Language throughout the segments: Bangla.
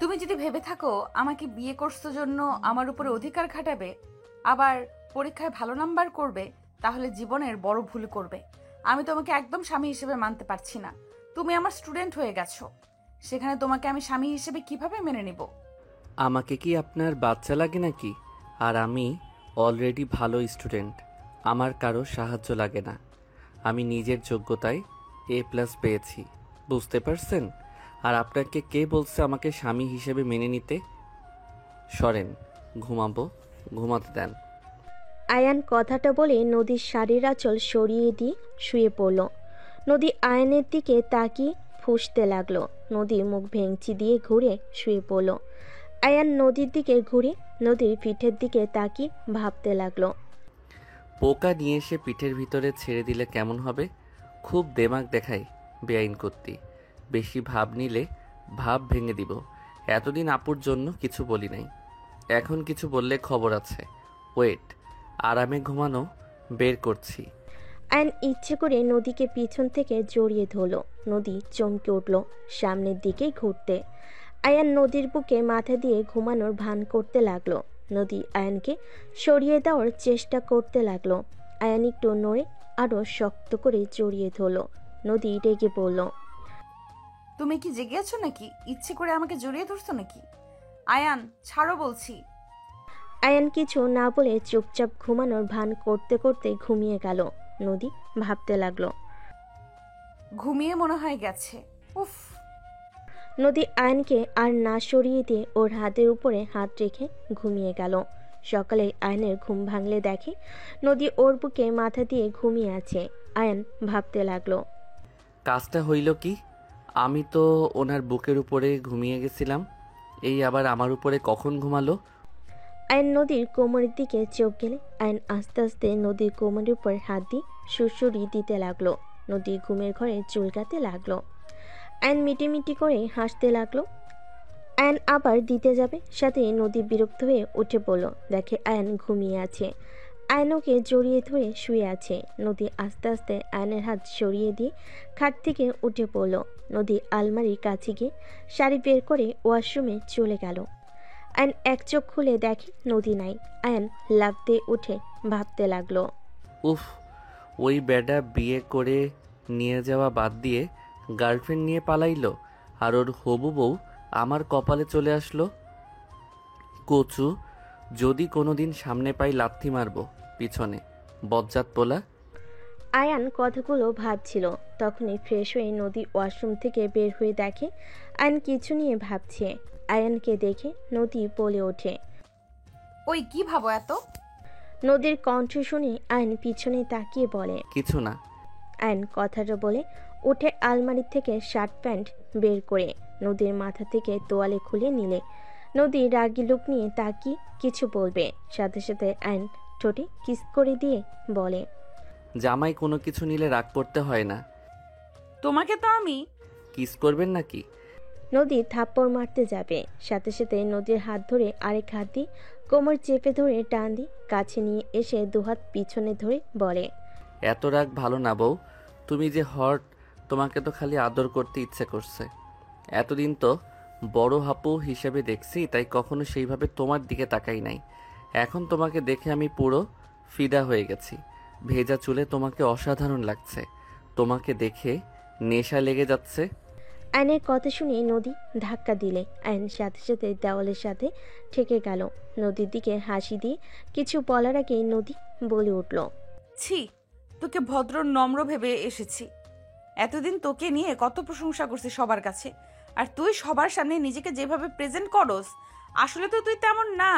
তুমি যদি ভেবে থাকো আমাকে বিয়ে করছো জন্য আমার উপরে অধিকার খাটাবে, আবার পরীক্ষায় ভালো নাম্বার করবে, তাহলে জীবনের বড় ভুল করবে। আমি তোমাকে একদম স্বামী হিসেবে মানতে পারছি না। তুমি আমার স্টুডেন্ট হয়ে গেছো, সেখানে তোমাকে আমি স্বামী হিসেবে কিভাবে মেনে নিব? আমাকে কি আপনার বাচ্চা লাগে নাকি? আর আমি অলরেডি ভালো স্টুডেন্ট, আমার কারো সাহায্য লাগে না। আমি নিজের যোগ্যতায় A+ পেয়েছি, বুঝতে পারছেন? আর আপনাকে কে বলছে আমাকে স্বামী হিসেবে মেনে নিতে? সরেন, ঘুমাবো, ঘুমাতে দেন। আয়ান কথাটা বলে নদীর শাড়ির আঁচল সরিয়ে দিয়ে শুয়ে পড়ল। নদী আয়নের দিকে তাকিয়ে ফুঁসতে লাগলো। নদী মুখ ভেঙচি দিয়ে ঘুরে শুয়ে পড়ল। আয়ান নদীর দিকে ঘুরে নদীর পিঠের দিকে তাকিয়ে ভাবতে লাগলো। পোকা নিয়ে এসে পিঠের ভিতরে ছেড়ে দিলে কেমন হবে? খুব দেমাগ দেখায় বেআইন করতে। বেশি ভাব নিলে ভাব ভেঙে দিব। এতদিন আপুর জন্য কিছু বলি নাই, এখন কিছু বললে খবর আছে। ওয়েট, আরামে ঘুমানো বের করছি। আয়ন ইচ্ছে করে নদীকে পিছন থেকে জড়িয়ে ধরল। নদী চমকে উঠল সামনের দিকে ঘুরতে। আয়ান নদীর বুকে মাথা দিয়ে ঘুমানোর ভান করতে লাগলো। নদী আয়ানকে সরিয়ে দেওয়ার চেষ্টা করতে লাগলো। আয়ান একটু নড়ে আরো শক্ত করে জড়িয়ে ধরল। নদী রেগে বলল, তুমি কি জেগে আছো নাকি? ইচ্ছে করে আমাকে জড়িয়ে ধরছো নাকি? আয়ান, ছাড়ো বলছি। আয়ান কিছু না বলে চুপচাপ ঘুমানোর ভান করতে করতে ঘুমিয়ে গেল। নদী ভাবতে লাগলো। ঘুমিয়ে মনে হয় গেছে। উফ। নদী আয়নকে আর না সরিয়ে দিয়ে ওর হাতের উপরে হাত রেখে ঘুমিয়ে গেল। সকালে আয়নের ঘুম ভাঙলে দেখে নদী ওর বুকে মাথা দিয়ে ঘুমিয়ে আছে। আয়ন ভাবতে লাগলো, কাজটা হইল কি? আমি তো ওনার বুকের উপরে ঘুমিয়ে গেছিলাম, এই আবার আমার উপরে কখন ঘুমালো? আয়ন নদীর কোমরের দিকে চোখ গেলে আয়ন আস্তে আস্তে নদীর কোমরের উপর হাত দিয়ে সুড়সুড়ি দিতে লাগলো। নদী ঘুমের ঘরে চুলকাতে লাগলো। আয়ন মিটিমিটি করে হাসতে লাগলো। আয়ন আবার দিতে যাবে, সাথে নদী বিরক্ত হয়ে উঠে পড়ল। দেখে আয়ন ঘুমিয়ে আছে। আয়নকে জড়িয়ে ধরে শুয়ে আছে। নদী আস্তে আস্তে আয়নের হাত সরিয়ে দিয়ে খাট থেকে উঠে পড়ল। নদী আলমারির কাছে গিয়ে শাড়ি বের করে ওয়াশরুমে চলে গেল। আয়ন এক চোখ খুলে দেখে নদী নাই। আয়ন লাফ দিয়ে উঠে ভাবতে লাগলো, উফ, ওই বেডা বিয়ে করে নিয়ে যাওয়া বাদ দিয়ে গার্লফ্রেন্ড নিয়ে পালাইলো, আর ওর হবু বউ আমার কপালে চলে আসলো। কচু, যদি কোনোদিন সামনে পাই লাথি মারবো পিছনে, বজ্জাত পোলা। আয়ান কথাগুলো ভাবছিল। তখনই ফ্রেশ হয়ে নদী ওয়াশরুম থেকে বের হয়ে দেখে আয়ন কিছু নিয়ে ভাবছে। আয়ানকে দেখে নদী বলে ওঠে। ওই কি ভাবো এত? নদীর কণ্ঠ শুনে আয়ন পিছনে তাকিয়ে বলে, কিছু না। আয়ন কথাটা বলে উঠে আলমারি থেকে শার্ট প্যান্ট বের করে নদীর মাথা থেকে তোয়ালে খুলে নিলে। নদী রাগী লুক নিয়ে তাকিয়ে কিছু বলবে, সাথে সাথে আয়ন ঠোঁটে কিস করে দিয়ে বলে, জামাই কোনো কিছু নিলে রাগ করতে হয় না। তোমাকে তো আমি। কিস করবেন নাকি? নদী থাপ্পড় মারতে যাবে, সাথে সাথে নদীর হাত ধরে আরেক হাত দিয়ে কোমর চেপে ধরে টান দিয়ে কাছে নিয়ে এসে দুহাত পিছনে ধরে বলে, এত রাগ ভালো না বউ, তুমি যে হট, তোমাকে তো খালি আদর করতে ইচ্ছে করছে। এতদিন তো বড় হাপু হিসেবে দেখছি, তাই কখনো সেইভাবে তোমার দিকে তাকাই নাই। এখন তোমাকে দেখে আমি পুরো ফিদা হয়ে গেছি। ভেজা চুলে তোমাকে অসাধারণ লাগছে, তোমাকে দেখে নেশা লেগে যাচ্ছে। আয়নের কথা শুনে নদী ধাক্কা দিলে আয়ন সাথে সাথে দেওয়ালের সাথে ঠেকে গেল। নদীর দিকে হাসি দিয়ে কিছু বলার আগে নদী বলে উঠল, ছি, তোকে ভদ্র নম্র ভেবে এসেছি। এতদিন তোকে নিয়ে কত প্রশংসা করছি সবার কাছে, আর তুই সবার সামনে নিজেকে যেভাবে প্রেজেন্ট করস, আসলে তো তুই তেমন না।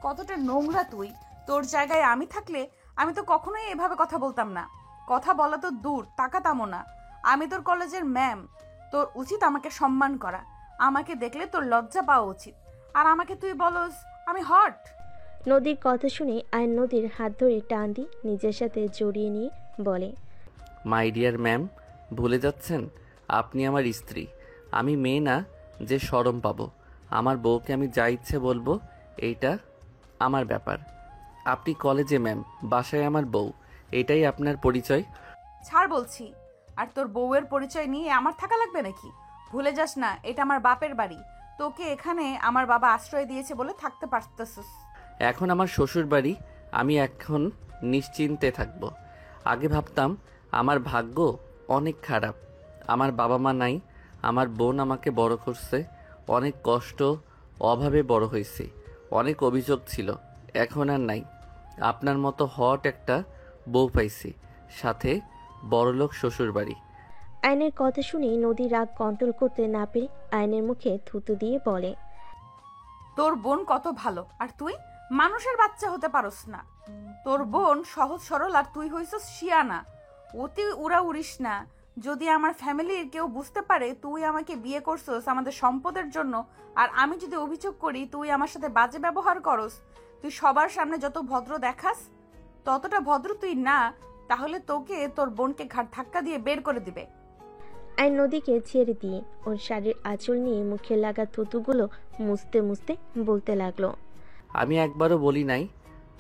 কতটা নোংরা তুই! তোর জায়গায় আমি থাকলে আমি তো কখনোই এভাবে কথা বলতাম না। কথা বলা তো দূর, তাকাতামও না। আমি তোর কলেজের ম্যাম, তোর উচিত আমাকে সম্মান করা। আমাকে দেখলে তোর লজ্জা পাওয়া উচিত। আর আমাকে তুই বলস আমি হট? নদীর কথা শুনে আয়ন নদীর হাত ধরে টান দিয়ে নিজের সাথে জড়িয়ে নিয়ে বলে, মাই ডিয়ার ম্যাম, ভুলে যাচ্ছেন আপনি আমার স্ত্রী। আমি মেয়ে না যে শরম পাবো। আমার বউকে আমি যা ইচ্ছে বলবো, এইটা আমার ব্যাপার। আপনি কলেজে ম্যাম, বাসায় আমার বউ, এটাই আপনার পরিচয়। ছাড় বলছি। আর তোর বউয়ের পরিচয় নিয়ে আমার থাকা লাগবে নাকি? ভুলে যাস না, এটা আমার বাপের বাড়ি। তোকে এখানে আমার বাবা আশ্রয় দিয়েছে বলে থাকতে পারতেছিস। এখন আমার শ্বশুর বাড়ি, আমি এখন নিশ্চিন্তে থাকবো। আগে ভাবতাম আমার ভাগ্য অনেক খারাপ, আমার বাবা মা নাই, আমার বোন আমাকে বড় করছে, অনেক কষ্ট অভাবে বড় হয়েছি, অনেক অভিযোগ ছিল, এখন আর নাই। আপনার মতো হট একটা বউ পাইছি, সাথে বড়লোক শ্বশুর বাড়ি। আয়নের কথা শুনে নদী রাগ কন্ট্রোল করতে না পেরে আয়নের মুখে থুতু দিয়ে বলে, তোর বোন কত ভালো, আর তুই মানুষের বাচ্চা হতে পারস না। তোর বোন সহজ সরল, আর তুই হইছস শিয়ানা। অতি উড়া উড়িস না। যদি আমার ফ্যামিলির কেউ বুঝতে পারে তুই আমাকে বিয়ে করছস আমাদের সম্পদের জন্য, আর আমি যদি অভিযোগ করি তুই আমার সাথে বাজে ব্যবহার করস, তুই সবার সামনে যত ভদ্র দেখাস ততটা ভদ্র তুই না, তাহলে তোকে তোর বোনকে ঘাট ধাক্কা দিয়ে বের করে দিবে। আয়ন নদীকে ছেড়ে দিয়ে ওর শাড়ির আঁচল নিয়ে মুখে লাগা থুতুগুলো মুছতে মুছতে বলতে লাগলো, আমি একবারও বলি নাই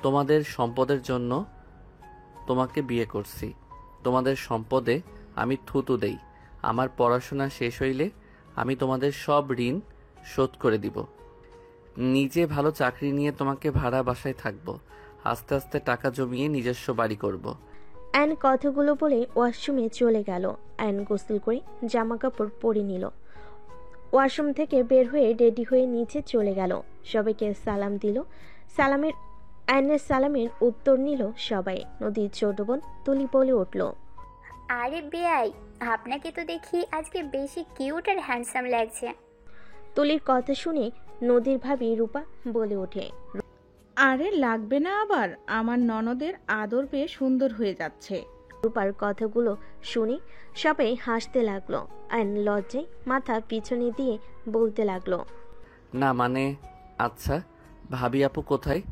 তোমাদের সম্পদের জন্য তোমাকে বিয়ে করছি। তোমাদের সম্পদে আমি থুতু দেই। আমার পড়াশোনা শেষ হইলে আমি তোমাদের সব ঋণ শোধ করে দিব। নিজে ভালো চাকরি নিয়ে তোমাকে ভাড়া বাসায় থাকবো। আস্তে আস্তে টাকা জমিয়ে নিজস্ব বাড়ি করব। আয়ন কথাগুলো বলে ওয়াশরুমে চলে গেল। আয়ন গোসল করে জামা কাপড় পরে নিল। ওয়াশরুম থেকে বের হয়ে রেডি হয়ে নিচে চলে গেল। সবাইকে সালাম দিল। আয়নের সালামের উত্তর নিল সবাই। নদীর ছোট বোন তুলি বলে উঠল, আরে বেয়াই, আপনাকে তো দেখি আজকে বেশি কিউট আর হ্যান্ডসাম লাগছে। তুলির কথা শুনে নদীর ভাবি রূপা বলে ওঠে, আরে লাগবে না আবার, আমার ননদের আদর পেয়ে সুন্দর হয়ে যাচ্ছে। রূপার কথাগুলো শুনে সবাই হাসতে লাগলো। আয়ন লজ্জায় মাথা পিছনে দিয়ে বলতে লাগলো, না মানে, আচ্ছা ভাবি আপু কোথায়?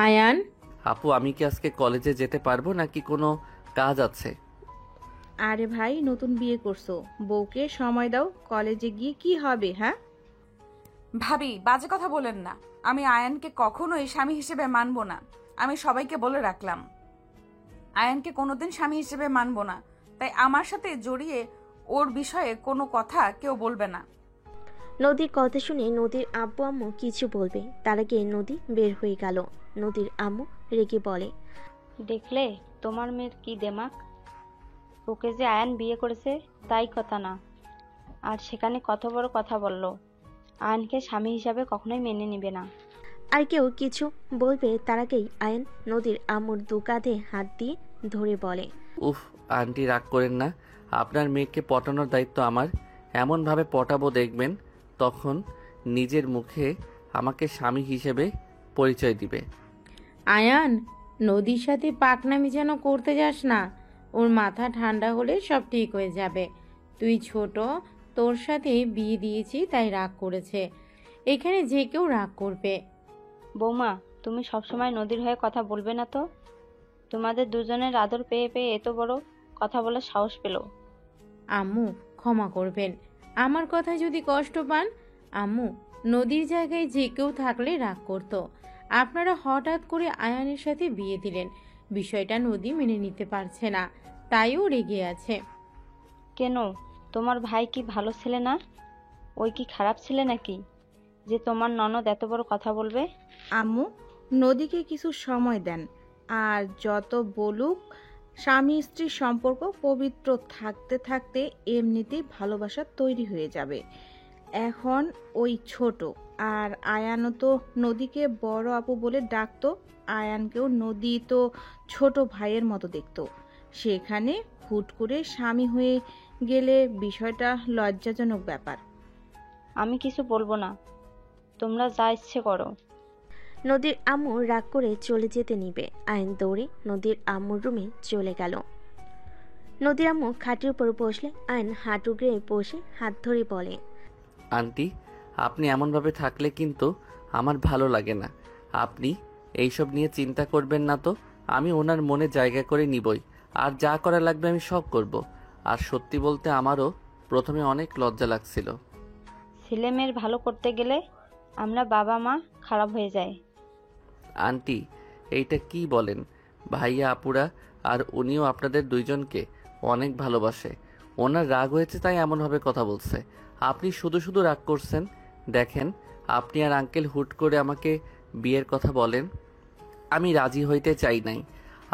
আয়ান, আপু আমি কি আজকে কলেজে যেতে পারবো নাকি কোনো কাজ আছে? আরে ভাই, নতুন বিয়ে করছো, বউকে সময় দাও, কলেজে গিয়ে কি হবে? হ্যাঁ ভাবি বাজে কথা বলেন না। আমি আয়ানকে কখনোই স্বামী হিসেবে মানব না। আমি সবাইকে বলে রাখলাম আয়ানকে কোনোদিন স্বামী হিসেবে মানব না, তাই আমার সাথে জড়িয়ে ওর বিষয়ে কোনো কথা কেউ বলবে না। নদীর কথা শুনে নদীর আব্বু আম্মু কিছু বলবে তার আগে নদী বের হয়ে গেল। নদীর আম্মু রেগে বলে, দেখলে তোমার মেয়ের কি দেমাক, ওকে যে আয়ান বিয়ে করেছে তাই কথা না, আর সেখানে কত বড় কথা বলল। আয়ানকে স্বামী হিসাবে কখনোই মেনে নিবে না। আর কেউ কিছু বলবে তার আগেই আয়ন নদীর আম্মুর দু কাঁধে হাত দিয়ে ধরে বলে, উফ আন্টি রাগ করেন না, আপনার মেয়েকে পটানোর দায়িত্ব আমার। এমনভাবে পটাবো দেখবেন তখন নিজের মুখে আমাকে স্বামী হিসেবে পরিচয় দিবে। আয়ান, নদীর সাথে পাকনামি যেন করতে যাস না। ওর মাথা ঠান্ডা হলে সব ঠিক হয়ে যাবে। তুই ছোট, তোর সাথে বিয়ে দিয়েছি তাই রাগ করেছে। এখানে যে কেউ রাগ করবে। বৌমা, তুমি সবসময় নদীর হয়ে কথা বলবে না তো? তোমাদের দুজনের আদর পেয়ে পেয়ে এত বড় কথা বলার সাহস পেল। আম্মু ক্ষমা করবেন, আমার কথা যদি কষ্ট পান। আম্মু, নদীর জায়গায় যে কেউ থাকলে রাগ করতো। আপনারা হঠাৎ করে আয়ানের সাথে বিয়ে দিলেন, বিষয়টা নদী মেনে নিতে পারছে না, তাইও রেগে আছে। কেন, তোমার ভাই কি ভালো ছেলে না? ওই কি খারাপ ছেলে নাকি যে তোমার ননদ এত বড় কথা বলবে? আম্মু, নদীকে কিছু সময় দেন, আর যত বলুক, স্বামী স্ত্রীর সম্পর্ক পবিত্র থাকতে থাকতে এমনিতেই ভালোবাসা তৈরি হয়ে যাবে। এখন ওই ছোট, আর আয়ানও তো নদীকে বড় আপু বলে ডাকতো। আয়ানকেও নদী তো ছোট ভাইয়ের মতো দেখতো। সেখানে হুট করে স্বামী হয়ে গেলে বিষয়টা লজ্জাজনক ব্যাপার। আমি কিছু বলবো না, তোমরা যা ইচ্ছে করো। নদীর আম্মু রাগ করে চলে যেতে নিবে। আয়ন দৌড়ে নদীর আম্মুর রুমে চলে গেল। নদীর আম্মু খাটের উপর বসলে আয়ন হাঁটু গেড়ে বসে হাত ধরে বলে, আন্টি আপনি এমনভাবে থাকলে কিন্তু আমার ভালো লাগে না। আপনি এইসব নিয়ে চিন্তা করবেন না তো, আমি ওনার মনে জায়গা করে নিবই, আর যা করা লাগবে আমি সব করব। আর সত্যি বলতে আমারও প্রথমে অনেক লজ্জা লাগছিল। ছেলে মেয়ের ভালো করতে গেলে আমরা বাবা মা খারাপ হয়ে যায়। আন্টি এইটা কি বলেন? ভাইয়া আপুরা আর উনিও আপনাদের দুইজনকে অনেক ভালোবাসে। ওনার রাগ হয়েছে তাই এমনভাবে কথা বলছে। আপনি শুধু শুধু রাগ করছেন, দেখেন, আপনি আর আঙ্কেল হুট করে আমাকে বিয়ের কথা বলেন, আমি রাজি হইতে চাই নাই।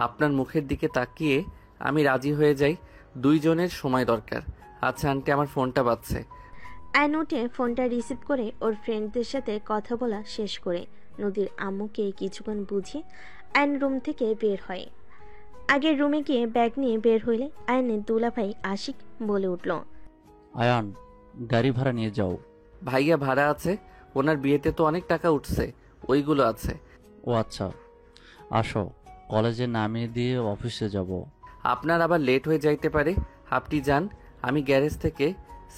আপনার মুখের দিকে তাকিয়ে আমি রাজি হয়ে যাই। দুইজনের সময় দরকার। আচ্ছা আন্টি, আমার ফোনটা বাজছে। আয়ন উঠে ফোনটা রিসিভ করে ওর ফ্রেন্ডদের সাথে কথা বলা শেষ করে নদীর আম্মুকে কিছুক্ষণ বুঝিয়ে আয়ন রুম থেকে বের হয়। আগের রুমে গিয়ে ব্যাগ নিয়ে বের হইলে আয়নের দুলাভাই আশিক বলে উঠল, আয়ান, গাড়ি ভাড়া নিয়ে যাও। ভাইয়া ভাড়া আছে, ওনার বিয়েতে তো অনেক টাকা উঠছে, ওইগুলো আছে। ও আচ্ছা, আসো, কলেজে নামিয়ে দিয়ে অফিসে যাব। আপনার আবার লেট হয়ে যাইতে পারে, আপনি যান, আমি গ্যারেজ থেকে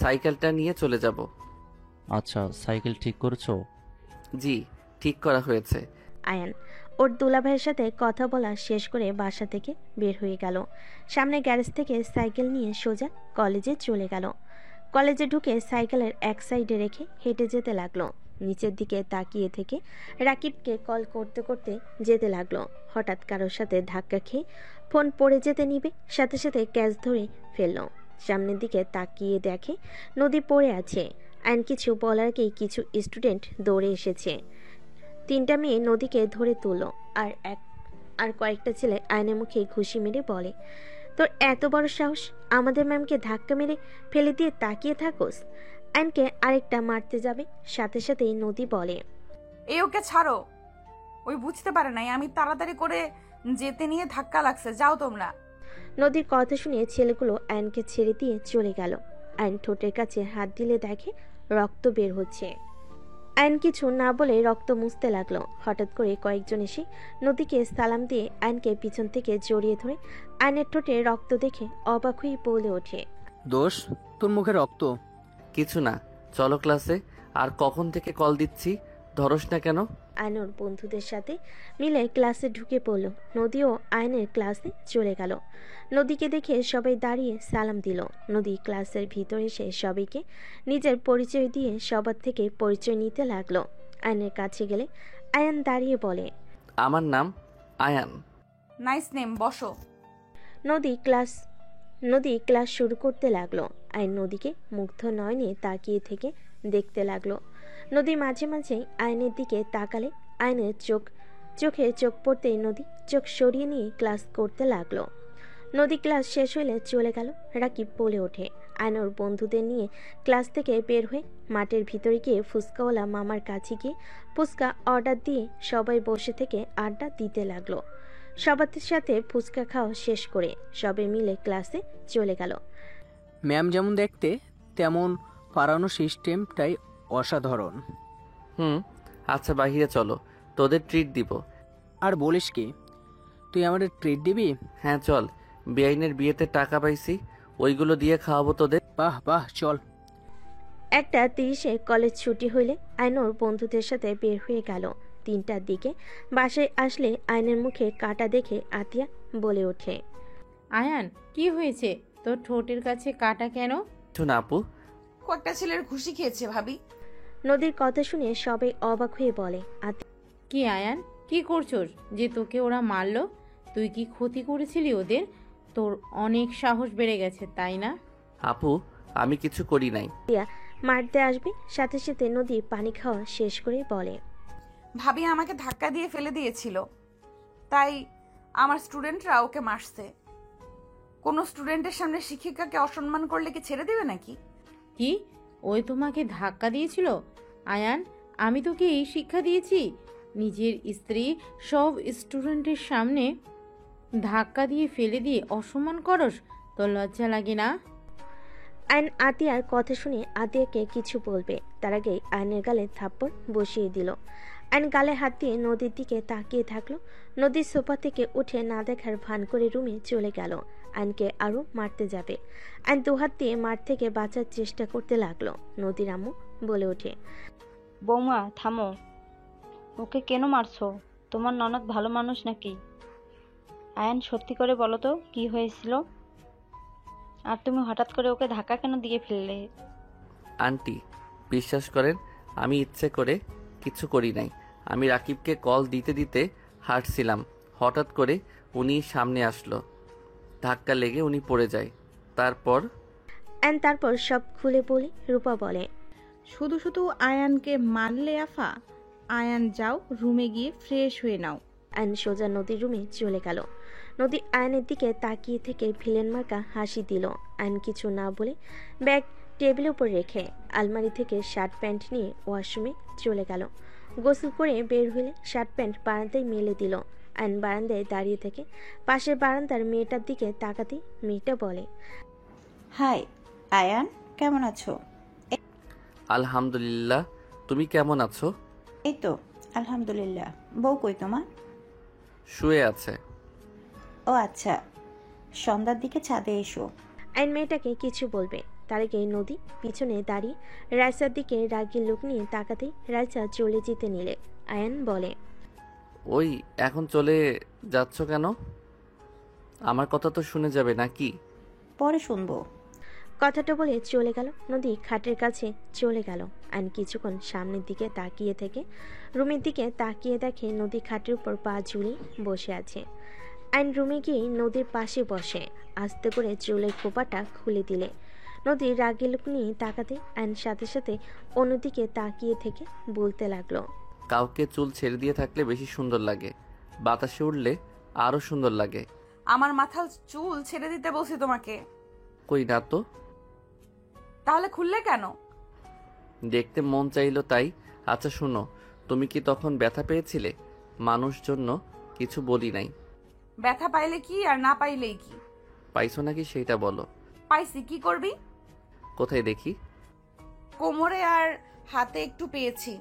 সাইকেলটা নিয়ে চলে যাব। আচ্ছা, সাইকেল ঠিক করছো? জি, ঠিক করা হয়েছে। আয়ান ওর দুলাভাইয়ের সাথে কথা বলা শেষ করে বাসা থেকে বের হয়ে গেল। সামনে গ্যারেজ থেকে সাইকেল নিয়ে সোজা কলেজে চলে গেল। কলেজে ঢুকে সাইকেলের এক সাইডে রেখে হেঁটে যেতে লাগলো। নিচের দিকে তাকিয়ে থেকে রাকিবকে কল করতে করতে যেতে লাগলো। হঠাৎ কারোর সাথে ধাক্কা খেয়ে ফোন পড়ে যেতে নিবে, সাথে সাথে ক্যাচ ধরে ফেললো। সামনের দিকে তাকিয়ে দেখে নদী পড়ে আছে। আইন কিছু বলার আগেই কিছু স্টুডেন্ট দৌড়ে এসেছে। 3টা মেয়ে নদীকে ধরে তুলল। আর কয়েকটা ছেলে আয়নের মুখে ঘুষি মেরে বলে, তোর এত বড় সাহস, আমাদের ম্যামকে ধাক্কা মেরে ফেলে দিয়ে তাকিয়ে থাকোস। আয়নকে আরেকটা মারতে যাবে, সাথে সাথেই নদী বলে, এই ওকে ছাড়ো, ওই বুঝতে পারে নাই আমি তাড়াতাড়ি করে যেতে নিয়ে ধাক্কা লাগছে, যাও তোমরা। নদীর কথা শুনে ছেলেগুলো আয়নকে ছেড়ে দিয়ে চলে গেল। আয়ন ঠোঁটের কাছে হাত দিলে দেখে রক্ত বের হচ্ছে। আয়ন কিছু না বলে রক্ত মুছতে লাগলো। হঠাৎ করে কয়েকজন এসে নদীকে সালাম দিয়ে আয়নকে পিছন থেকে জড়িয়ে ধরে আয়নের ঠোঁটে রক্ত দেখে অবাক হয়ে বলে ওঠে, দোষ, তোর মুখে রক্ত? কিছু না, চলো ক্লাসে। আর কখন থেকে কল দিচ্ছি, ধরস না কেন? আয়নুর বন্ধুদের সাথে মিলে ক্লাসে ঢুকে পড়ল। নদীও আয়নের ক্লাসে চলে গেল। নদীকে দেখে সবাই দাঁড়িয়ে সালাম দিল। নদী ক্লাসের ভিতরে এসে সবাইকে নিজের পরিচয় দিয়ে সবার থেকে পরিচয় নিতে লাগলো। আয়নের কাছে গেলে আয়ান দাঁড়িয়ে বলে, আমার নাম আয়ান। নাইস নেম, বসো। নদী ক্লাস শুরু করতে লাগলো। আয়ন নদীকে মুগ্ধ নয়নে তাকিয়ে থেকে দেখতে লাগলো। নদী মাঝে মাঝে আয়নের দিকে তাকালে আয়নের চোখে চোখ পড়তেই নদী চোখ সরিয়ে নিয়ে ক্লাস করতে লাগলো। নদী ক্লাস শেষ হইলে চলে গেল। রাকিব বলে ওঠে, আয়নোর বন্ধুদের নিয়ে ক্লাস থেকে বের হয়ে মাঠের ভিতরে গিয়ে ফুচকাওয়ালা মামার কাছে গিয়ে ফুচকা অর্ডার দিয়ে সবাই বসে থেকে আড্ডা দিতে লাগলো। সবার সাথে ফুচকা খাওয়া শেষ করে সবাই মিলে ক্লাসে চলে গেল। ম্যাম যেমন দেখতে তেমন পড়ানোর সিস্টেমটাই অসাধারণ। আচ্ছা বাহিরে চলো, তোদের ট্রিট দিব। আর বলিস কি, তুই আমাদের ট্রিট দিবি? হ্যাঁ চল, বেআইনের বিয়েতে টাকা পাইছি, ওইগুলো দিয়ে খাওয়াবো তোদের। বাহ বাহ, চল। 1:30 কলেজ ছুটি হইলে আয়নোর বন্ধুদের সাথে বের হয়ে গেল। 3টার দিকে বাসায় আসলে আয়নের মুখে কাটা দেখে আতিয়া বলে ওঠে, আয়ান, কি হয়েছে? তোর ঠোঁটের কাছে কাটা কেন? কিছু না আপু। কয়েকটা ছেলের ঘুষি খেয়েছে ভাবি। নদীর কথা শুনে সবাই অবাক হয়ে বলে, কি আয়ান, কি করছোস যে তোকে ওরা মারলো? তুই কি ক্ষতি করেছিলি ওদের? তোর অনেক সাহস বেড়ে গেছে, তাই না? আপু, আমি কিছু করি নাই। আতিয়া মারতে আসবে, সাথে সাথে নদী পানি খাওয়া শেষ করে বলে, ভাবি আমাকে ধাক্কা দিয়ে ফেলে দিয়েছিল, তাই আমার স্টুডেন্টরা ওকে মারছে। কোনো স্টুডেন্টের সামনে শিক্ষিকাকে অসম্মান করলে কি ছেড়ে দেবে নাকি? কি, ওই তোমাকে ধাক্কা দিয়েছিল? আয়ান, আমি তোকে এই শিক্ষা দিয়েছি? নিজের স্ত্রী সব স্টুডেন্টের সামনে ধাক্কা দিয়ে ফেলে দিয়ে অসম্মান করস? তোর লজ্জা লাগে না? আয়ন আতিয়ার কথা শুনে আতিয়াকে কিছু বলবে, তার আগে আয়নের গালে থাপ্পড় বসিয়ে দিল। আয়ন গালে হাত দিয়ে নদীর দিকে তাকিয়ে থাকলো। নদীর সোফা থেকে উঠে না দেখার ভান করে রুমে চলে গেল। আয়নকে আরো মারতে যাবে। আয়ন দুহাত দিয়ে মার থেকে বাঁচার চেষ্টা করতে লাগলো। নদীর আম্মু বলে ওঠে, বৌমা থামো, ওকে কেন মারছো? তোমার ননদ ভালো মানুষ নাকি? আয়ান, সত্যি করে বলো তো কি হয়েছিল? আর তুমি হঠাৎ করে ওকে ধাক্কা কেন দিয়ে ফেললে? আন্টি, বিশ্বাস করেন, আমি ইচ্ছে করে কিছু করি নাই। আমি রাকিবকে কল দিতে দিতে হাঁটছিলাম, হঠাৎ করে উনি সামনে আসলো, ধাক্কা লেগে উনি পড়ে যায়। তারপর তারপর সব খুলে বলে রূপা বলে, শুধু শুধু আয়ানকে মারলে আফা? আয়ান যাও, রুমে গিয়ে ফ্রেশ হয়ে নাও। আয়ন সোজা নদীর রুমে চলে গেল। নদী আয়নের দিকে তাকিয়ে থেকে ভিলেন মার্কা হাসি দিল। আয়ন কিছু না বলে ব্যাগ টেবিলের উপর রেখে আলমারি থেকে শার্ট প্যান্ট নিয়ে ওয়াশরুমে চলে গেল। গোসল করে বের হলে শার্ট প্যান্ট বারান্দায় মেলে দিল। আয়ন বারান্দায় দাঁড়িয়ে থেকে পাশের বারান্দার মেয়েটার দিকে তাকাতেই মেয়েটা বলে, হাই আয়ান, কেমন আছো? আলহামদুলিল্লাহ, তুমি কেমন আছো? এই তো আলহামদুলিল্লাহ। বউ কই তোমার? শুয়ে আছে। ও আচ্ছা, সন্ধ্যার দিকে ছাদে এসো। আয়ন মেয়েটাকে কিছু বলবে, তার আগে নদী পিছনে দাঁড়িয়ে রাইসার দিকে রাগী লোক নিয়ে তাকাতেই রাইসা চলে যেতে নিলে আয়ন বলে, ওই এখন চলে যাচ্ছ কেন? আমার কথা তো শুনে যাবে নাকি? পরে শুনবো। কথাটা বলে চলে গেল। নদী খাটের কাছে চলে গেল। আইন কিছুক্ষণ সামনের দিকে তাকিয়ে থেকে রুমের দিকে তাকিয়ে দেখে নদী খাটের উপর পা ঝুলিয়ে বসে আছে। আইন রুমে গিয়ে নদীর পাশে বসে আস্তে করে চুলের খোপাটা খুলে দিলে নদী রাগী লোক নিয়ে তাকাতে আইন সাথে সাথে অন্যদিকে তাকিয়ে থেকে বলতে লাগলো, কাউকে চুল ছেড়ে দিয়ে থাকলে বেশি সুন্দর লাগে, বাতাসে উঠলে আরো সুন্দর লাগে। আমার মাথার চুল ছেড়ে দিতে বলছি তোমাকে। কই না তো। তাহলে খুললে কেন? দেখতে মন চাইলো তাই। আচ্ছা শোনো, তুমি কি তখন ব্যথা পেয়েছিলে? মানুষ জন্য কিছু বলি নাই। ব্যথা পাইলে কি আর না পাইলেই কি? পাইছো নাকি সেইটা বলো। পাইছি, কি করবি? কোথায় দেখি? কোমরে আর হাতে একটু পেয়েছি।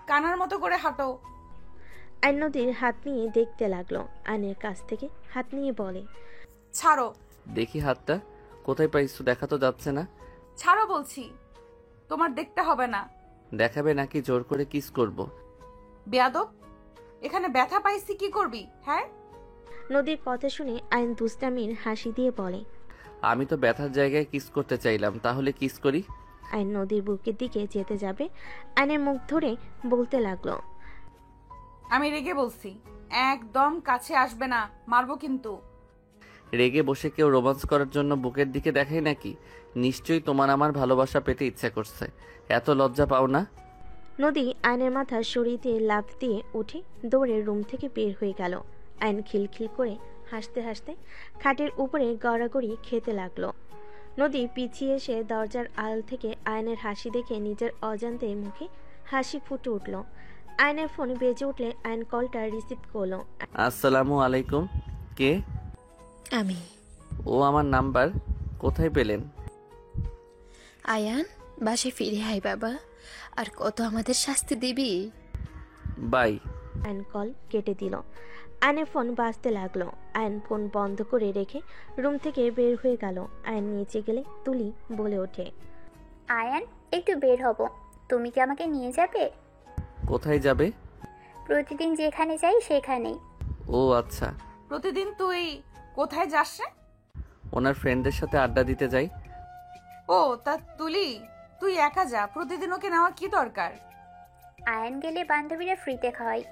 কানার মতো করে হাঁটো। আইন নদীর হাত নিয়ে দেখতে লাগলো। আইনের কাছ থেকে হাত নিয়ে বলে, ছাড়ো। দেখি হাতটা কোথায় পাইছো, দেখা তো যাচ্ছে না। ছাড়ো বলছি, তোমার দেখতে হবে না। দেখাবে নাকি জোর করে কিস করব? বেয়াদব, এখানে ব্যথা পাইছি কি করবি? হ্যাঁ, নদীর কথা শুনে আইন দুষ্টামির হাসি দিয়ে বলে, আমি তো ব্যথার জায়গায় কিস করতে চাইলাম, তাহলে কিস করি। আইন নদীর বুকের দিকে যেতে যাবে আইনের মুখ ধরে বলতে লাগলো, আমি রেগে বলছি, একদম কাছে আসবে না, মারবো কিন্তু। রেগে বসে কেউ রোমান্স করার জন্য বুকের দিকে দেখায় নাকি? নিশ্চয়ই তোমার আমার ভালোবাসা পেতে ইচ্ছা করছে, এত লজ্জা পাও না? নদী আইনের মাথা সরিয়ে দিয়ে লাফ দিয়ে উঠে দৌড়ে রুম থেকে বের হয়ে গেল। আইন খিলখিল করে হাসতে হাসতে খাটের উপরে গড়াগড়ি খেতে লাগলো। নদী পিছিয়ে এসে দরজার আড়াল থেকে আয়নের হাসি দেখে নিজের অজান্তে মুখে হাসি ফুটে উঠল। আয়নের ফোন বেজে উঠলে আয়ন কলটা রিসিভ করলো। আসসালামু আলাইকুম। কে? আমি। ও আমার নাম্বার কোথায় পেলেন? আয়ান, বাসে ফিরে আয় বাবা, আর কত আমাদের শাস্তি দিবি? বাই। আয়ন কল কেটে দিল। আয়নের ফোন বাজতে লাগলো। আয়ন ফোন বন্ধ করে রেখে রুম থেকে বের হয়ে গেল। আয়ন নিচে গেলে তুলি বলে ওঠে, আয়ান, একটু বের হব, তুমি কি আমাকে নিয়ে যাবে? কোথায় যাবে? প্রতিদিন যেখানে যাই সেখানেই। ও আচ্ছা। প্রতিদিন তুই কোথায় যাস রে? ওনার ফ্রেন্ডদের সাথে আড্ডা দিতে যাই। ও তা তুলি, তুই একা যা, প্রতিদিন ওকে নেওয়া কি দরকার? আয়ান গেলে বান্ধবীরা ফ্রিতে খাওয়াই।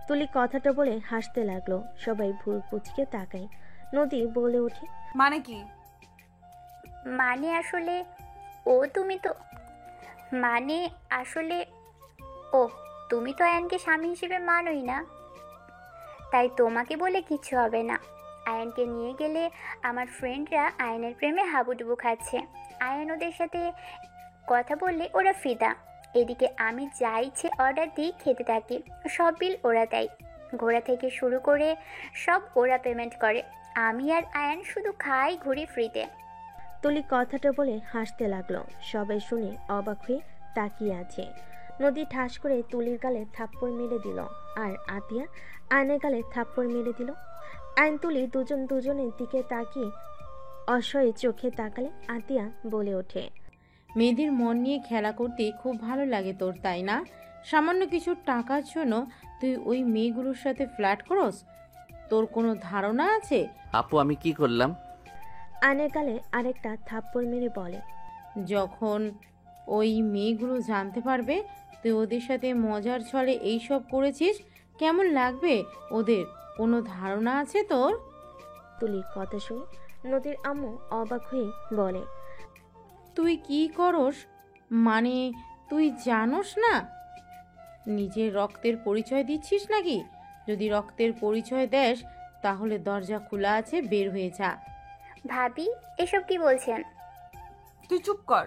তুলি কথাটা বলে হাসতে লাগলো। সবাই ভুল কুচকে তাকায়। নদী বলে ওঠে, মানে কি? মানে আসলে ও তুমি তো আয়ানকে স্বামী হিসেবে মানোই না, তাই তোমাকে বলে কিছু হবে না। আয়ানকে নিয়ে গেলে আমার ফ্রেন্ডরা আয়ানের প্রেমে হাবুডুবু খাচ্ছে। আয়ান ওদের সাথে কথা বললে ওরা ফিদা। এদিকে আমি যা ইচ্ছে অর্ডার দিই খেতে থাকি, সব বিল ওরা দেয়। ঘোরা থেকে শুরু করে সব ওরা পেমেন্ট করে। আমি আর আয়ান শুধু খাই, ঘুরি ফ্রিতে। তুলি কথাটা বলে হাসতে লাগলো। সবাই শুনে অবাক হয়ে তাকিয়ে আছে। নদী ঠাস করে তুলির গালে থাপ্পড় মেরে দিল, আর আতিয়া আয়নের গালে থাপ্পড় মেরে দিল। আইন তুলি দুজন দুজনের দিকে তাকিয়ে অসহায় চোখে তাকালে আতিয়া বলে ওঠে, মেয়েদের মন নিয়ে খেলা করতে খুব ভালো লাগে তোর, তাই না? সামান্য কিছু টাকার জন্য তুই ওই মেয়েগুলোর সাথে ফ্ল্যাট করস? তোর কোনো ধারণা আছে? আপু আমি কি করলাম? আয়নের গালে আরেকটা থাপ্পড় মেরে বলে, যখন ওই মেয়েগুলো জানতে পারবে তুই ওদের সাথে মজার ছলে এইসব করেছিস, কেমন লাগবে ওদের? কোনো ধারণা আছে তোর? তুলির কথা শুনে নদীর আম্মু অবাক হয়ে বলে, তুই কি করস? মানে তুই জানোস না? নিজের রক্তের পরিচয় দিচ্ছিস নাকি? যদি রক্তের পরিচয় দেস তাহলে দরজা খোলা আছে, বের হয়ে যা। ভাবি, এসব কি বলছেন? তুই চুপ কর।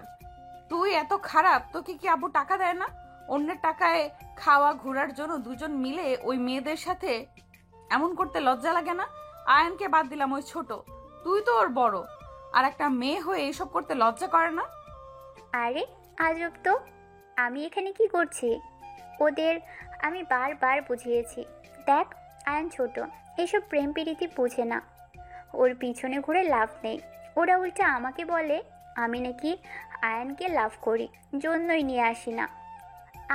তুই এত খারাপ, তোকে কি আব্বু টাকা দেয় না? অন্যের টাকায় খাওয়া ঘোরার জন্য দুজন মিলে ওই মেয়েদের সাথে এমন করতে লজ্জা লাগে না? আয়ানকে বাদ দিলাম, ওই ছোট, তুই তো ওর বড়, আর একটা মেয়ে হয়ে এসব করতে লজ্জা করে না? আরে আজব তো, আমি এখানে কি করছি? ওদের আমি বারবার বুঝিয়েছি, দেখ আয়ান ছোট, এসব প্রেম প্রীতি বুঝে না, ওর পিছনে ঘুরে লাভ নেই। ওরা উল্টা আমাকে বলে আমি নাকি আয়ানকে লাভ করি, জন্যই নিয়ে আসি না।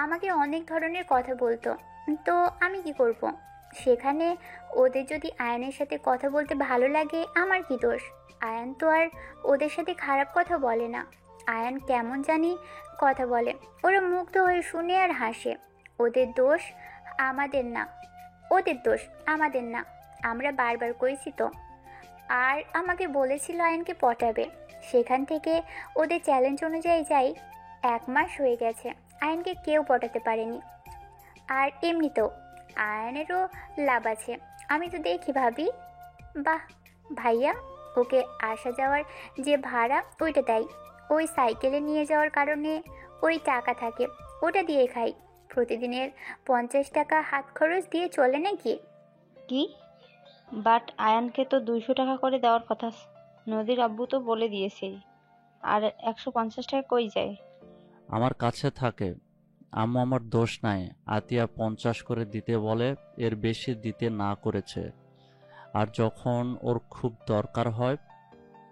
আমাকে অনেক ধরনের কথা বলতো, তো আমি কি করব? সেখানে ওদের যদি আয়ানের সাথে কথা বলতে ভালো লাগে, আমার কি দোষ? আয়ান তো আর ওদের সাথে খারাপ কথা বলে না। আয়ান কেমন জানি কথা বলে, ওরা মুগ্ধ হয়ে শুনে আর হাসে। ওদের দোষ আমাদের না, ওদের দোষ আমাদের না, আমরা বারবার করেছি তো। আর আমাকে বলেছিল আয়ানকে পটাবে, সেখান থেকে ওদের চ্যালেঞ্জ অনুযায়ী যাই 1 মাস হয়ে গেছে, আয়ানকে কেউ পটাতে পারেনি। আর এমনিতেও আয়ানেরও লাভ আছে, আমি তো দেখি ভাবি। বাহ ভাইয়া, ওকে আসা যাওয়ার যে ভাড়া ওইটা দেয়, ওই সাইকেলে নিয়ে যাওয়ার কারণে ওই টাকা থাকে, ওটা দিয়ে খাই। প্রতিদিনের 50 টাকা হাত খরচ দিয়ে চলে নাকি? কি? বাট আয়ানকে তো 200 টাকা করে দেওয়ার কথা, নদীর আব্বু তো বলে দিয়েছে। আর 150 টাকা কই যায়? আমার কাছে থাকে। আম্মু আমার দোষ নাই, আতিয়া 50 করে দিতে বলে, এর বেশি দিতে না করেছে। আর যখন ওর খুব দরকার হয়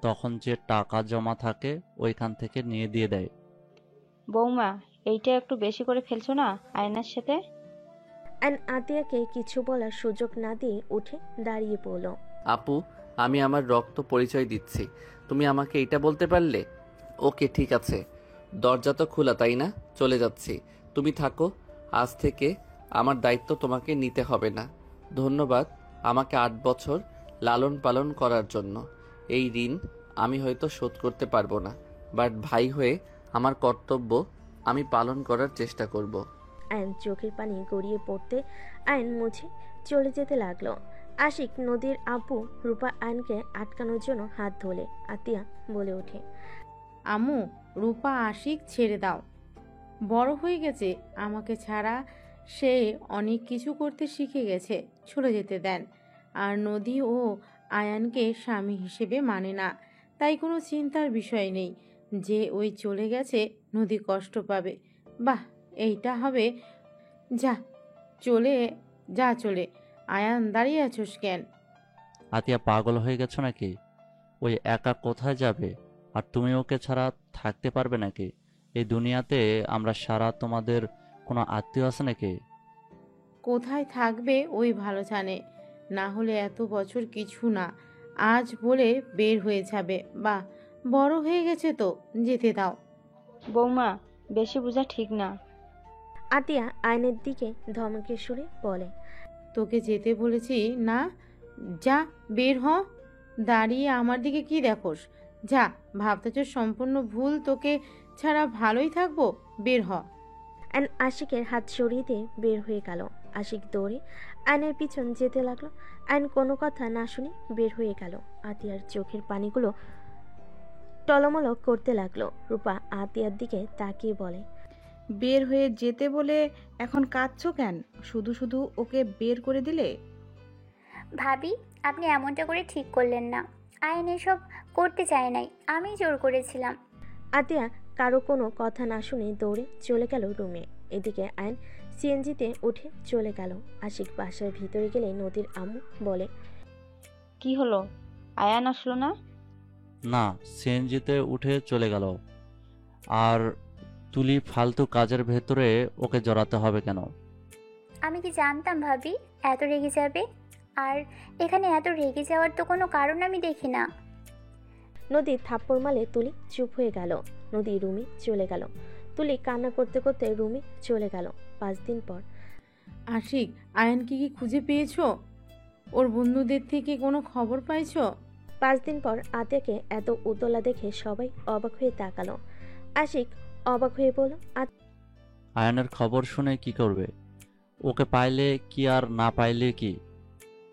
তখন যে টাকা জমা থাকে ওইখান থেকে নিয়ে দিয়ে দেয়। বৌমা, এইটা একটু বেশি করে ফেলছো না আয়নার সাথে? অ্যান্ড আতিয়াকে কিছু বলার সুযোগ না দিয়ে উঠে দাঁড়িয়ে পড়ল। আপু, আমি আমার রক্ত পরিচয় দিচ্ছি, তুমি আমাকে এটা বলতে পারলে? ওকে ঠিক আছে, দরজা তো খোলা তাই না? চলে যাচ্ছি, তুমি থাকো। আজ থেকে আমার দায়িত্ব তোমাকে নিতে হবে না। ধন্যবাদ আমাকে 8 বছর লালন পালন করার জন্য। এই ঋণ আমি হয়তো শোধ করতে পারবো না, বাট ভাই হয়ে আমার কর্তব্য আমি পালন করার চেষ্টা করব। আয়ন চোখের পানি গড়িয়ে পড়তে আয়ন মুছে চলে যেতে লাগলো। আশিক নদীর আপু রূপা আয়নকে আটকানোর জন্য হাত ধরে। আতিয়া বলে ওঠে, আম্মু, রূপা আশিক ছেড়ে দাও, বড় হয়ে গেছে, আমাকে ছাড়া সে অনেক কিছু করতে শিখে গেছে, চলে যেতে দেন। আর নদী ও আয়ানকে স্বামী হিসেবে মানে না, তাই কোনো চিন্তার বিষয় নেই যে ওই চলে গেছে নদী কষ্ট পাবে। বাহ, এইটা হবে। যা চলে যা চলে। আয়ান, দাঁড়িয়ে আছোস কেন? আতিয়া পাগল হয়ে গেছো নাকি? ওই একা কোথায় যাবে? আর তুমি ওকে ছাড়া থাকতে পারবে নাকি? এই দুনিয়াতে আমরা সারা, তোমাদের কোনো আত্মীয় আছে নাকি? কোথায় থাকবে ওই ভালো জানে, না হলে এত বছর কিছু না, আজ বলে বের হয়ে যাবে। বাহ, বড় হয়ে গেছে তো, যেতে দাও। বৌমা, বেশি বোঝা ঠিক না। আতিয়া আয়নের দিকে ধমকে সুরে বলে, তোকে যেতে বলেছি না? যা, বের হ। দাঁড়িয়ে আমার দিকে কি দেখোস? যা, ভাবতেছ সম্পূর্ণ ভুল, তোকে ছাড়া ভালোই থাকবো, বের হ। অ্যান্ড আশিকের হাত সরিয়ে দিয়ে বের হয়ে গেল। আশিক দৌড়ে আয়নের পিছন যেতে লাগলো। আয়ন কোনো কথা না শুনে বের হয়ে গেল। আতিয়ার চোখের পানিগুলো টলমল করতে লাগলো। রূপা আতিয়ার দিকে তাকিয়ে বলে, বের হয়ে যেতে বলে এখন কাঁদছো কেন? শুধু শুধু ওকে বের করে দিলে। ভাবি, আপনি এমনটা করে ঠিক করলেন না। আয়ন এসব করতে চায় নাই, আমি জোর করেছিলাম। আতিয়া কারো কোনো কথা না শুনে দৌড়ে চলে গেল রুমে। এদিকে আয়ন সিএনজিতে উঠে চলে গেল। আশিক বাসার ভিতরে গেলে নদীর আম্মু বলে, কি হলো, আয়ান আসলো না? না, সিএনজিতে উঠে চলে গেল। আর তুলি ফালতু কাজের ভেতরে ওকে জড়াতে হবে কেন? আমি কি জানতাম ভাবি এত রেগে যাবে? আর এখানে এত রেগে যাওয়ার তো কোনো কারণ আমি দেখি না। নদী থাপ্পড় মারলে তুলি চুপ হয়ে গেল। নদী রুমে চলে গেল। তুলি কান্না করতে করতে রুমে চলে গেল। 5 দিন পর। আশিক, আয়ানকে কি খুঁজে পেয়েছো? ওর বন্ধুদের থেকে কোনো খবর পাইছো? 5 দিন পর আতিয়াকে এত উতলা দেখে সবাই অবাক হয়ে তাকালো। আশিক অবাক হয়ে বলল, আয়ানের খবর শুনে কি করবে? ওকে পাইলে কি আর না পাইলে কি?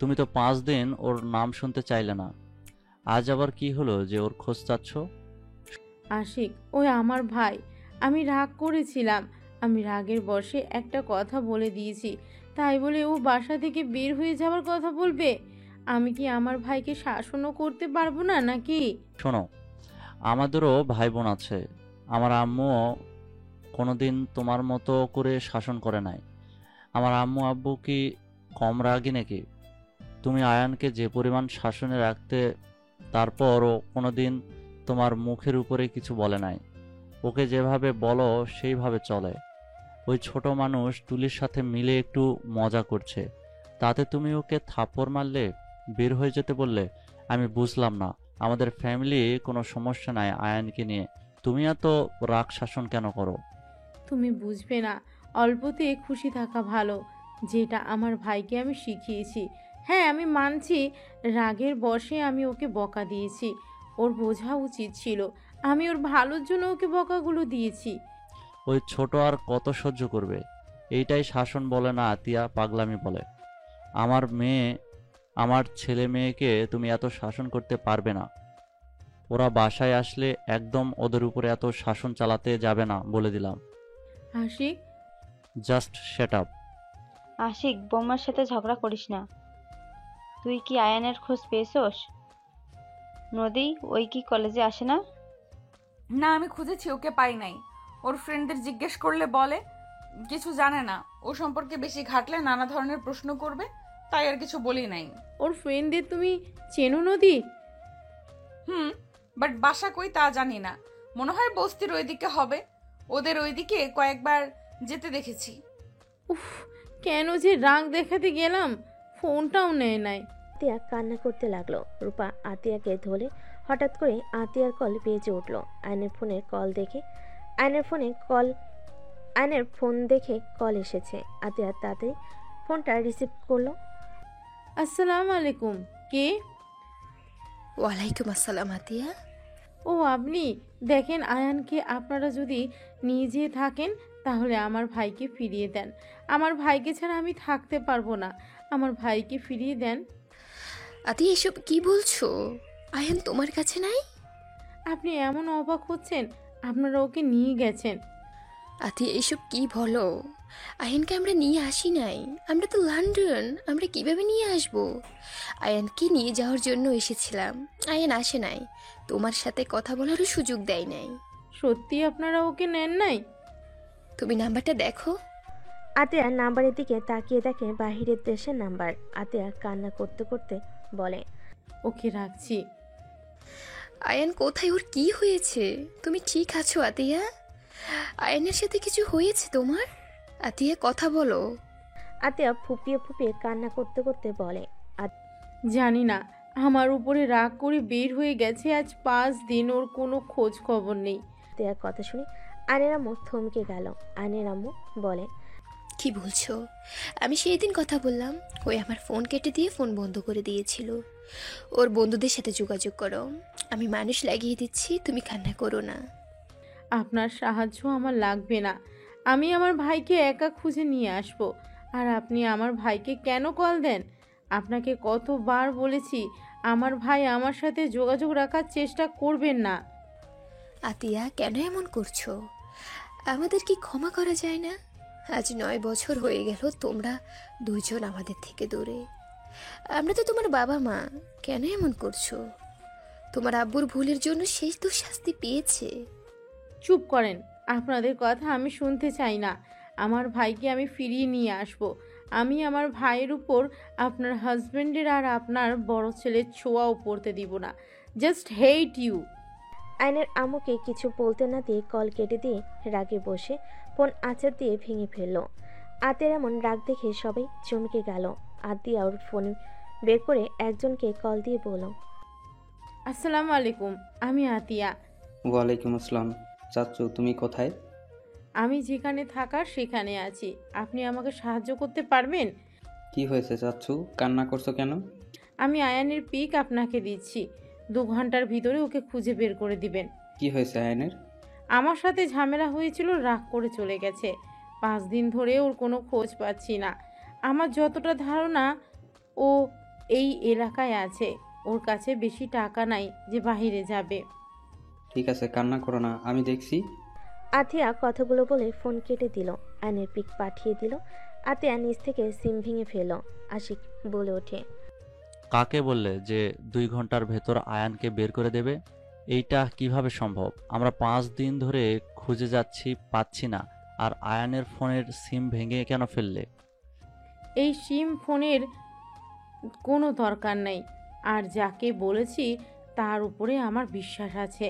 তুমি তো 5 দিন ওর নাম শুনতে চাইলে না। আজ আবার কি হলো যে ওর খোঁজ চাচ্ছ? আশিক, ওই আমার ভাই। আমি রাগ করেছিলাম। আমি রাগের বশে একটা কথা বলে দিয়েছি, তাই বলে ও বাসা থেকে বের হয়ে যাওয়ার কথা বলবে? আমি কি আমার ভাইকে শাসনও করতে পারবো না নাকি? শোনো, আমাদেরও ভাই বোন আছে। আমার আম্মুও কোনোদিন তোমার মতো করে শাসন করে নাই। আমার আম্মু আব্বু কি কম রাগী নাকি? তুমি আয়ানকে যে পরিমাণ শাসনে রাখতে, তারপরও কোনোদিন তোমার মুখের উপরে কিছু বলে নাই। ওকে যেভাবে বলো সেইভাবে চলে। ওই ছোট মানুষ তুলির সাথে মিলে একটু মজা করছে, তাতে তুমি ওকে থাপ্পড় মারলে, বের হয়ে যেতে বললে। আমি বুঝলাম না, আমাদের ফ্যামিলি কোনো সমস্যা নাই আয়ানকে নিয়ে, তুমি এত রাগ শাসন কেন করো? তুমি বুঝবে না, অল্পতে খুশি থাকা ভালো, যেটা আমার ভাইকে আমি শিখিয়েছি। হ্যাঁ, আমি মানছি রাগের বশে আমি ওকে বকা দিয়েছি। ওর বোঝা উচিত ছিল আমি ওর ভালোর জন্য ওকে বকাগুলো দিয়েছি। ওই ছোট আর কত সহ্য করবে? এইটাই শাসন বলে না আতিয়া, পাগলামি বলে। আমার ছেলে মেয়েকে তুমি এত শাসন করতে পারবে না। ওরা বাসায় আসলে একদম ওদের উপরে এত শাসন চালাতে যাবে না, বলে দিলাম। Ashik, just shut up. Ashik, বৌমার সাথে ঝগড়া করিস না। তুই কি আয়ানের খোঁজ পেয়েছোস? নদী, ওই কি কলেজে আসে না? না, আমি খুঁজেছি, ওকে পাই নাই। ওর ফ্রেন্ডদের জিজ্ঞেস করলে বলে কিছু জানে না। ও সম্পর্কে বেশি ঘাটলে নানা ধরনের প্রশ্ন করবে, তাই আর কিছু বলি নাই। ওর ফ্রেন্ডদের তুমি চেনো নদী? বাট বাসা কই তা জানি না। মনে হয় বস্তির ওইদিকে হবে। ওদের ওইদিকে কয়েকবার যেতে দেখেছি। উফ, কেন যে রাগ দেখাতে গেলাম, ফোনটাও নেয় নাই। আতিয়া কান্না করতে লাগলো। রূপা আতিয়াকে ধরে হঠাৎ করে আতিয়ার কল বেজে উঠল। আয়নের ফোন দেখে কল এসেছে। আতিয়া তাড়াতাড়ি ফোনটা রিসিভ করলো। আসসালামু আলাইকুম, কে? ওয়ালাইকুম আসসালাম আতিয়া। ও আপনি? দেখেন, আয়ানকে আপনারা যদি নিয়ে যেয়ে থাকেন তাহলে আমার ভাইকে ফিরিয়ে দেন। আমার ভাইকে ছাড়া আমি থাকতে পারবো না। আমার ভাইকে ফিরিয়ে দেন। আতিয়া, এসব কি বলছো? আয়ান তোমার কাছে নাই? আপনি এমন অবাক হচ্ছেন, আপনারা ওকে নিয়ে গেছেন। আতিয়া, এসব কি বলো? আয়ানকে আমরা নিয়ে আসি নাই। আমরা তো লন্ডন, আমরা কিভাবে নিয়ে আসবো? আয়ানকে নিয়ে যাওয়ার জন্য এসেছিলাম, আয়ান আসে নাই। তোমার সাথে কথা বলারও সুযোগ দেয় নাই। সত্যি আপনারা ওকে নেন নাই? তুমি নাম্বারটা দেখো। আতিয়া নাম্বারের দিকে তাকিয়ে দেখে বাহিরের দেশের নাম্বার। আতিয়া কান্না করতে করতে বলে, ওকে রাখছি। আয়ান কোথায়? ওর কি হয়েছে? তুমি ঠিক আছো আতিয়া? আয়ানের সাথে কিছু হয়েছে তোমার? আতিয়া, কথা বলো। আতিয়া ফুপিয়ে ফুপিয়ে কান্না করতে করতে বলে, জানি না, আমার উপরে রাগ করে বের হয়ে গেছে। আজ 5 দিন ওর কোনো খোঁজ খবর নেই। আতিয়ার কথা শুনে আয়নের আম্মু থমকে গেল। আয়নের আম্মু বলে, কি বলছো? আমি সেই দিন কথা বললাম, ওই আমার ফোন কেটে দিয়ে ফোন বন্ধ করে দিয়েছিল। ওর বন্ধুদের সাথে যোগাযোগ করো, আমি মানুষ লাগিয়ে দিচ্ছি, তুমি কান্না করো না। আপনার সাহায্য আমার লাগবে না। আমি আমার ভাইকে একা খুঁজে নিয়ে আসব। আর আপনি আমার ভাইকে কেন কল দেন? আপনাকে কতবার বলেছি আমার ভাই আমার সাথে যোগাযোগ রাখার চেষ্টা করবেন না। আতিয়া, কেন এমন করছো? আমাদের কি ক্ষমা করা যায় না? আজ 9 বছর হয়ে গেল তোমরা দুইজন আমাদের থেকে দূরে। আমরা তো তোমার বাবা মা, কেন এমন করছো? তোমার আব্বুর ভুলের জন্য শেষ তো শাস্তি পেয়েছে। চুপ করেন, আপনাদের কথা আমি শুনতে চাই না। আমার ভাইকে আমি ফিরিয়ে নিয়ে আসব। আমি আমার ভাইয়ের উপর আপনার হাজবেন্ডের আর আপনার বড় ছেলের ছোঁয়াও পড়তে দিব না। Just hate you. আয়নের আম্মুকে কিছু বলতে না দিয়ে কল কেটে দিয়ে রাগে বসে ফোন আঁচার দিয়ে ভেঙে ফেলল। আতিয়ার এমন রাগ দেখে সবাই চমকে গেল। আতিয়া ওর ফোন বের করে একজনকে কল দিয়ে বলল, আসসালামু আলাইকুম, আমি আতিয়া। ওয়ালাইকুম আসসালাম। চাচ্চু, তুমি কোথায়? আমি যেখানে থাকার সেখানে আছি। আপনি আমাকে সাহায্য করতে পারবেন? কি হয়েছে চাচ্চু, কান্না করছো কেন? আমি আয়ানের পিক আপনাকে দিচ্ছি। 2 ঘন্টার ভিতরে ওকে খুঁজে বের করে দিবেন। কি হয়েছে আয়নের? আমার সাথে ঝামেলা হয়েছিল, রাগ করে চলে গেছে। 5 দিন ধরে ওর কোনো খোঁজ পাচ্ছি না। আমার যতটা ধারণা ও এই এলাকায় আছে। ওর কাছে বেশি টাকা নাই যে বাইরে যাবে। ঠিক আছে, কান্না করো না, আমি দেখছি। আতিয়া কথাগুলো বলে ফোন কেটে দিল। আয়নের পিক পাঠিয়ে দিল। আতিয়া নিচ থেকে সিম ভেঙে ফেল। আশিক বলে ওঠে, কাকে বললে যে 2 ঘন্টার ভেতর আয়ানকে বের করে দেবে? এইটা কিভাবে সম্ভব? আমরা 5 দিন ধরে খুঁজে যাচ্ছি, পাচ্ছি না। আর আয়ানের ফোনের সিম ভেঙে কেন ফেললে? এই সিম ফোনের কোনো দরকার নেই। আর যাকে বলেছি তার উপরে আমার বিশ্বাস আছে।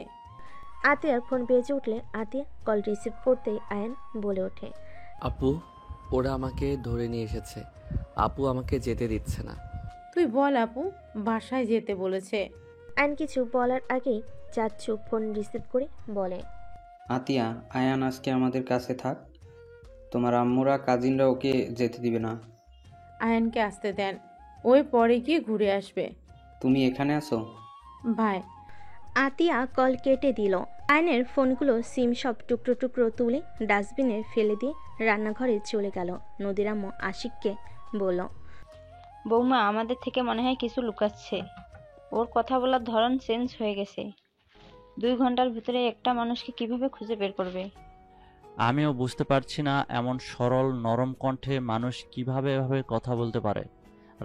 আতিয়ার ফোন বেজে উঠলে আতিয়া কল রিসিভ করতেই আয়ান বলে ওঠে, আপু, ওরা আমাকে ধরে নিয়ে এসেছে। আপু আমাকে যেতে দিচ্ছে না। তুই বল আপু, বাসায় যেতে বলেছে। আয়ন কিছু বলার আগেই চাচ্ছু ফোন রিসিভ করে বলে, আতিয়া, আয়ান আজকে আমাদের কাছে থাক। তোমার আম্মুরা কাজিনরা ওকে যেতে দিবে না। আয়ানকে আসতে দেন, ওই পরে গিয়ে ঘুরে আসবে। তুমি এখানে আসো। ভাই। আতিয়া কল কেটে দিল। আয়নের ফোনগুলো সিম সব টুকরো টুকরো তুলে ডাস্টবিনে ফেলে দিয়ে রান্নাঘরে চলে গেল। নদীর আম্মু আশিককে বলল, বৌমা আমাদের থেকে মনে হয় কিছু লুকাচ্ছে। ওর কথা বলার ধরন চেঞ্জ হয়ে গেছে। 2 ঘন্টার ভিতরে একটা মানুষকে কিভাবে খুঁজে বের করবে? আমিও বুঝতে পারছি না, এমন সরল নরম কণ্ঠে মানুষ কিভাবে এভাবে কথা বলতে পারে।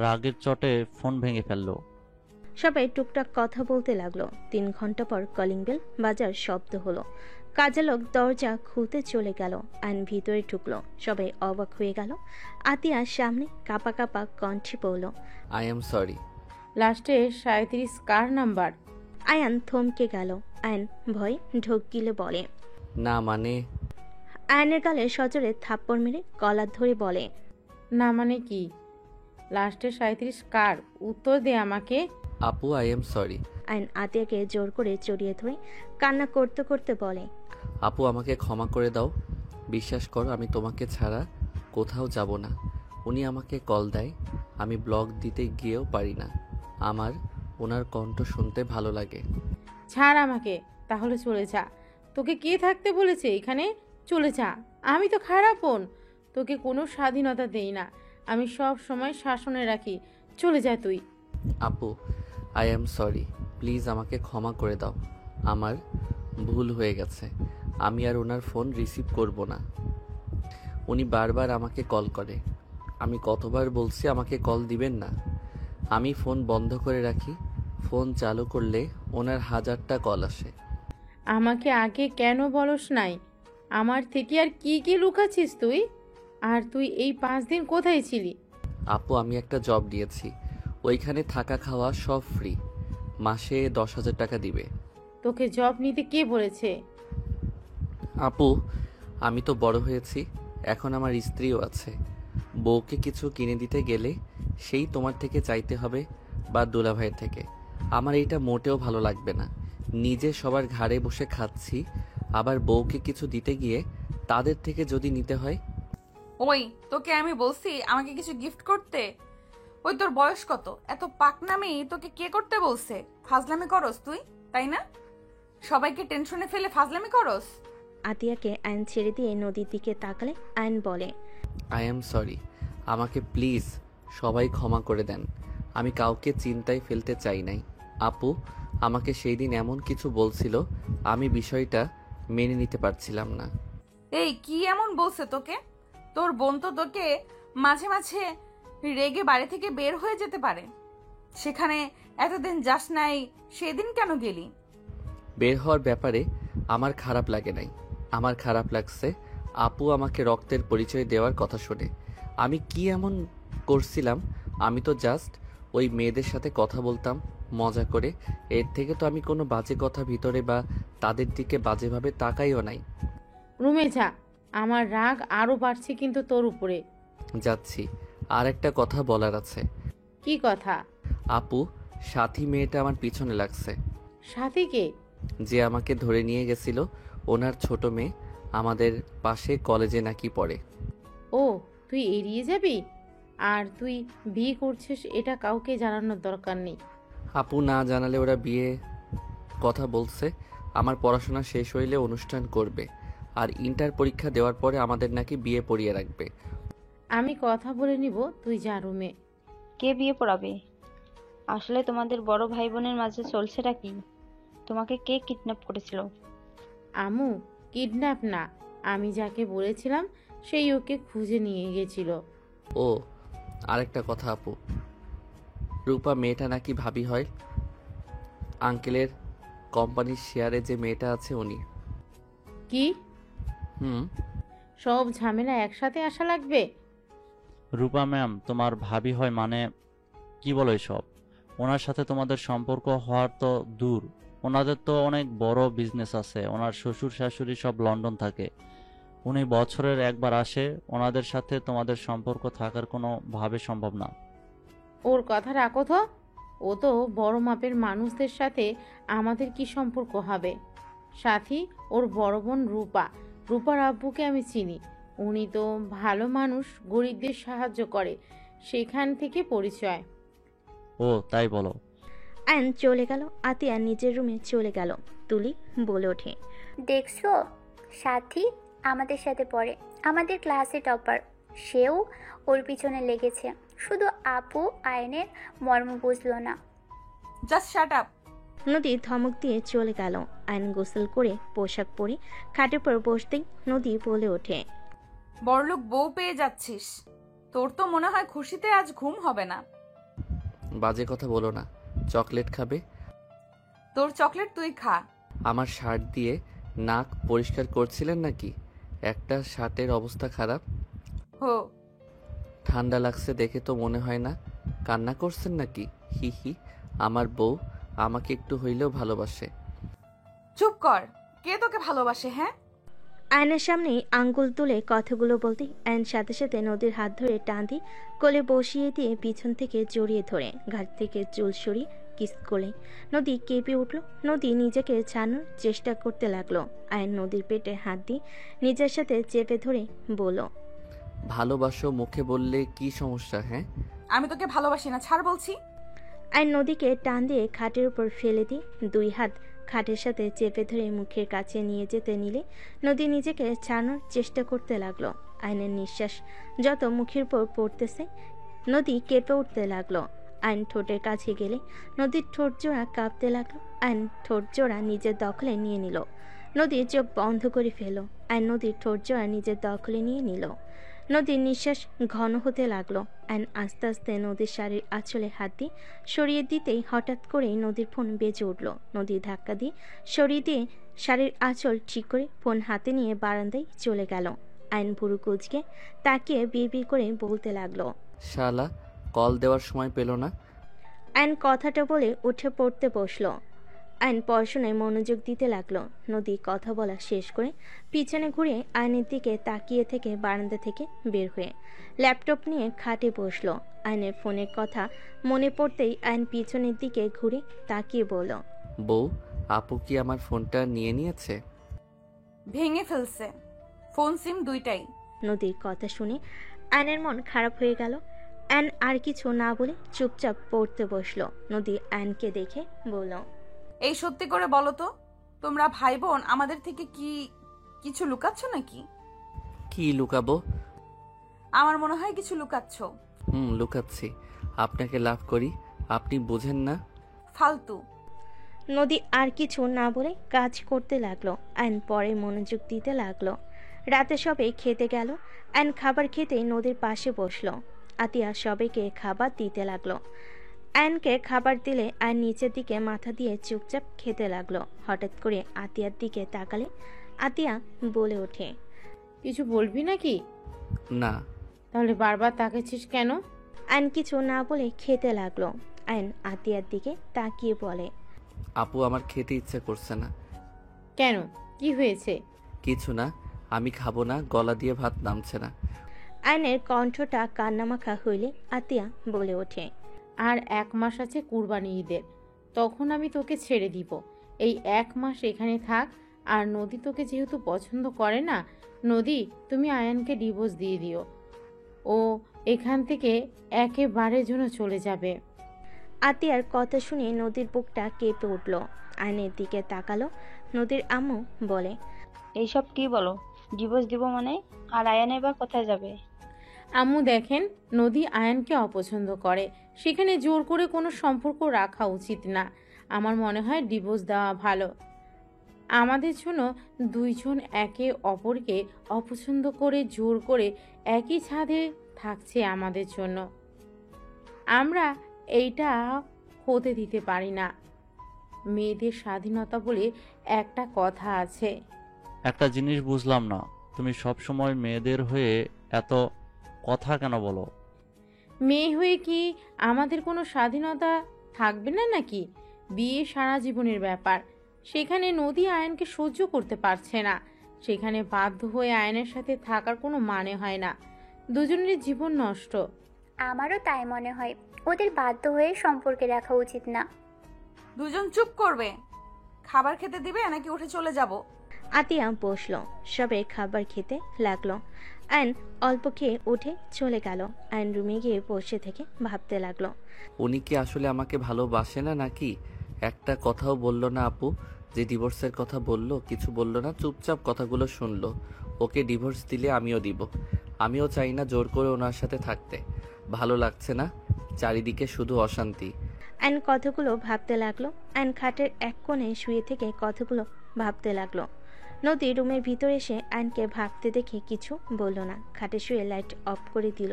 রাগের চটে ফোন ভেঙে ফেললো। সবাই টুকটাক কথা বলতে লাগলো। 3 ঘন্টা পর কলিং বেল বাজার শব্দ হলো। কাজের লোক দরজা খুলতে চলে গেল। আইন ভিতরে ঢুকলো। সবাই অবাক হয়ে গেল। আতিয়ার সামনে কাপা কাপা কণ্ঠে বলল, আই এম সরি। লাস্টে 37 কার নাম্বার? আয়ান থমকে গেল। আয়ন ভয় ঢোক গিলে বলে, না মানে। আয়নের গালে সজোরে থাপ্পড় মেরে কলার ধরে বলে, না মানে কি? লাস্টে 37 কার? উত্তর দে আমাকে। আপু, আই এম সরি। আয়ন আতিয়াকে জোর করে জড়িয়ে ধরে কান্না করতে করতে বলে, আপু, আমাকে ক্ষমা করে দাও। বিশ্বাস করো, আমি তোমাকে ছাড়া কোথাও যাব না। উনি আমাকে কল দেয়, আমি ব্লগ দিতে গিয়েও পারি না। আমার ওনার কণ্ঠ শুনতে ভালো লাগে। ছাড় আমাকে, তাহলে চলে যা। তোকে কে থাকতে বলেছে এখানে? চলে যা। আমি তো খারাপ বোন, তোকে কোনো স্বাধীনতা দেই না। আমি সব সময় শাসনে রাখি। চলে যা তুই। আপু, আই এম সরি। প্লিজ আমাকে ক্ষমা করে দাও। আমার ভুল হয়ে গেছে। আমি আর ওনার ফোন রিসিভ করব না। উনি বারবার আমাকে কল করে। আমি কতবার বলছি আমাকে কল দিবেন না। আমি ফোন বন্ধ করে রাখি। ফোন চালু করলে ওনার 1000টা কল আসে। আমাকে আগে কেন বলস নাই? আমার থেকে আর কি কি লুকাচ্ছিস তুই? আর তুই এই 5 দিন কোথায় ছিলি? আপু, আমি একটা জব দিয়েছি। ওইখানে থাকা খাওয়া সব ফ্রি। মাসে 10,000 টাকা দিবে। তোকে জব নিতে কে বলেছে? আপু, আমি তো বড় হয়েছি, এখন আমার স্ত্রীও আছে। বউকে কিছু কিনে দিতে গেলে সেই তোমার থেকে চাইতে হবে বা দুলাভাইয়ের থেকে। আমার এইটা মোটেও ভালো লাগবে না। নিজে সবার ঘাড়ে বসে খাচ্ছি, আবার বউকে কিছু দিতে গিয়ে তাদের থেকে যদি নিতে হয়। ওই, তোকে আমি বলছি আমাকে কিছু গিফট করতে? ওই তোর বয়স কত? এত পাকনামি তোকে কে করতে বলছে? ফাজলামি করস তুই, তাই না? সবাইকে টেনশনে ফেলে ফাজলামি করস। আতিয়াকে আয়ন ছেড়ে দিয়ে নদীর দিকে তাকালে আয়ন বলে, আই এম সরি। আমাকে প্লিজ সবাই ক্ষমা করে দেন। আমি কাউকে চিন্তায় ফেলতে চাই নাই। আপু আমাকে সেই দিন এমন কিছু বলছিল, আমি বিষয়টা মেনে নিতে পারছিলাম না। এই কি এমন বলছে তোকে? তোর বোন তো তোকে মাঝে মাঝে রেগে বাড়ি থেকে বের হয়ে যেতে পারে। সেখানে এতদিন যাস নাই, সেদিন কেন গেলি? বের হওয়ার ব্যাপারে আমার খারাপ লাগে নাই। আমার খারাপ লাগছে আপু আমাকে রক্তের পরিচয় দেওয়ার কথা শুনে। আমি কি এমন করছিলাম? আমি তো জাস্ট ওই মেয়েদের সাথে কথা বলতাম মজা করে। এর থেকে তো আমি কোনো বাজে কথা ভিতরে বা তাদের দিকে বাজেভাবে তাকাইও নাই। রুমে যা। আমার রাগ আরো বাড়ছে কিন্তু তোর উপরে। যাচ্ছি। আর একটা কথা বলার আছে। কি কথা? আপু, সাথী মেয়েটা আমার পিছনে লাগছে। সাথীকে? যে আমাকে ধরে নিয়ে গেছিল, ওনার ছোট মেয়ে, আমাদের পাশে কলেজে নাকি পড়ে। ও, তুই এড়িয়ে যাবি? আর তুই বিয়ে করছিস এটা কাউকে জানানোর দরকার নেই। আপু, না জানালে ওরা বিয়ে কথা বলছে। আমার পড়াশোনা শেষ হইলে অনুষ্ঠান করবে। আর ইন্টার পরীক্ষা দেওয়ার পরে আমাদের নাকি বিয়ে পড়িয়ে রাখবে। আমি কথা বলে নিব, তুই যা রুমে। কে বিয়ে পড়াবে? আসলে তোমাদের বড় ভাই বোনের মাঝে চলছেটা কি? তোমাকে কে কিডন্যাপ করেছিল? আমু, কিডন্যাপ না, আমি যাকে বলেছিলাম সেই ওকে খুঁজে নিয়ে গেছিল। ও আরেকটা কথা আপু, রূপা মেয়েটা নাকি ভাবি হয়। আঙ্কেলের কোম্পানির শেয়ারে যে মেয়েটা আছে উনি। কি? হুম। সব ঝামেলা একসাথে আসা লাগবে? রূপা ম্যাম তোমার ভাবি হয় মানে কি বলো এসব? ওনার সাথে তোমাদের সম্পর্ক হওয়ার তো দূর, ওনাদের তো অনেক বড় বিজনেস আছে, ওনার শ্বশুর শাশুড়ি সব লন্ডন থাকে, উনি বছরের একবার আসে, ওনাদের সাথে তোমাদের সম্পর্ক থাকার কোনো ভাবে সম্ভব না। ওর কথা রাখো তো, ও তো বড় মাপের মানুষদের সাথে আমাদের কি সম্পর্ক হবে? সাথী ওর বড় বোন রূপা, রূপার আব্বুকে আমি চিনি, উনি তো ভালো মানুষ, গরিবদের সাহায্য করে, সেখান থেকে পরিচয়। ও তাই বলো? আয়ন চলে গেল। আতিয়া নিজের রুমে চলে গেল। তুলি বলে ওঠে, দেখছো, সাথী আমাদের সাথে পড়ে, আমাদের ক্লাসে টপার, সেও ওর পিছনে লেগেছে। শুধু আপু আয়নের মর্ম বুঝলো না। Just shut up. নদী ধমক দিয়ে চলে গেল। আয়ন গোসল করে পোশাক পরে খাটের পর বসতেই নদী বলে ওঠে, বড়লোক বউ পেয়ে যাচ্ছিস, তোর তো মনে হয় খুশিতে আজ ঘুম হবে না। বাজে কথা বলো না। চকলেট খাবে? তোর চকলেট তুই খা। আমার শার্ট দিয়ে নাক পরিষ্কার করছিলেন নাকি? একটা শার্টের অবস্থা খারাপ। হো, ঠান্ডা লাগছে দেখে তো মনে হয় না। কান্না করছেন নাকি? হি হি, আমার বউ আমাকে একটু হইলেও ভালোবাসে। চুপ কর, কে তোকে ভালোবাসে? হ্যাঁ, আয়নের সামনেই আঙ্গুল তুলে কথাগুলো বলতেই আয়ন সাথে সাথে নদীর হাত ধরে টান দিয়ে কোলে বসিয়ে দিয়ে পিছন থেকে জড়িয়ে ধরে ঘাট থেকে চুল সরিয়ে কিস করলে নদী কেঁপে উঠল। নদী নিজেকে ছাড়ানোর চেষ্টা করতে লাগলো। আয়ন নদীর পেটে হাত দিয়ে নিজের সাথে চেপে ধরে বলল, ভালোবাসো মুখে বললে কি সমস্যা? হ্যাঁ, আমি তোকে ভালোবাসি না, ছাড় বলছি। আয়ন নদীকে টান দিয়ে খাটের উপর ফেলে দিয়ে দুই হাত খাটের সাথে চেপে ধরে মুখের কাছে নিয়ে যেতে নিলে নদী নিজেকে ছাড়ানোর চেষ্টা করতে লাগলো। আয়নের নিঃশ্বাস যত মুখের উপর পড়তেছে নদী কেঁপে উঠতে লাগলো। আয়ন ঠোঁটের কাছে গেলে নদীর ঠোঁট জোড়া কাঁপতে লাগলো। আয়ন ঠোঁট জোড়া নিজের দখলে নিয়ে নিল। নদীর চোখ বন্ধ করে ফেলো। আয়ন নদীর ঠোঁট জোড়া নিজের দখলে নিয়ে নিল। নদীর নিঃশ্বাস ঘন হতে লাগলো। আয়ন আস্তে আস্তে নদীর শাড়ির আঁচলে হাত দিয়ে সরিয়ে দিতেই হঠাৎ করেই নদীর ফোন বেজে উঠল। নদীর ধাক্কা দিয়ে সরিয়ে দিয়ে শাড়ির আঁচল ঠিক করে ফোন হাতে নিয়ে বারান্দায় চলে গেল। আয়ন ভুরু কুঁচকে তাকিয়ে বিড়বিড় করে বলতে লাগলো, শালা কল দেওয়ার সময় পেল না। আয়ন কথাটা বলে উঠে পড়তে বসলো। আয়ন পড়াশোনায় মনোযোগ দিতে লাগলো। নদী কথা বলা শেষ করে পিছনে ঘুরে আয়নের দিকে তাকিয়ে থেকে বারান্দা থেকে বের হয়ে ল্যাপটপ নিয়ে খাটে বসলো। আয়নের ফোনের কথা মনে পড়তেই আয়ন পিছনের দিকে ঘুরে তাকিয়ে বলল, বউ, আপু কি আমার ফোনটা নিয়ে নিয়েছে? ভেঙে ফেলছে, ফোন সিম দুইটাই। নদীর কথা শুনে আয়নের মন খারাপ হয়ে গেল। আয়ন আর কিছু না বলে চুপচাপ পড়তে বসলো। নদী আয়নকে দেখে বলল, এই সত্যি করে বলো তো, তোমরা ভাই বোন আমাদের থেকে কি কিছু লুকাচ্ছ নাকি? কি লুকাবো? আমার মনে হয় কিছু লুকাচ্ছ। লুকাচ্ছি। আপনাকে লাভ করি, আপনি বোঝেন না। ফালতু। নদী আর কিছু না বলে কাজ করতে লাগলো। আয়ন পরে মনোযোগ দিতে লাগলো। রাতে সবাই খেতে গেল। আয়ন খাবার খেতেই নদীর পাশে বসলো। আতিয়া সবাইকে খাবার দিতে লাগলো। আয়নকে খাবার দিলে আয়ন নিচের দিকে মাথা দিয়ে চুপচাপ খেতে লাগলো। হঠাৎ করে আতিয়ার দিকে তাকালে আতিয়া বলে ওঠে, কিছু বলবি নাকি? না। তাহলে বারবার তাকাচ্ছিস কেন? আয়ন কিছু না বলে খেতে লাগলো। আয়ন আতিয়ার দিকে তাকিয়ে বলে, আপু আমার খেতে ইচ্ছে করছে না। কেন, কি হয়েছে? কিছু না, আমি খাবো না, গলা দিয়ে ভাত নামছে না। আয়নের কণ্ঠটা কান্নামাখা হইলে আতিয়া বলে ওঠে, আর 1 মাস আছে কুরবানি ঈদের, তখন আমি তোকে ছেড়ে দিব। এই 1 মাস এখানে থাক। আর নদী তোকে যেহেতু পছন্দ করে না, নদী তুমি আয়ানকে ডিভোর্স দিয়ে দিও, ও এখান থেকে একেবারের জন্য চলে যাবে। আতিয়ার কথা শুনে নদীর বুকটা কেঁপে উঠল। আয়নের দিকে তাকালো। নদীর আম্মু বলে, এইসব কি বলো? ডিভোর্স দিব মানে? আর আয়ান এবার কোথায় যাবে? আম্মু দেখেন, নদী আয়ানকে অপছন্দ করে, সেখানে জোর করে কোনো সম্পর্ক রাখা উচিত না। আমার মনে হয় ডিভোর্স দেওয়া ভালো। আমাদের জন্য দুইজন একে অপরকে অপছন্দ করে জোর করে একই ছাদে থাকছে আমাদের জন্য। আমরা এইটা হতে দিতে পারি না। মেয়েদের স্বাধীনতা বলে একটা কথা আছে। একটা জিনিস বুঝলাম না, তুমি সব সময় মেয়েদের হয়ে এত কথা কেন বলো? মেয়ে হয়ে কি আমাদের কোনো স্বাধীনতা থাকবে না নাকি? বিয়ে সারা জীবনের ব্যাপার। সেখানে নদী আয়নকে সহ্য করতে পারছে না, সেখানে বাধ্য হয়ে আয়নের সাথে থাকার কোনো মানে হয় না। দুজনের জীবন নষ্ট। আমারও তাই মনে হয়, ওদের বাধ্য হয়ে সম্পর্কে রাখা উচিত না। দুজন চুপ করবে। খাবার খেতে দিবে নাকি উঠে চলে যাব? আতিয়া বসল, সবে খাবার খেতে লাগলো। আয়ন অল্প খেয়ে উঠে চলে গেল। আয়ন রুমে গিয়ে বসে থেকে ভাবতে লাগলো। উনি কি আসলে আমাকে ভালোবাসে না নাকি? একটা কথাও বলল না আপু, যে ডিভোর্সের কথা বলল কিছু বলল না, চুপচাপ কথাগুলো শুনলো। ওকে ডিভোর্স দিলে আমিও দিব। আমিও চাই না জোর করে ওনার সাথে থাকতে। ভালো লাগছে না, চারিদিকে শুধু অশান্তি। আয়ন কথাগুলো ভাবতে লাগলো। আয়ন খাটের এক কোণে শুয়ে থেকে কথাগুলো ভাবতে লাগলো। নদী রুমের ভিতরে এসে আয়নকে ভাবতে দেখে কিছু বলল না, খাটে শুয়ে লাইট অফ করে দিল।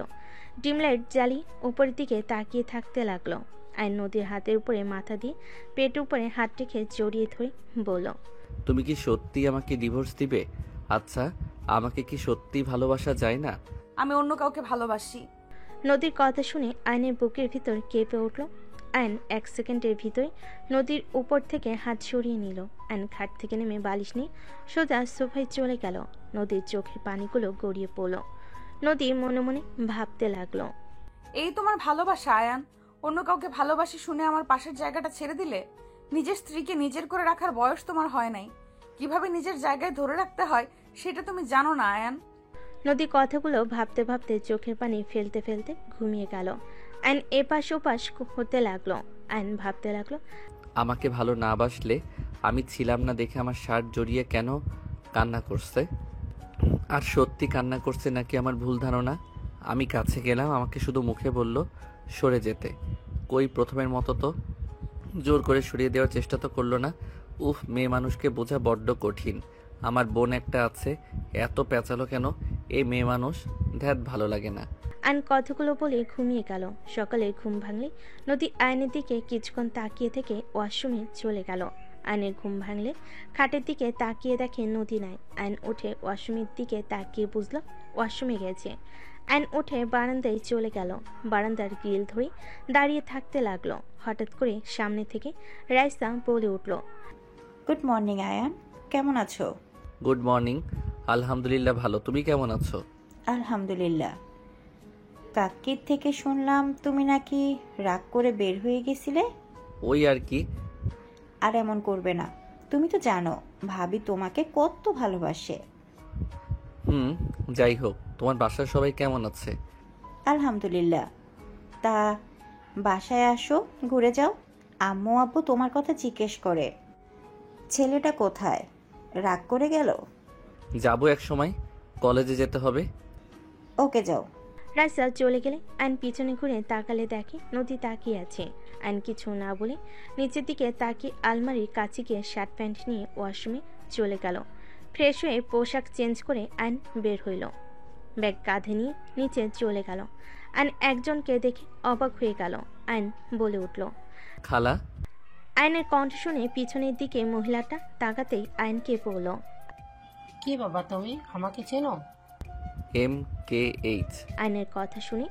ডিম লাইট জ্বালিয়ে উপরের দিকে তাকিয়ে থাকতে লাগলো। আয়ন নদীর হাতের উপরে মাথা দিয়ে পেট উপরে হাত রেখে জড়িয়ে ধরে বলল, তুমি কি সত্যি আমাকে ডিভোর্স দিবে? আচ্ছা, আমাকে কি সত্যি ভালোবাসা যায় না? আমি অন্য কাউকে ভালোবাসি। নদীর কথা শুনে আয়নের বুকের ভিতর কেঁপে উঠল। আয়ন এক সেকেন্ডের ভিতরে নদীর উপর থেকে হাত সরিয়ে নিল। আয়ন খাট থেকে নেমে বালিশ নিয়ে সোজা সোফায় চলে গেল। নদীর চোখের পানিগুলো গড়িয়ে পড়ল। নদী মনে মনে ভাবতে লাগলো, এই তোমার ভালোবাসা আয়ান? অন্য কাউকে ভালোবাসি শুনে আমার পাশের জায়গাটা ছেড়ে দিলে? নিজের স্ত্রীকে নিজের করে রাখার বয়স তোমার হয় নাই। কিভাবে নিজের জায়গায় ধরে রাখতে হয় সেটা তুমি জানো না আয়ান। নদী কথাগুলো ভাবতে ভাবতে চোখের পানি ফেলতে ফেলতে ঘুমিয়ে গেল। আয়ন এপাশ ওপাশ হতে লাগলো। আয়ন ভাবতে লাগলো, আমাকে ভালো না বাসলে আমি ছিলাম না দেখে আমার শার্ট জড়িয়ে কেন কান্না করছে? আর সত্যি কান্না করছে নাকি আমার ভুল ধারণা? আমি কাছে গেলাম, আমাকে শুধু মুখে বলল সরে যেতে। কই প্রথমের মতো তো জোর করে সরিয়ে দেওয়ার চেষ্টা তো করলো না। উফ, মেয়ে মানুষকে বোঝা বড্ড কঠিন। আমার বোন একটা আছে, এত পেঁচালো কেন এই মেয়ে মানুষ, ধ্যাত ভালো লাগে না। আয়ন কথাগুলো বলে ঘুমিয়ে গেল। সকালে ঘুম ভাঙলে নদী আয়নের দিকে কিছুক্ষণ তাকিয়ে থেকে ওয়াশরুমে চলে গেল। আয়নের ঘুম ভাঙলে খাটের দিকে তাকিয়ে দেখে নদী নাই। আয়ন উঠে ওয়াশরুমের দিকে তাকিয়ে বুঝলো ওয়াশরুমে গেছে। আয়ন উঠে বারান্দায় চলে গেল। বারান্দার গ্রিল ধরে দাঁড়িয়ে থাকতে লাগলো। হঠাৎ করে সামনে থেকে রাইসা বলে উঠল, গুড মর্নিং আয়ান, কেমন আছো? গুড মর্নিং, আলহামদুলিল্লাহ ভালো। তুমি কেমন আছো? আলহামদুলিল্লাহ। কাকির থেকে শুনলাম তুমি নাকি রাগ করে বের হয়ে গেছিলে। ওই আর কি। আর এমন করবে না, তুমি তো জানো ভাবি তোমাকে কত ভালোবাসে। যাই হোক, তোমার বাসার সবাই কেমন আছে? আলহামদুলিল্লাহ। তা বাসায় আসো, ঘুরে যাও। আম্মু আব্বু তোমার কথা জিজ্ঞেস করে। ছেলেটা কোথায়, রাগ করে গেল? যাবো এক সময়, কলেজে যেতে হবে। ওকে যাও। রাইসা চলে গেলে আয়ন পিছনে ঘুরে তাকালে দেখে নদী তাকিয়ে আছে। আয়ন কিছু না বলে নিচের দিকে তাকিয়ে আলমারির কাছে গিয়ে শার্ট প্যান্ট নিয়ে ওয়াশরুমে চলে গেল। ফ্রেশ হয়ে পোশাক চেঞ্জ করে আয়ন বের হইল। ব্যাগ কাঁধে নিয়ে নিচে চলে গেল। আয়ন একজনকে দেখে অবাক হয়ে গেল। আয়ন বলে উঠল, খালা। আয়নের কণ্ঠ শুনে পিছনের দিকে মহিলাটা তাকাতেই আয়নকে বলল, কি বাবা তুমি আমাকে চেনো? MKH। আয়নের কথা শুনে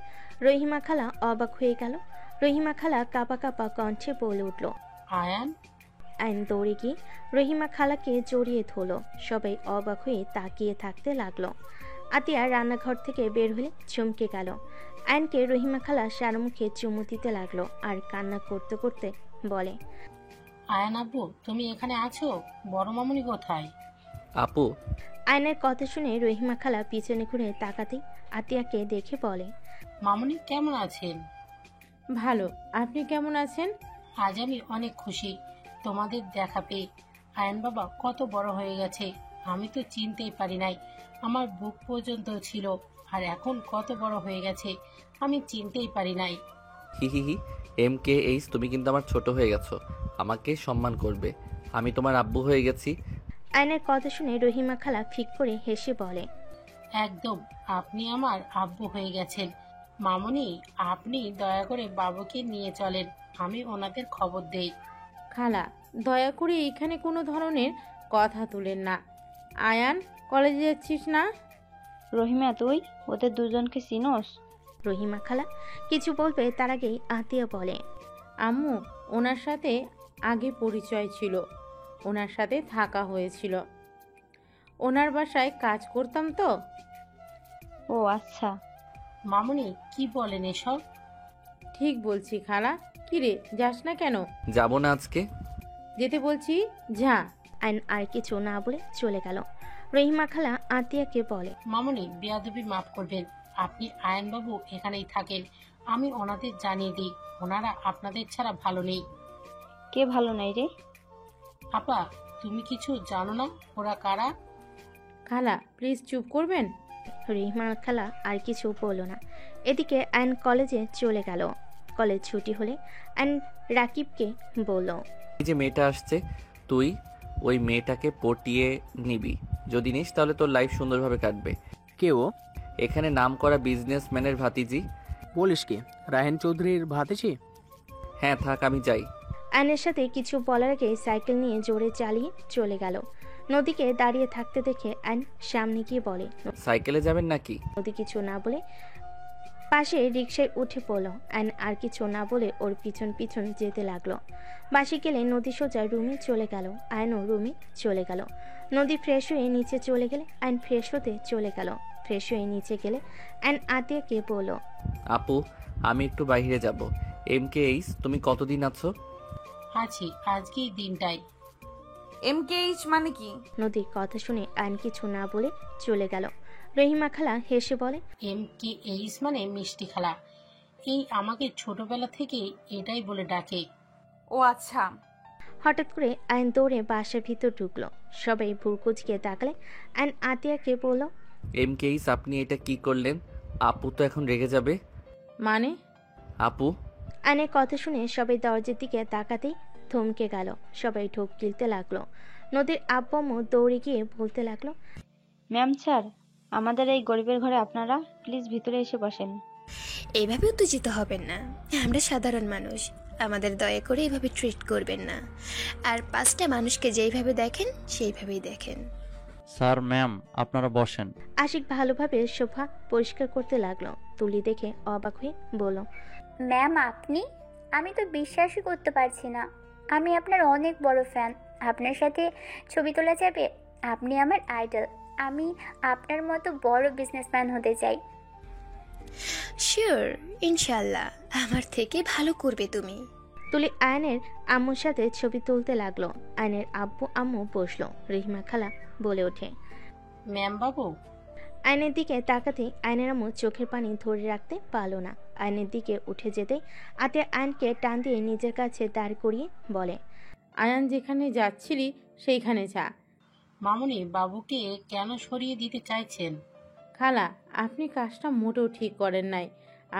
রহিমা খালা অবাক হয়ে গেল। রহিমা খালা কাঁপা কাঁপা কণ্ঠে বলে উঠল, আয়ান। আয়ন দৌড়ে গিয়ে রহিমা খালাকে জড়িয়ে ধরল। সবাই অবাক হয়ে তাকিয়ে থাকতে লাগলো। আতিয়া রান্নাঘর থেকে বের হলে চমকে গেল। আয়নকে রহিমা খালা সারা মুখে চুমু দিতে লাগলো আর কান্না করতে করতে বলে, আয়ান আব্বু তুমি এখানে আছো? বড় মামুনি কোথায়? আপু। আয়নের কথা শুনে রহিমা খালা পিছনে ঘুরে তাকাতেই আতিয়াকে দেখে বলে, মামুনি কেমন আছেন? ভালো, আপনি কেমন আছেন? আজ আমি অনেক খুশি তোমাদের দেখা পেয়ে। আয়ান বাবা কত বড় হয়ে গেছে, আমি তো চিনতেই পারি নাই। আমার বুক পর্যন্ত ছিল, আর এখন কত বড় হয়ে গেছে আমি চিনতেই পারি নাই। হি হি হি। MKH, তুমি কিন্তু আমার ছোট হয়ে গেছো। আমাকে সম্মান করবে। আমি তোমার আব্বু হয়ে গেছি। আয়নের কথা শুনে রহিমা খালা ফিক করে হেসে বলে, একদম, আপনি আমার আব্বু হয়ে গেছেন। মামুনি, আপনি দয়া করে বাবুকে নিয়ে চলেন, আমি ওনাদের খবর দেই। খালা, দয়া করে এখানে কোনো ধরনের কথা তুলেন না। আয়ান, কলেজে যাচ্ছিস না? রহিমা, তুই ওদের দুজনকে চিনোস? রহিমা খালা কিছু বলবে তার আগেই আতিয়া বলে, আম্মু, ওনার সাথে আগে পরিচয় ছিল, ওনার সাথে থাকা হয়েছিল, ওনার বাসায় কাজ করতাম তো। ও আচ্ছা। মামুনি, কি বলেন এসব? ঠিক বলছি খালা। কিরে, যাস না কেন? যাবো না আজকে। যেতে বলছি, যা। আয়ন আর কিছু না বলে চলে গেল। রহিমা খালা আতিয়াকে বলে, মামুনি, বেয়াদবি মাফ করবেন, আপনি আয়নবাবু এখানেই থাকেন, আমি ওনাদের জানিয়ে দিই, ওনারা আপনাদের ছাড়া ভালো নেই। কে ভালো নাই রে? আপা, তুমি কিছু জানো না ওরা কারা? খালা, প্লিজ চুপ করবেন। রহিমা খালা আর কিছু বলল না। এদিকে আয়ন কলেজে চলে গেল। কলেজ ছুটি হলে আয়ন রাকিবকে বলল, এই যে মেয়েটা আসছে, তুই ওই মেয়েটাকে পটিয়ে নিবি। যদি নিস তাহলে তোর লাইফ সুন্দরভাবে কাটবে। কে ও? এখানে নাম করা বিজনেসম্যানের ভাতিজি। বলিস কি, রাহেন চৌধুরীর ভাতিজি? হ্যাঁ, থাক, আমি যাই। আয়নের সাথে কিছু বলার আগে সাইকেল নিয়ে জোরে চালিয়ে চলে গেল। নদীকে দাঁড়িয়ে থাকতে দেখে আয়ন সামনে গিয়ে বলে, সাইকেলে যাবেন নাকি? নদী কিছু না বলে পাশে রিকশায় উঠে পড়ল। আয়ন আর কিছু না বলে ওর পিছন পিছন যেতে লাগলো। বাসে গেলে নদী সোজা রুমে চলে গেল। আয়নও রুমে চলে গেল। নদী ফ্রেশ হয়ে নিচে চলে গেলে আয়ন ফ্রেশ হতে চলে গেল। ফ্রেশ হয়ে নিচে গেলে আয়ন আতিয়াকে বলল, আপু, আমি একটু বাইরে যাব। MKH, তুমি কতদিন আছো? আছি, আজকেই দিনটাই। MKH মানে কি? নদীর কথা শুনে আয়ন কিছু না বলে চলে গেল। রহিমা খালা হেসে বলে, MKH মানে মিষ্টি খালা। এই আমাকে ছোটবেলা থেকে এটাই বলে ডাকে। ও আচ্ছা। হঠাৎ করে আয়ন দৌড়ে বাসার ভিতর ঢুকলো। সবাই ভুরকুচকে তাকালে আয়ন আতিয়াকে বলল, MKH, আপনি এটা কি করলেন? আপু তো এখন রেগে যাবে। মানে? আপু। আয়নের কথা শুনে সবাই দরজার দিকে তাকাতেই থমকে গেল। সবাই ঢোক গিলতে লাগলো। নদীর আব্বু দৌড়ে গিয়ে বলতে লাগলো, ম্যাম স্যার, আমাদের এই গরিবের ঘরে আপনারা প্লিজ ভিতরে এসে বসেন। এইভাবে উত্তেজিত হবেন না, আমরা সাধারণ মানুষ, আমাদের দয়া করে এভাবে ট্রিট করবেন না। আর পাঁচটা মানুষকে যেইভাবে দেখেন সেইভাবেই দেখেন। স্যার, ম্যাম, আপনারা বসেন। আশিক ভালোভাবে সোফা পরিষ্কার করতে লাগলো। তুলি দেখে অবাক হয়ে বলল, ম্যাম আপনি? আমি তো বিশ্বাসই করতে পারছি না, আমি আপনার অনেক বড় ফ্যান। আপনার সাথে ছবি তোলা যাবে? আপনি আমার আইডল, আমি আপনার মতো বড় বিজনেসম্যান হতে চাই। শিওর, ইনশাল্লাহ আমার থেকে ভালো করবে তুমি। তুলি আয়নের আম্মুর সাথে ছবি তুলতে লাগলো। আয়নের আব্বু আম্মু বসলো। রহিমা খালা বলে ওঠে, ম্যাম বাবু। আয়নের দিকে তাকাতে আয়নের আম্মু চোখের পানি ধরে রাখতে পারল না। আয়নের দিকে উঠে যেতে আতিয়া আয়নকে টান দিয়ে নিজের কাছে দাঁড় করিয়ে বলে, আয়ান যেখানে যাচ্ছিলি সেইখানে যা। মামুনি, বাবুকে কেন সরিয়ে দিতে চাইছেন? খালা, আপনি কাজটা মোটেও ঠিক করেন নাই।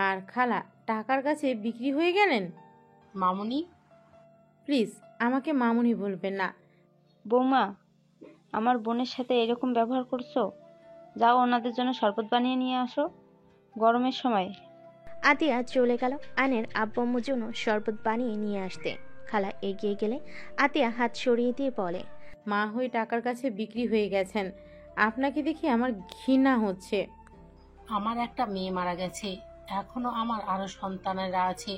আর খালা, টাকার কাছে বিক্রি হয়ে গেলেন। মামুনি, প্লিজ আমাকে মামুনি বলবেন না। বৌমা, আমার বোনের সাথে এরকম ব্যবহার করছো? যাও ওনাদের জন্য শরবত বানিয়ে নিয়ে আসো, গরমের সময়। আতিয়া চলে গেল আয়নের আব্বু আম্মুর জন্য শরবত বানিয়ে নিয়ে আসতে। খালা এগিয়ে গেলে আতিয়া হাত সরিয়ে দিয়ে বলে, মা হয়ে টাকার কাছে বিক্রি হয়ে গেছেন। আপনাকে দেখে আমার ঘৃণা হচ্ছে। আমার একটা মেয়ে মারা গেছে, এখনো আমার আরো সন্তানেরা আছে,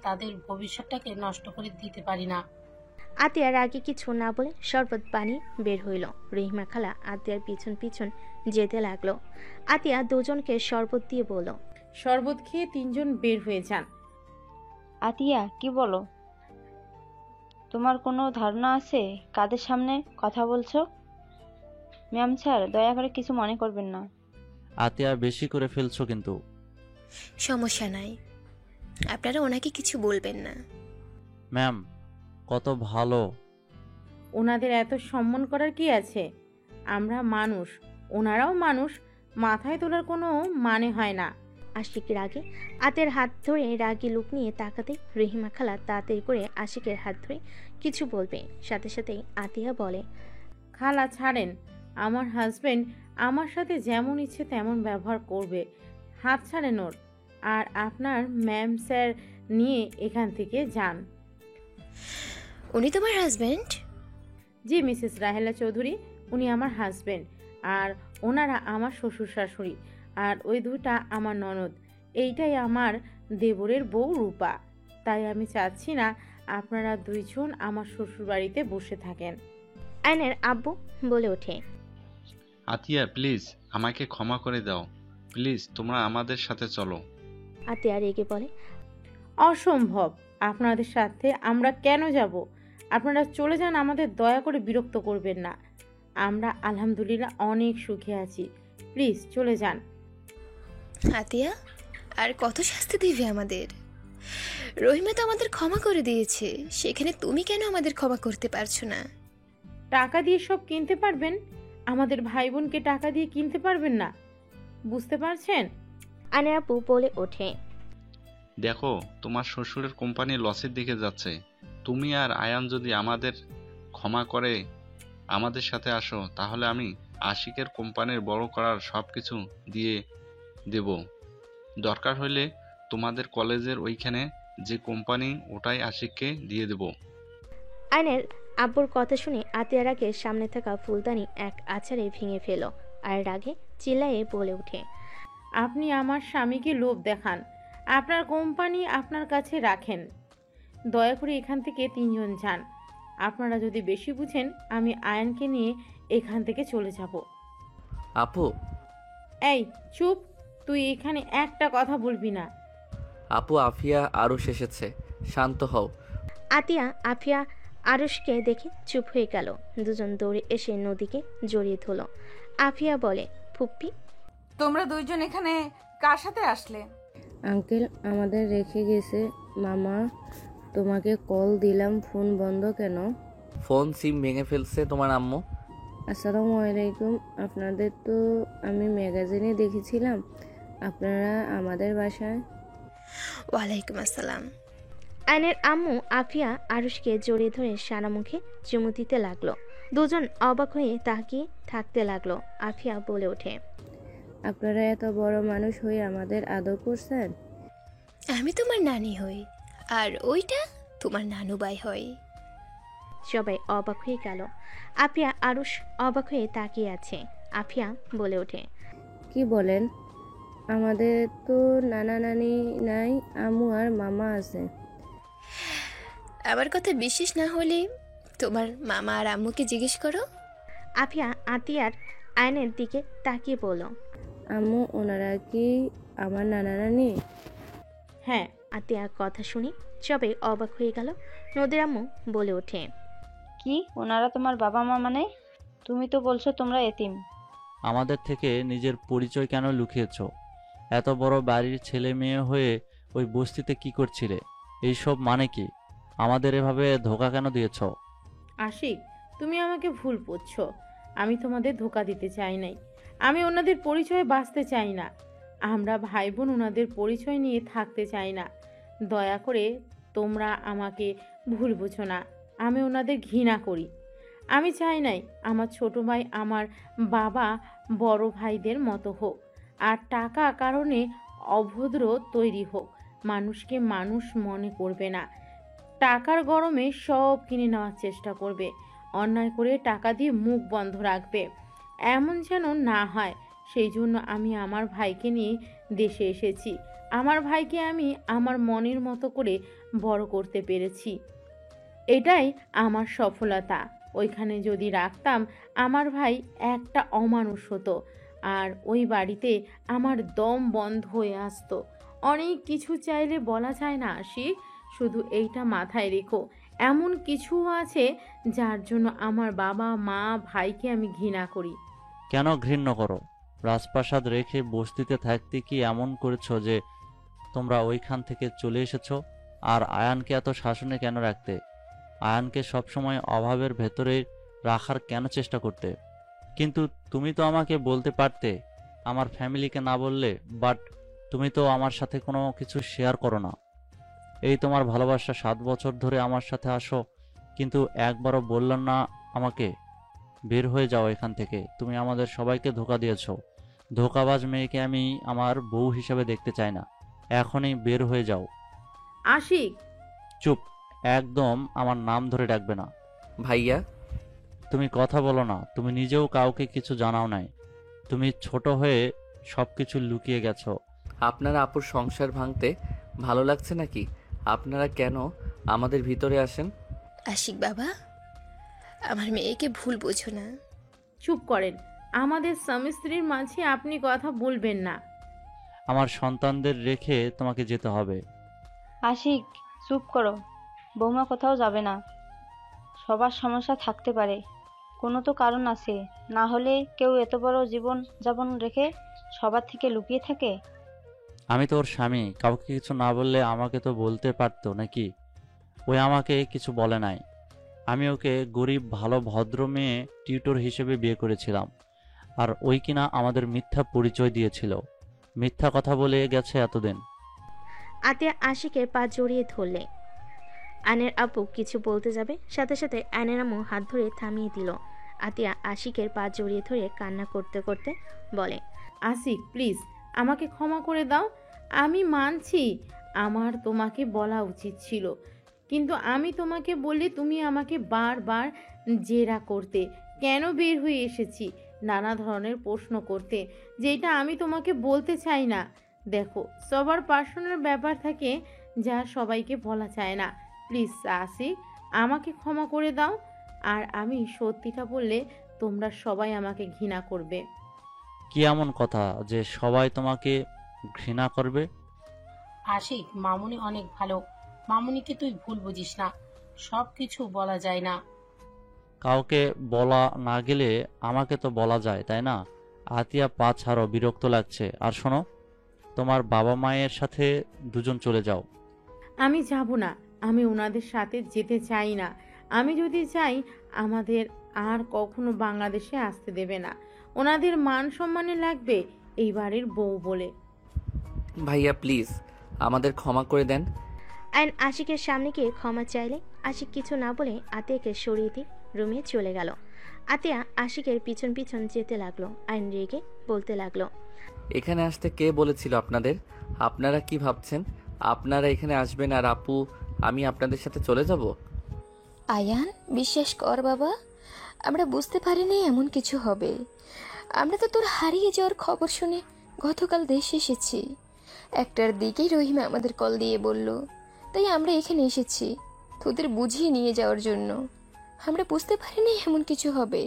তাদের ভবিষ্যৎটাকে নষ্ট করে দিতে পারি না। আতিয়ার আগে কিছু না বলে শরবত বানিয়ে বের হইল। রহিমা খালা আতিয়ার পিছন পিছন যেতে লাগলো। আতিয়া দুজনকে শরবত দিয়ে বলল, শরবত খেয়ে তিনজন বের হয়ে যান। আতিয়া, কি বলো? তোমার কোনো ধারণা আছে কাদের সামনে কথা বলছো? ম্যাম স্যার, দয়া করে কিছু মনে করবেন না। আতিয়া, বেশি করে ফেলছো কিন্তু। সমস্যা নাই, আপনারা ওনাকে কিছু বলবেন না। ম্যাম, কত ভালো। ওনাদের এত সম্মান করার কি আছে? আমরা মানুষ, ওনারাও মানুষ, মাথায় তোলার কোনো মানে হয় না। আশিক রাগে আতের হাত ধরে রাগী লুক নিয়ে তাকাতে রহিমা খালা তাড়াতাড়ি করে আশিকের হাত ধরে কিছু বলবে, সাথে সাথেই আতিয়া বলে, খালা ছাড়েন, আমার হাজবেন্ড আমার সাথে যেমন ইচ্ছে তেমন ব্যবহার করবে, হাত ছাড়েন ওর। আর আপনার ম্যাম স্যার নিয়ে এখান থেকে যান। উনি তোমার হাজবেন্ড? জি মিসেস রাহেলা চৌধুরী, উনি আমার হাজবেন্ড, আর ওনারা আমার শ্বশুর শাশুড়ি, আর ওই দুটা আমার ননদ। এইটাই আমার দেবরের বউ রূপা। তাই আমি চাচ্ছি না আপনারা দুইজন আমার শ্বশুর বাড়িতে বসে থাকেন। আয়নের আব্বু বলে ওঠে, আতিয়া প্লিজ আমাকে ক্ষমা করে দাও, প্লিজ তোমরা আমাদের সাথে চলো। আতিয়া রেগে বলে, অসম্ভব, আপনাদের সাথে আমরা কেন যাব? আপনারা চলে যান, আমাদের দয়া করে বিরক্ত করবেন না। আমরা আলহামদুলিল্লাহ অনেক সুখে আছি, প্লিজ চলে যান। আতিয়া, আর কত শাস্তি দিবে আমাদের? রহিমা তো আমাদের ক্ষমা করে দিয়েছে, সেখানে তুমি কেন আমাদের ক্ষমা করতে পারছো না? টাকা দিয়ে সব কিনতে পারবেন, আমাদের ভাই বোনকে টাকা দিয়ে কিনতে পারবেন না, বুঝতে পারছেন? আয়নের আব্বু বলে ওঠে, দেখো তোমার শ্বশুরের কোম্পানি লসের দিকে যাচ্ছে, তুমি আর আয়ান যদি আমাদের ক্ষমা করে আমাদের সাথে আসো, তাহলে আমি আশিকের কোম্পানির বড় করার সব কিছু দিয়ে দেব। দরকার হলে তোমাদের কলেজের ওইখানে যে কোম্পানি, ওটাই আশিককে দিয়ে দেব। আয়নের আব্বুর কথা শুনে আতিয়ার আগে সামনে থাকা ফুলদানি এক আছাড়ে ভেঙে ফেল আর রাগে চিল্লায়ে বলে ওঠে, আপনি আমার স্বামীকে লোভ দেখান, আপনার কোম্পানি আপনার কাছে রাখেন। দয়া করে এখান থেকে তিনজন যান। আপনারা যদি বেশি বুঝেন, আমি আয়নকে নিয়ে এখান থেকে চলে যাব। আপু। এই চুপ, তুই এখানে একটা কথা বলবি না। আপু, আফিয়া আরুষ এসেছে, শান্ত হও। আতিয়া আফিয়া আরুষকে দেখে চুপ হয়ে গেল। দুজন দৌড়ে এসে নদীকে জড়িয়ে ধরল। আফিয়া বলে, ফুপ্পি তোমরা দুইজন এখানে কার সাথে আসলে? আঙ্কেল আমাদের রেখে গেছে। মামা, তোমাকে কল দিলাম, ফোন বন্ধ কেন? ফোন সিম ভেঙে ফেলছে তোমার আম্মু। আসসালামু আলাইকুম। আপনাদের তো আমি ম্যাগাজিনে দেখেছিলাম আপনারা আমাদের বাসায়। ওয়ালাইকুম আসসালাম। আয়নের আম্মু আফিয়া আরুষকে জড়িয়ে ধরে সারা মুখে চুমু দিতে লাগলো। দুজন অবাক হয়ে তাকিয়ে থাকতে লাগলো। আফিয়া বলে ওঠে, আপনারা এত বড় মানুষ হয়ে আমাদের আদর করছেন। আমি তোমার নানি হই, আর ওইটা তোমার নানু ভাই হয়। সবাই অবাক হয়ে গেল। আফিয়া আরুষ অবাক হয়ে তাকিয়ে আছে। আফিয়া বলে ওঠে, কি বলেন? আমাদের তো নানা নানি নাই, আম্মু আর মামা আছে। আমার কথা বিশ্বাস না হলে তোমার মামা আর আম্মুকে জিজ্ঞেস করো। আফিয়া আতিয়ার আয়নের দিকে তাকিয়ে বলল, আম্মু, ওনারা কি আমার নানা নানি? হ্যাঁ। আতিয়ার কথা শুনে সবাই অবাক হয়ে গেল। নদীর আম্মু বলে ওঠে, কি ওনারা তোমার বাবা মা মানে? তুমি তো বলছো তোমরা এতিম। আমাদের থেকে নিজের পরিচয় কেন লুকিয়েছো? এত বড় বাড়ির ছেলে মেয়ে হয়ে ওই বস্তিতে কি করছিলে? এইসব মানে কি? আমাদের এভাবে ধোকা কেন দিয়েছ? আশিক, তুমি আমাকে ভুল বুঝছো। আমি তোমাদের ধোকা দিতে চাই নাই। আমি ওনাদের পরিচয়ে বাঁচতে চাই না। আমরা ভাই বোন ওনাদের পরিচয় নিয়ে থাকতে চাই না। দয়া করে তোমরা আমাকে ভুল বুঝো না। আমি ওনাদের ঘৃণা করি। আমি চাই নাই আমার ছোট ভাই আমার বাবা বড় ভাইদের মতো হোক, আর টাকা কারণে অভদ্র তৈরি হোক। মানুষকে মানুষ মনে করবে না, টাকার গরমে সব কিনে নেওয়ার চেষ্টা করবে, অন্যায় করে টাকা দিয়ে মুখ বন্ধ রাখবে। এমন যেন না হয়। সেই জন্য আমি আমার ভাইকে নিয়ে দেশে এসেছি। আমার ভাইকে আমি আমার মনের মতো করে বড় করতে পেরেছি, এটাই আমার সফলতা। ওইখানে যদি রাখতাম, আমার ভাই একটা অমানুষ হতো, আর ওই বাড়িতে আমার দম বন্ধ হয়ে আসতো। অনেক কিছু চাইলে বলা যায় না আশিক, শুধু এইটা মাথায় রেখো, এমন কিছু আছে যার জন্য আমার বাবা মা ভাইকে আমি ঘৃণা করি। কেন ঘৃণা করো? রাজপ্রাসাদ রেখে বস্তিতে থাকতে কি এমন করেছো যে তোমরা ওইখান থেকে চলে এসেছো? আর আয়ানকে এত শাসনে কেন রাখতে? আয়ানকে সবসময় অভাবের ভেতরে রাখার কেন চেষ্টা করতে? কিন্তু তুমি তো আমাকে বলতে পারতে, আমার ফ্যামিলিকে না বললে। বাট তুমি তো আমার সাথে কোনো কিছু শেয়ার করো না। এই তোমার ভালোবাসা, 7 বছর ধরে আমার সাথে আসো, কিন্তু একবারও বললাম না আমাকে। বের হয়ে যাও এখান থেকে। তুমি আমাদের সবাইকে ধোঁকা দিয়েছো। ধোঁকাবাজ মেয়েকে আমি আমার বউ হিসেবে দেখতে চাই না। এখনই বের হয়ে যাও। আশিক, চুপ, একদম আমার নাম ধরে ডাকবে না। ভাইয়া, তুমি কথা বলো না। তুমি নিজেও কাউকে কিছু জানাও নাই। তুমি ছোট হয়ে সবকিছু লুকিয়ে গেছো। আপনারা আপুর সংসার ভাঙতে ভালো লাগছে নাকি? আপনারা কেন আমাদের ভিতরে আসেন? আশিক বাবা, আমার মেয়েকে ভুল বোঝো না। চুপ করেন। আমাদের স্বামী স্ত্রীর মাঝে আপনি কথা বলবেন না। আমার সন্তানদের রেখে তোমাকে যেতে হবে। আশিক, চুপ করো। বৌমা কোথাও যাবে না। সবার সমস্যা থাকতে পারে, কোনো তো কারণ আছে। না হলে কেউ এত বড় জীবন যাপন রেখে সবার থেকে লুকিয়ে থাকে? আমি তো ওর স্বামী। কাউকে কিছু না বললে আমাকে তো বলতে পারতো নাকি? ওই আমাকে কিছু বলে নাই। আমি ওকে গরিব ভালো ভদ্র মেয়ে টিউটর হিসেবে বিয়ে করেছিলাম। আর ওই কিনা আমাদের মিথ্যা পরিচয় দিয়েছিল, মিথ্যা কথা বলে গেছে এতদিন। আতিয়া আশিকের পা জড়িয়ে ধরলে। আয়নের আপু কিছু বলতে যাবে, সাথে সাথে আয়নের আম্মু হাত ধরে থামিয়ে দিল। আতিয়া আশিকের পা জড়িয়ে ধরে কান্না করতে করতে বলে, আশিক প্লিজ, আমাকে ক্ষমা করে দাও। আমি মানছি আমার তোমাকে বলা উচিত ছিল, কিন্তু আমি তোমাকে বললে তুমি আমাকে বারবার জেরা করতে, কেন বের হয়ে এসেছি নানা ধরনের প্রশ্ন করতে, যেটা আমি তোমাকে বলতে চাই না। দেখো, সবার পার্সোনাল ব্যাপার থাকে যা সবাইকে বলা চায় না। প্লিজ আশিক, আমাকে ক্ষমা করে দাও। আর আমি সত্যিটা বললে তোমরা সবাই আমাকে ঘৃণা করবে। কি এমন কথা যে সবাই তোমাকে ঘৃণা করবে? আশিক, মামুনি অনেক ভালো। মামুনিকে তুই ভুল বুঝিস না। সব কিছু বলা যায় না। কাউকে বলা না গেলে আমাকে তো বলা যায়, তাই না? আতিয়া, পা ছাড়ো, বিরক্ত লাগছে। আর শোনো, তোমার বাবা মায়ের সাথে দুজন চলে যাও। আমি যাব না। আমি ওনাদের সাথে যেতে চাই না। আমি যদি চাই আমাদের আর কখনো বাংলাদেশে আসতে দেবে না। ওনাদের মান সম্মানে লাগবে এই বাড়ির বউ বলে। ভাইয়া প্লিজ আমাদের ক্ষমা করে দেন। আয়ন আশিকের সামনে গিয়ে ক্ষমা চাইলে আশিক কিছু না বলে আতিয়াকে সরিয়ে দিয়ে রুমে চলে গেল। আতিয়া আশিকের পিছন পিছন যেতে লাগলো। আয়ন রেগে বলতে লাগলো, এখানে আসতে কে বলেছিল আপনাদের? আপনারা কি ভাবছেন আপনারা এখানে আসবেন আর আপু আমি আপনাদের সাথে চলে যাব? আয়ান, বিশ্বাস কর বাবা, আমরা বুঝতে পারিনি এমন কিছু হবে। আমরা তো তোর হারিয়ে যাওয়ার খবর শুনে গতকাল দেশে এসেছি। 1টার দিকেই রহিমা আমাদের কল দিয়ে বলল, তাই আমরা এখানে এসেছি তোদের বুঝিয়ে নিয়ে যাওয়ার জন্য। আমরা বুঝতে পারিনি এমন কিছু হবে।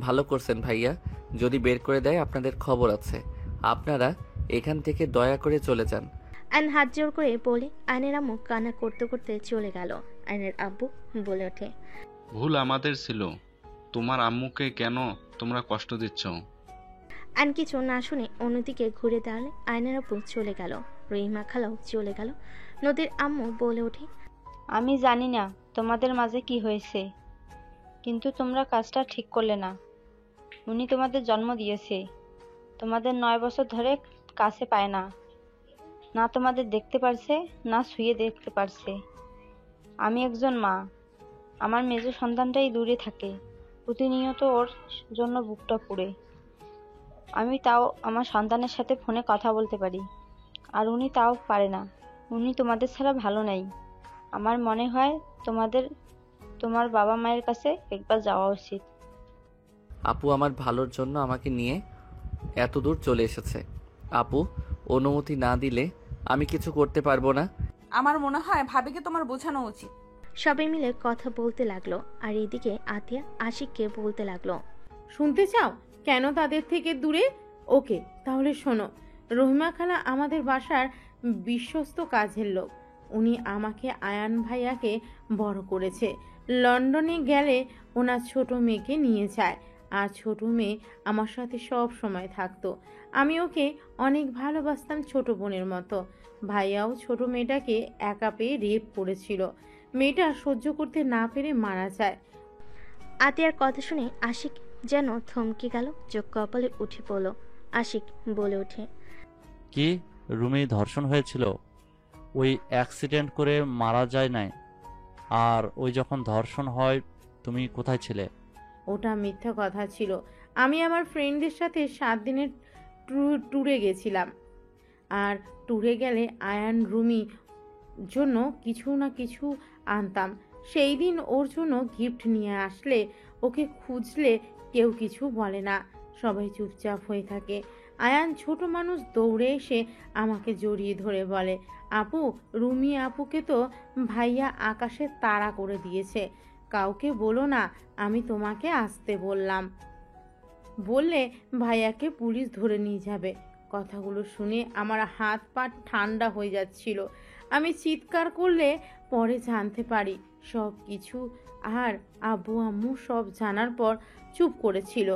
ভালো করছেন ভাইয়া, যদি বের করে দেয় আপনাদের খবর আছে। আপনারা এখান থেকে দয়া করে চলে যান। আয়ন হাত জোর করে বলে আয়নের আম্মু কান্না করতে করতে চলে গেল। আয়নের আব্বু বলে ওঠে, ভুল আমাদের ছিল। তোমার আম্মুকে কেন তোমরা কষ্ট দিচ্ছ? আয়ন কিছু না শুনে অন্যদিকে ঘুরে দাঁড়ালে আয়নের আব্বু চলে গেল। রহিমা খালাও চলে গেল। নদীর আম্মু বলে ওঠে, আমি জানি না তোমাদের মাঝে কি হয়েছে, কিন্তু তোমরা কাজটা ঠিক করলে না। উনি তোমাদের জন্ম দিয়েছে, তোমাদের 9 বছর ধরে কাছে পায় না, না তোমাদের দেখতে পারছে না ছুঁয়ে দেখতে পারছে। আমি একজন মা, আমার মেজ সন্তানটাই দূরে থাকে, প্রতিনিয়ত ওর জন্য বুকটা পুড়ে। আমি তাও আমার সন্তানের সাথে ফোনে কথা বলতে পারি, আর উনি তাও পারে না। উনি তোমাদের ছাড়া ভালো নাই। আমার মনে হয় তোমার বাবা মায়ের কাছে একবার যাওয়া উচিত। আপু আমার ভালোর জন্য আমাকে নিয়ে এত দূর চলে এসেছে। আপু অনুমতি না দিলে আমি কিছু করতে পারবো না। আমার মনে হয় ভাবিকে তোমার বোঝানো উচিত। সবাই মিলে কথা বলতে লাগলো। আর এইদিকে আতিয়া আশিককে বলতে লাগলো, শুনতে চাও কেন তাদের থেকে দূরে? ওকে, তাহলে শোনো। রহিমা খালা আমাদের বাসার বিশ্বস্ত কাজের লোক। উনি আমাকে আয়ান ভাইয়াকে বড় করেছে। লন্ডনে গেলে ওনার ছোট মেয়েকে নিয়ে যায়, আর ছোট মেয়ে আমার সাথে সব সময় থাকতো। আমি ওকে অনেক ভালোবাসতাম, ছোট বোনের মতো। ভাইয়াও ছোট মেয়েটাকে একা পেয়ে রেপ করেছিল। মেয়েটা সহ্য করতে না পেরে মারা যায়। আতিয়ার কথা শুনে আশিক যেন থমকে গেল, চোখ কপালে উঠে পড়ল। আশিক বলে ওঠে, কি রুমি ধর্ষণ হয়েছিল? ওই অ্যাক্সিডেন্ট করে মারা যায় নাই? আর ওই যখন ধর্ষণ হয় তুমি কোথায় ছিলে? ওটা মিথ্যা কথা ছিল। আমি আমার ফ্রেন্ডদের সাথে 7 দিনের ট্যুরে গেছিলাম। আর ট্যুরে গেলে আয়ান রুমি জন্য কিছু না কিছু আনতাম। সেই দিন ওর জন্য গিফট নিয়ে আসলে ওকে খুঁজলে কেউ কিছু বলে না, সবাই চুপচাপ হয়ে থাকে। আয়ান ছোট মানুষ দৌড়ে এসে আমাকে জড়িয়ে ধরে বলে, আপু, রুমি আপুকে তো ভাইয়া আকাশে তাড়া করে দিয়েছে, কাউকে বলো না আমি তোমাকে আসতে বললাম, বললে ভাইয়াকে পুলিশ ধরে নিয়ে যাবে। কথাগুলো শুনে আমার হাত পা ঠান্ডা হয়ে যাচ্ছিল। আমি চিৎকার করলে পরে জানতে পারি সব কিছু। আর আব্বু আম্মু সব জানার পর চুপ করেছিল।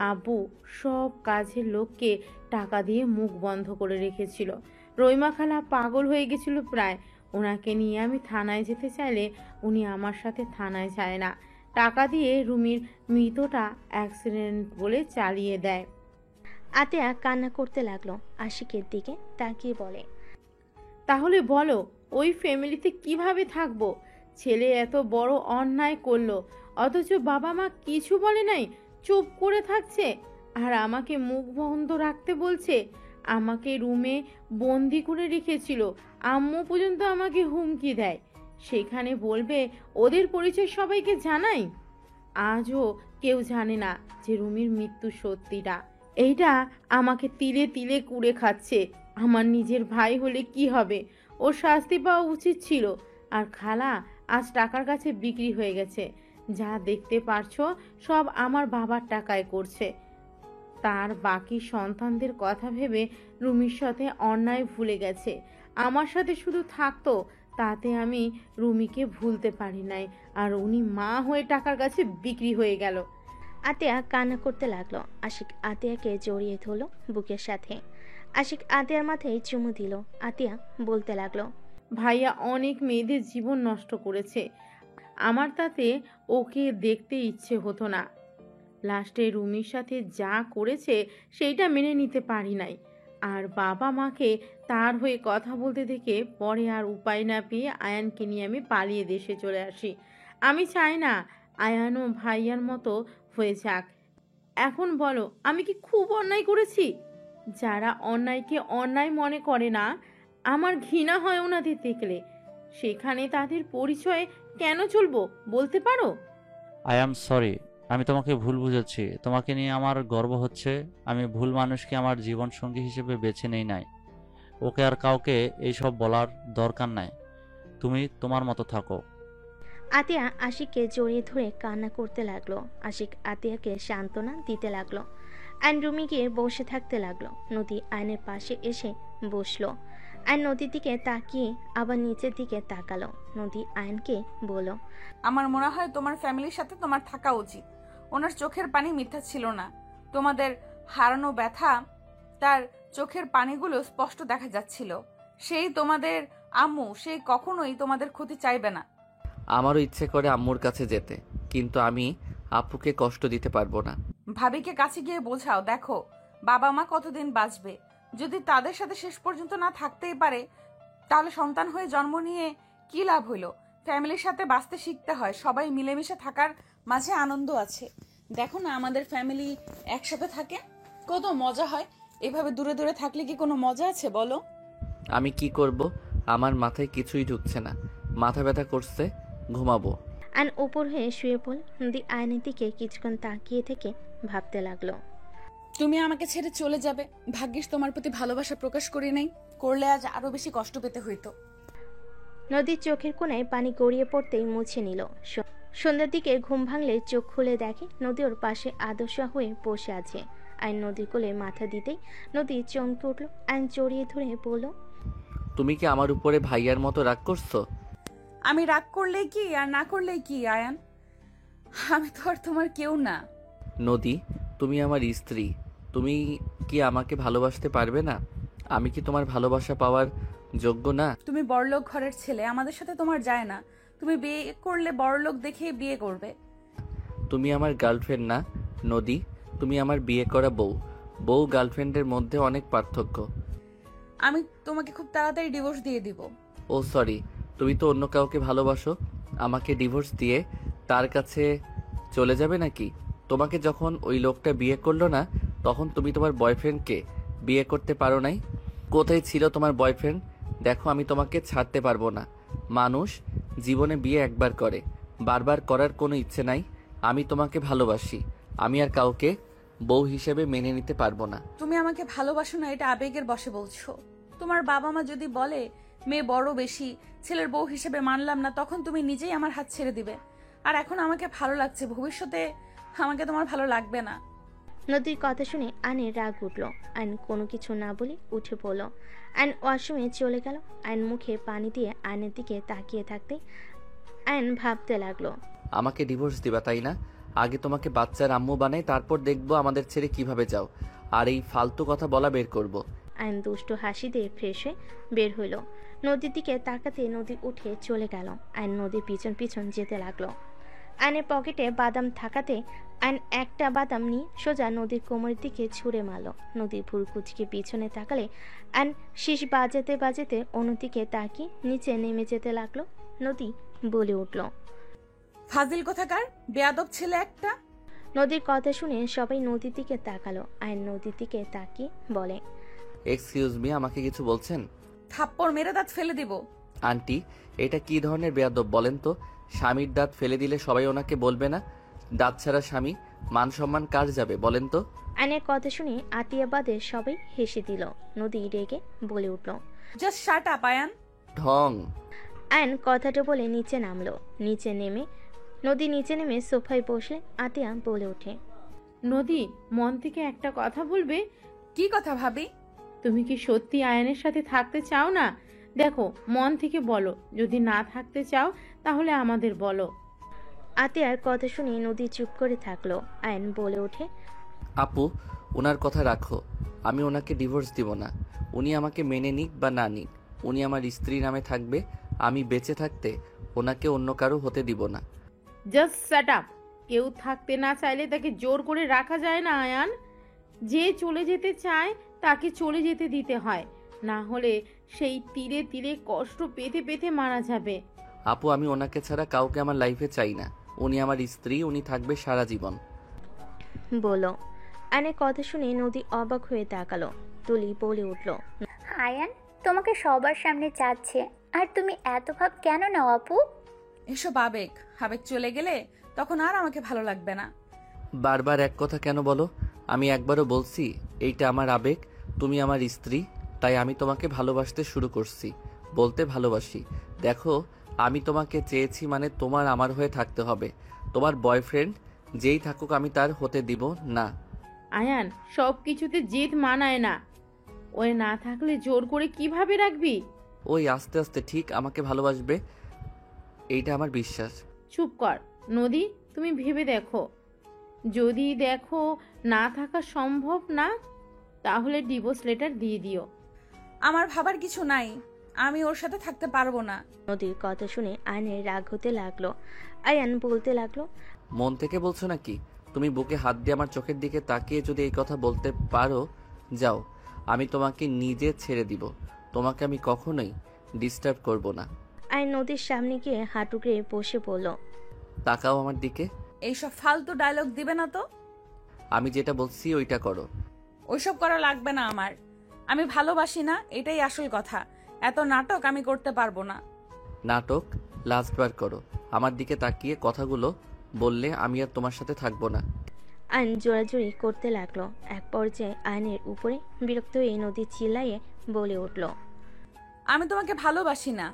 আব্বু সব কাজের লোককে টাকা দিয়ে মুখ বন্ধ করে রেখেছিল। রইমা খালা পাগল হয়ে গেছিল প্রায়। ওনাকে নিয়ে আমি থানায় যেতে চাইলে উনি আমার সাথে থানায় যায় না, টাকা দিয়ে রুমির মৃতটা অ্যাক্সিডেন্ট বলে চালিয়ে দেয়। আতিয়া কান্না করতে লাগলো, আশিকের দিকে তাকিয়ে বলে, তাহলে বলো ওই ফ্যামিলিতে কিভাবে থাকবো? ছেলে এত বড় অন্যায় করলো, অথচ বাবা মা কিছু বলে নাই, চুপ করে থাকছে। আর আমাকে মুখ বন্ধ রাখতে বলছে। আমাকে রুমে বন্দি করে রেখেছিল। আম্মু পর্যন্ত আমাকে হুমকি দেয়, সেখানে বলবে ওদের পরিচয় সবাইকে জানাই। আজও কেউ জানে না যে রুমির মৃত্যু সত্যিটা। এইটা আমাকে তিলে তিলে কুড়ে খাচ্ছে। আমার নিজের ভাই হলে কি হবে? ওর শাস্তি পাওয়া উচিত ছিল। আর খালা আজ টাকার কাছে বিক্রি হয়ে গেছে। যা দেখতে পারছো সব আমার বাবার টাকায় করছে। তার বাকি সন্তানদের কথা ভেবে রুমির সাথে অন্যায় ভুলে গেছে। আমার সাথে শুধু থাকতো, তাতে আমি রুমিকে ভুলতে পারি নাই। আর উনি মা হয়ে টাকার কাছে বিক্রি হয়ে গেল। আতিয়া কান্না করতে লাগলো। আশিক আতিয়াকে জড়িয়ে ধরলো বুকের সাথে। আশিক আতিয়ার মাথায় চুমু দিল। আতিয়া বলতে লাগলো, ভাইয়া অনেক মেয়েদের জীবন নষ্ট করেছে। আমার তাতে ওকে দেখতে ইচ্ছে হতো না। লাস্টে রুমির সাথে যা করেছে সেইটা মেনে নিতে পারি নাই। আর বাবা মাকে তার হয়ে কথা বলতে দেখে পরে আর উপায় না পেয়ে আয়ানকে নিয়ে আমি পালিয়ে দেশে চলে আসি। আমি চাই না আয়ানও ভাইয়ার মতো হয়ে যাক। এখন বলো আমি কি খুব অন্যায় করেছি? যারা অন্যায়কে অন্যায় মনে করে না, আমার ঘৃণা হয় ওনাদের দেখলে। সেখানে তাদের পরিচয়ে কেন চলবো বলতে পারো? আই অ্যাম সরি, আমি তোমাকে ভুল বুঝেছি। তোমাকে নিয়ে আমার গর্ব হচ্ছে। আমি ভুল মানুষকে আমার জীবন সঙ্গী হিসেবে বেছে নেই নাই। ওকে আর কাউকে এইসব বলার দরকার নাই। তুমি তোমার মতো থাকো। আতিয়া আশিককে জড়িয়ে ধরে কান্না করতে লাগলো। আশিক আতিয়াকে সান্ত্বনা দিতে লাগলো। আইন রুমে গিয়ে বসে থাকতে লাগলো। নদী আইনের পাশে এসে বসলো। আইন নদীর দিকে তাকিয়ে আবার নিচের দিকে তাকালো। নদী আইনকে বলল, আমার মনে হয় তোমার ফ্যামিলির সাথে তোমার থাকা উচিত। ওনার চোখের পানি মিথ্যা ছিল না। তোমাদের হারানো ব্যথা তার চোখের পানিগুলো স্পষ্ট দেখা যাচ্ছিল। সেই তোমাদের আম্মু, সেই কখনোই তোমাদের ক্ষতি চাইবে না। আমারও ইচ্ছে করে আম্মুর কাছে যেতে, কিন্তু আমি আপুকে কষ্ট দিতে পারবো না। ভাবিকে কাছে গিয়ে বোঝাও, দেখো বাবা মা কতদিন বাঁচবে। যদি তাদের সাথে শেষ পর্যন্ত না থাকতেই পারে, তাহলে সন্তান হয়ে জন্ম নিয়ে কি লাভ হইল? ফ্যামিলির সাথে বাঁচতে শিখতে হয়। সবাই মিলেমিশে থাকার মাঝে আনন্দ আছে। দেখো না আমাদের ফ্যামিলি একসাথে থাকে, কত মজা হয়। এভাবে দূরে দূরে থাকলে কি কোনো মজা আছে বলো? আমি কি করব? আমার মাথায় কিছুই ঢুকছে না। মাথা ব্যথা করছে, ঘুমাবো। আইন উপর হয়ে শুয়ে পড়ল। নদী আইনের দিকে কিছুক্ষণ তাকিয়ে থেকে ভাবতে লাগলো, তুমি আমাকে ছেড়ে চলে যাবে। ভাগ্যিস তোমার প্রতি ভালোবাসা প্রকাশ করি নাই, করলে আজ আরো বেশি কষ্ট পেতে হইতো। নদীর চোখের কোণায় পানি গড়িয়ে পড়তেই মুছে নিল। সন্ধ্যার দিকে ঘুম ভাঙলে চোখ খুলে দেখে নদী ওর পাশে আদর্শা হয়ে বসে আছে। আইন নদীর কোলে মাথা দিতেই নদী চমকে উঠল। আইন জড়িয়ে ধরে বলল, তুমি কি আমার উপরে ভাইয়ার মতো রাগ করছো? আমি রাগ করলেই কি আর না করলেই কি আয়ান? আমি তো আর তোমার কেউ না। নদী, তুমি আমার স্ত্রী। তুমি কি আমাকে ভালোবাসতে পারবে না? আমি কি তোমার ভালোবাসা পাওয়ার যোগ্য না? তুমি বড়লোক ঘরের ছেলে, আমাদের সাথে তোমার যায় না। তুমি বিয়ে করলে বড়লোক দেখে বিয়ে করবে। তুমি আমার গার্লফ্রেন্ড না, নদী, তুমি আমার বিয়ে করা বউ। বউ গার্লফ্রেন্ডের মধ্যে অনেক পার্থক্য। আমি তোমাকে খুব তাড়াতাড়ি ডিভোর্স দিয়ে দিব। ও সরি, তুমি তো অন্য কাউকে ভালোবাসো। আমাকে ডিভোর্স দিয়ে তার কাছে চলে যাবে নাকি? তোমাকে যখন ওই লোকটা বিয়ে করলো না, তখন তুমি তোমার বয়ফ্রেন্ডকে বিয়ে করতে পারো নাই? কোথায় ছিল তোমার বয়ফ্রেন্ড? দেখো, আমি তোমাকে ছাড়তে পারবো না। মানুষ জীবনে বিয়ে একবার করে, বারবার করার কোনো ইচ্ছে নাই। আমি তোমাকে ভালোবাসি। আমি আর কাউকে বউ হিসেবে মেনে নিতে পারবো না। তুমি আমাকে ভালোবাসো না, এটা আবেগের বশে বলছো। তোমার বাবা মা যদি বলে মেয়ে বড় বেশি, ছেলের বউ হিসেবে মানলাম না, তখন তুমি নিজেই আমার হাত ছেড়ে দিবে। আর এখন আমাকে ভালো লাগছে, ভবিষ্যতে আমাকে তোমার ভালো লাগবে না। নদীর কথা শুনে আয়নের রাগ উঠল। আয়ন কোনো কিছু না বলে উঠে পড়ল। আয়ন ওয়াশরুমে চলে গেল। আয়ন মুখে পানি দিয়ে আয়নের দিকে তাকিয়ে থাকতে আয়ন ভাবতে লাগলো, আমাকে ডিভোর্স দিবা তাই না? আগে তোমাকে বাচ্চার আম্মু বানাই, তারপর দেখবো আমাদের ছেড়ে কিভাবে যাও। আর এই ফালতু কথা বলা বের করব। আয়ন দুষ্টু হাসি দিয়ে ফ্রেশ হয়ে বের হইল। নদীর দিকে তাকাতে নদী উঠে চলে গেল। আয়ন নদীর পিছন পিছন যেতে লাগলো। আয়নের পকেটে বাদাম থাকাতে আয়ন একটা বাদাম নিয়ে সোজা নদীর কোমরের দিকে ছুঁড়ে মারল। নদীর ভুল কুচকে পিছনে তাকালে আয়ন শীষ বাজাতে বাজাতে অন্যদিকে তাকিয়ে নিচে নেমে যেতে লাগলো। নদী বলে উঠল, ফাজিল কোথাকার, বেয়াদব ছেলে একটা। নদীর কথা শুনে সবাই নদীর দিকে তাকালো। আয়ন নদীর দিকে তাকিয়ে বলে, এক্সকিউজ মি, আমাকে কিছু বলছেন? থাপ্পড় মেরে দাঁত ফেলে দিব। আন্টি, এটা কি ধরনের বেয়াদব বলেন তো? স্বামীর দাঁত ফেলে দিলে সবাই ওনাকে বলবে না? দাঁত ছাড়া স্বামী, মান সম্মান কার যাবে বলেন তো? আয়নের কথা শুনে আতিয়া বাদে সবাই হেসে দিল। নদী রেগে বলে উঠল, জাস্ট শাট আপ আয়ান। ঢং। আয়ন কথাটা বলে নিচে নামলো। নদী নিচে নেমে সোফায় বসলে আতিয়া বলে ওঠে, নদী, মন থেকে একটা কথা বলবে? কি কথা ভাবি? তুমি কি সত্যি আয়নের সাথে থাকতে চাও না? দেখো, মন থেকে বলো। যদি না থাকতে চাও তাহলে আমাদের বলো। আতিয়ার কথা শুনে নদী চুপ করে থাকলো। আয়ন বলে ওঠে, আপু, ওনার কথা রাখো। আমি ওনাকে ডিভোর্স দিব না। উনি আমাকে মেনে নিক বা না নিক, উনি আমার স্ত্রী নামে থাকবে। আমি বেঁচে থাকতে ওনাকে অন্য কারো হতে দিব না। Just shut up. কেউ থাকতে না চাইলে তাকে জোর করে রাখা যায় না আয়ান। যে চলে যেতে চায় তাকে চলে যেতে দিতে হয়, না হলে সেই তীরে তীরে কষ্ট পেতে পেতে মারা যাবে। আপু, আমি ওনাকে ছাড়া কাউকে আমার লাইফে চাই না। উনি আমার স্ত্রী, উনি থাকবে সারা জীবন। বলো। আয়নের কথা শুনে নদী অবাক হয়ে তাকালো। তুলি বলে উঠল, আয়ান তোমাকে সবার সামনে চাচ্ছে, আর তুমি এত ভাব কেন নাও আপু? এসব আবেগ, আবেগ চলে গেলে তখন আর আমাকে ভালো লাগবে না। বারবার এক কথা কেন বলো? আমি একবারও বলছি এইটা আমার আবেগ, তুমি আমার স্ত্রী, তাই আমি তোমাকে ভালোবাসতে শুরু করছি। বলতে ভালোবাসি। দেখো, আমি তোমাকে চেয়েছি মানে তোমার আমার হয়ে থাকতে হবে। তোমার বয়ফ্রেন্ড যেই থাকুক আমি তার হতে দিব না। আয়ান, সব কিছুতে জেদ মানায় না। ওই না থাকলে জোর করে কিভাবে রাখবি? ওই আস্তে আস্তে ঠিক আমাকে ভালোবাসবে, এইটা আমার বিশ্বাস। চুপ কর নদী, তুমি ভেবে দেখো। যদি দেখো না থাকা সম্ভব না, তাহলে ডিভোর্স লেটার দিয়ে দিও। আমার ভাবার কিছু নাই, আমি ওর সাথে থাকতে পারবো না। নদীর কথা শুনে আয়নের রাগ হতে লাগলো। আয়ান বলতে লাগলো, মন থেকে বলছো নাকি? তুমি বুকে হাত দিয়ে আমার চোখের দিকে তাকিয়ে যদি এই কথা বলতে পারো, যাও, আমি তোমাকে নিজে ছেড়ে দিব। তোমাকে আমি কখনোই ডিস্টার্ব করব না। আয়ন নদীর সামনে গিয়ে হাঁটু গেড়ে বসে পড়ল। তাকাও আমার দিকে। এইসব ফালতু ডায়লগ দিবে না তো। আমি যেটা বলছি ওইটা করো। ওইসব করা লাগবে না আমার। আমি ভালোবাসি না, এটাই আসল কথা। এত নাটক আমি করতে পারবো না। নাটক লাস্টবার করো। আমার দিকে তাকিয়ে কথাগুলো বললে আমি আর তোমার সাথে থাকবো না। আয়ন জোরাজোরি করতে লাগলো। এক পর্যায়ে আয়নের উপরে বিরক্ত হয়ে নদী চিল্লাইয়ে বলে উঠল, আমি তোমাকে ভালোবাসি না।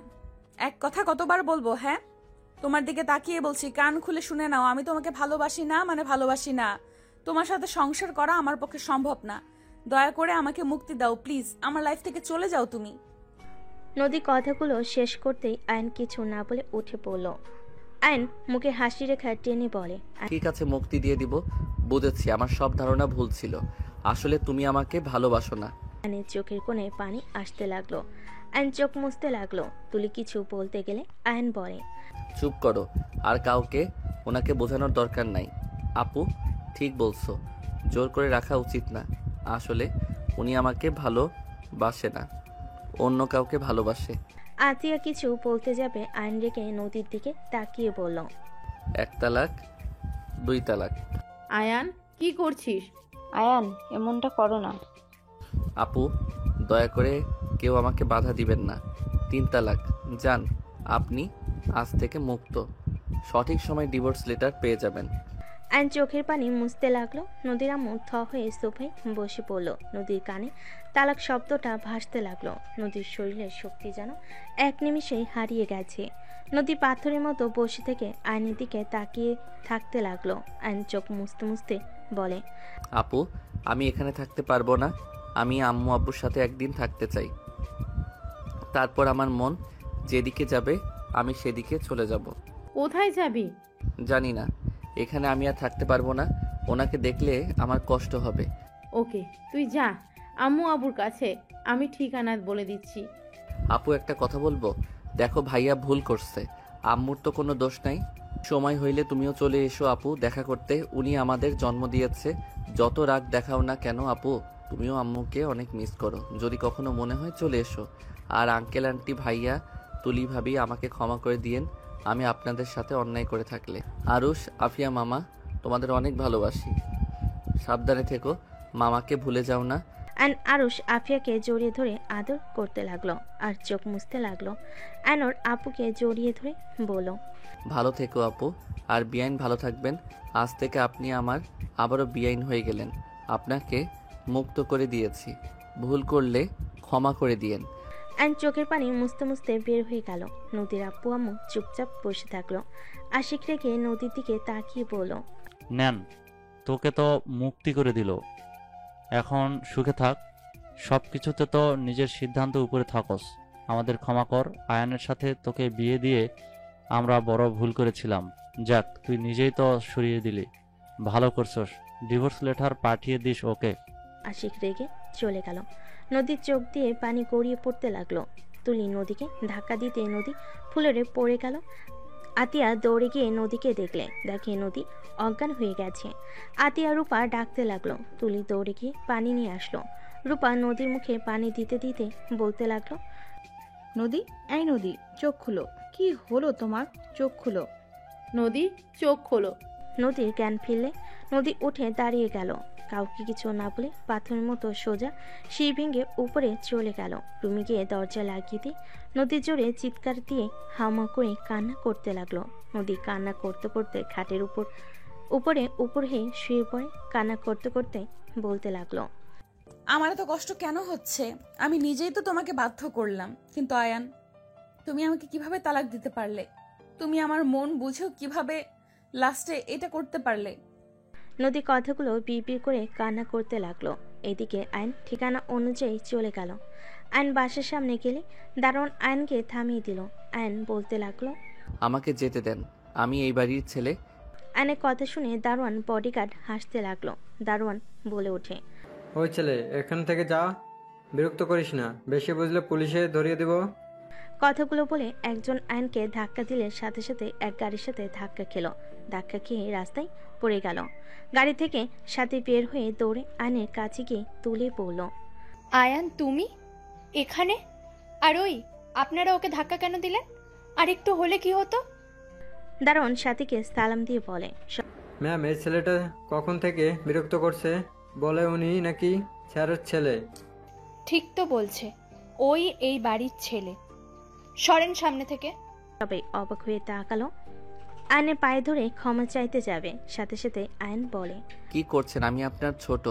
এক কথা কতবার বলবো? হ্যাঁ, তোমার দিকে তাকিয়ে বলছি, কান খুলে শুনে নাও। আমি তোমাকে ভালোবাসি না মানে ভালোবাসি না। তোমার সাথে সংসার করা আমার পক্ষে সম্ভব না। দয়া করে আমাকে মুক্তি দাও প্লিজ। আমার লাইফ থেকে চলে যাও তুমি। নদী কথাগুলো শেষ করতেই আয়ন কিছু না বলে উঠে পড়ল। আয়ন মুখে হাসি রেখা টেনে বলে, ঠিক আছে, মুক্তি দিয়ে দিব। বুঝেছি, আমার সব ধারণা ভুল ছিল। আসলে তুমি আমাকে ভালোবাসো না। আয়নের চোখের কোণে পানি আসতে লাগলো। আয়ন চোখ মুছতে লাগলো। তুলি কিছু বলতে গেলে আয়ন বলে, চুপ করো। আর কাউকে ওনাকে বোঝানোর দরকার নাই। আপু, ঠিক বলছো, জোর করে রাখা উচিত না। আসলে উনি আমাকে ভালোবাসে না, অন্য কাউকে ভালোবাসে। আতিয়া কিছু বলতে যাবে আইন রেখে নদীর দিকে তাকিয়ে বলল, 1 তালাক 2 তালাক। আয়ান কি করছিস? আয়ান এমনটা করো না। আপু, দয়া করে কেউ আমাকে বাধা দিবেন না। 3 তালাক। যান, আপনি আজ থেকে মুক্ত। সঠিক সময় ডিভোর্স লেটার পেয়ে যাবেন। আইন চোখের পানি মুছতে লাগলো। নদীর আম্মু থ হয়ে সোফায় বসে পড়ল। নদীর কানে তালাক শব্দটা ভাসতে লাগলো। নদীর শরীরের শক্তি যেন এক নিমিষেই হারিয়ে গেছে। নদী পাথরের মতো বসে থেকে আইনের দিকে তাকিয়ে থাকতে লাগলো। আইন চোখ মুছতে মুছতে বলে, আপু, আমি এখানে থাকতে পারবো না। আমি আম্মু আব্বুর সাথে একদিন থাকতে চাই। তারপর আমার মন যেদিকে যাবে আমি সেদিকে চলে যাব। কোথায় যাবি? জানি না, এখানে আমি আর থাকতে পারবো না। ওনাকে দেখলে আমার কষ্ট হবে। ওকে, তুই যা আম্মু আবুর কাছে, আমি ঠিকানা বলে দিচ্ছি। আপু, একটা কথা বলবো? দেখো, ভাইয়া ভুল করছে। আম্মুর তো কোনো দোষ নাই। সময় হইলে তুমিও চলে এসো আপু, দেখা করতে। উনি আমাদের জন্ম দিয়েছে। যত রাগ দেখাও না কেন আপু, তুমিও আম্মুকে অনেক মিস করো। যদি কখনো মনে হয় চলে এসো। আর আঙ্কেল আন্টি, ভাইয়া, তুলি ভাবি, আমাকে ক্ষমা করে দিয়েন আমি আপনাদের সাথে অন্যায় করে থাকলে। আরুষ, আফিয়া মামা, তোমাদের অনেক ভালোবাসি। সাবধানে থেকো, মামাকে ভুলে যাও না। আরুষ আফিয়াকে জড়িয়ে ধরে আদর করতে লাগলো আর চোখ মুছতে লাগলো। ওর আপুকে জড়িয়ে ধরে বলল, ভালো থেকো আপু। আর বিআইন ভালো থাকবেন। আজ থেকে আপনি আমার আবারও বিআইন হয়ে গেলেন। আপনাকে মুক্ত করে দিয়েছি। ভুল করলে ক্ষমা করে দিয়েন। চোখের পানি মুছতে মুছতে বের হয়ে গেল। নদীর আব্বু আম্মু চুপচাপ বসে থাকলো। আশিক রেখে নদীর দিকে তাকিয়ে বলল, নেন, তোকে তো মুক্তি করে দিল। এখন সুখে থাক। সব কিছুতে তো নিজের সিদ্ধান্ত উপরে থাকস। আমাদের ক্ষমা কর। আয়ানের সাথে তোকে বিয়ে দিয়ে আমরা বড় ভুল করেছিলাম। যাক, তুই নিজেই তো সরিয়ে দিলি। ভালো করছস। ডিভোর্স লেটার পাঠিয়ে দিস ওকে। আশিক রেগে চলে গেল। নদীর চোখ দিয়ে পানি গড়িয়ে পড়তে লাগলো। তুলি নদীকে ধাক্কা দিতে নদী ফুলরে পড়ে গেল। আতিয়া দৌড়ে গিয়ে নদীকে দেখে নদী অজ্ঞান হয়ে গেছে। আতিয়া রূপা ডাকতে লাগলো। তুলি দৌড়ে গিয়ে পানি নিয়ে আসলো। রূপা নদীর মুখে পানি দিতে দিতে বলতে লাগলো, নদী, এই নদী, চোখ খুলো। কি হলো তোমার? চোখ খুলো। নদী, চোখ খোলো। নদীর জ্ঞান ফিরলে নদী উঠে দাঁড়িয়ে গেল। কাউকে কিছু না বলে পাথরের মতো সোজা সিঁড়ি ভেঙে উপরে চলে গেল। রুমে গিয়ে দরজা লাগিয়ে দিয়ে নদীর জোরে চিৎকার দিয়ে হামা করে কান্না করতে লাগলো। নদী কান্না করতে করতে খাটের উপর হয়ে শুয়ে পড়ে। কান্না করতে করতে বলতে লাগলো, আমার এত কষ্ট কেন হচ্ছে? আমি নিজেই তো তোমাকে বাধ্য করলাম। কিন্তু আয়ান, তুমি আমাকে কিভাবে তালাক দিতে পারলে? তুমি আমার মন বুঝেও কিভাবে লাস্টে এটা করতে পারলে? নদী কথাগুলো বিড়বিড় করে কান্না করতে লাগলো। এদিকে আইন ঠিকানা অনুযায়ী চলে গেল। আইন বাসার সামনে গেলে দারোয়ান আইনকে থামিয়ে দিল। আইন বলতে লাগলো, আমাকে যেতে দেন, আমি এই বাড়ির ছেলে। আইনের কথা শুনে দারোয়ান বডিগার্ড হাসতে লাগলো। দারোয়ান বলে ওঠে, ওই ছেলে, এখান থেকে যা। বিরক্ত করিস না, বেশি বুঝলে পুলিশে ধরিয়ে দেব। কথাগুলো বলে একজন আইনকে ধাক্কা দিলে সাথে সাথে এক গাড়ির সাথে ধাক্কা খেলো। ধাক্কা খেয়ে রাস্তায় পড়ে গেল। গাড়ি থেকে সাথে বের হয়ে দৌড়ে আইনের কাছে গিয়ে তুলে পড়ল। আয়ান, তুমি এখানে? আর ওই, আপনারা ওকে ধাক্কা কেন দিলেন? আর একটু হলে কি হতো? দারোয়ান সাথীকে সালাম দিয়ে বলে, ম্যাম, এই ছেলেটা কখন থেকে বিরক্ত করছে? বলে উনি নাকি স্যারের ছেলে। ঠিক তো বলছে, ওই এই বাড়ির ছেলে। সরেন সামনে থেকে। সবাই অবাক হয়ে তাকালো। আইনের পায়ে ধরে ক্ষমা চাইতে যাবে, সাথে সাথে আইন বলে, কি করছেন? আমি আপনার ছোট,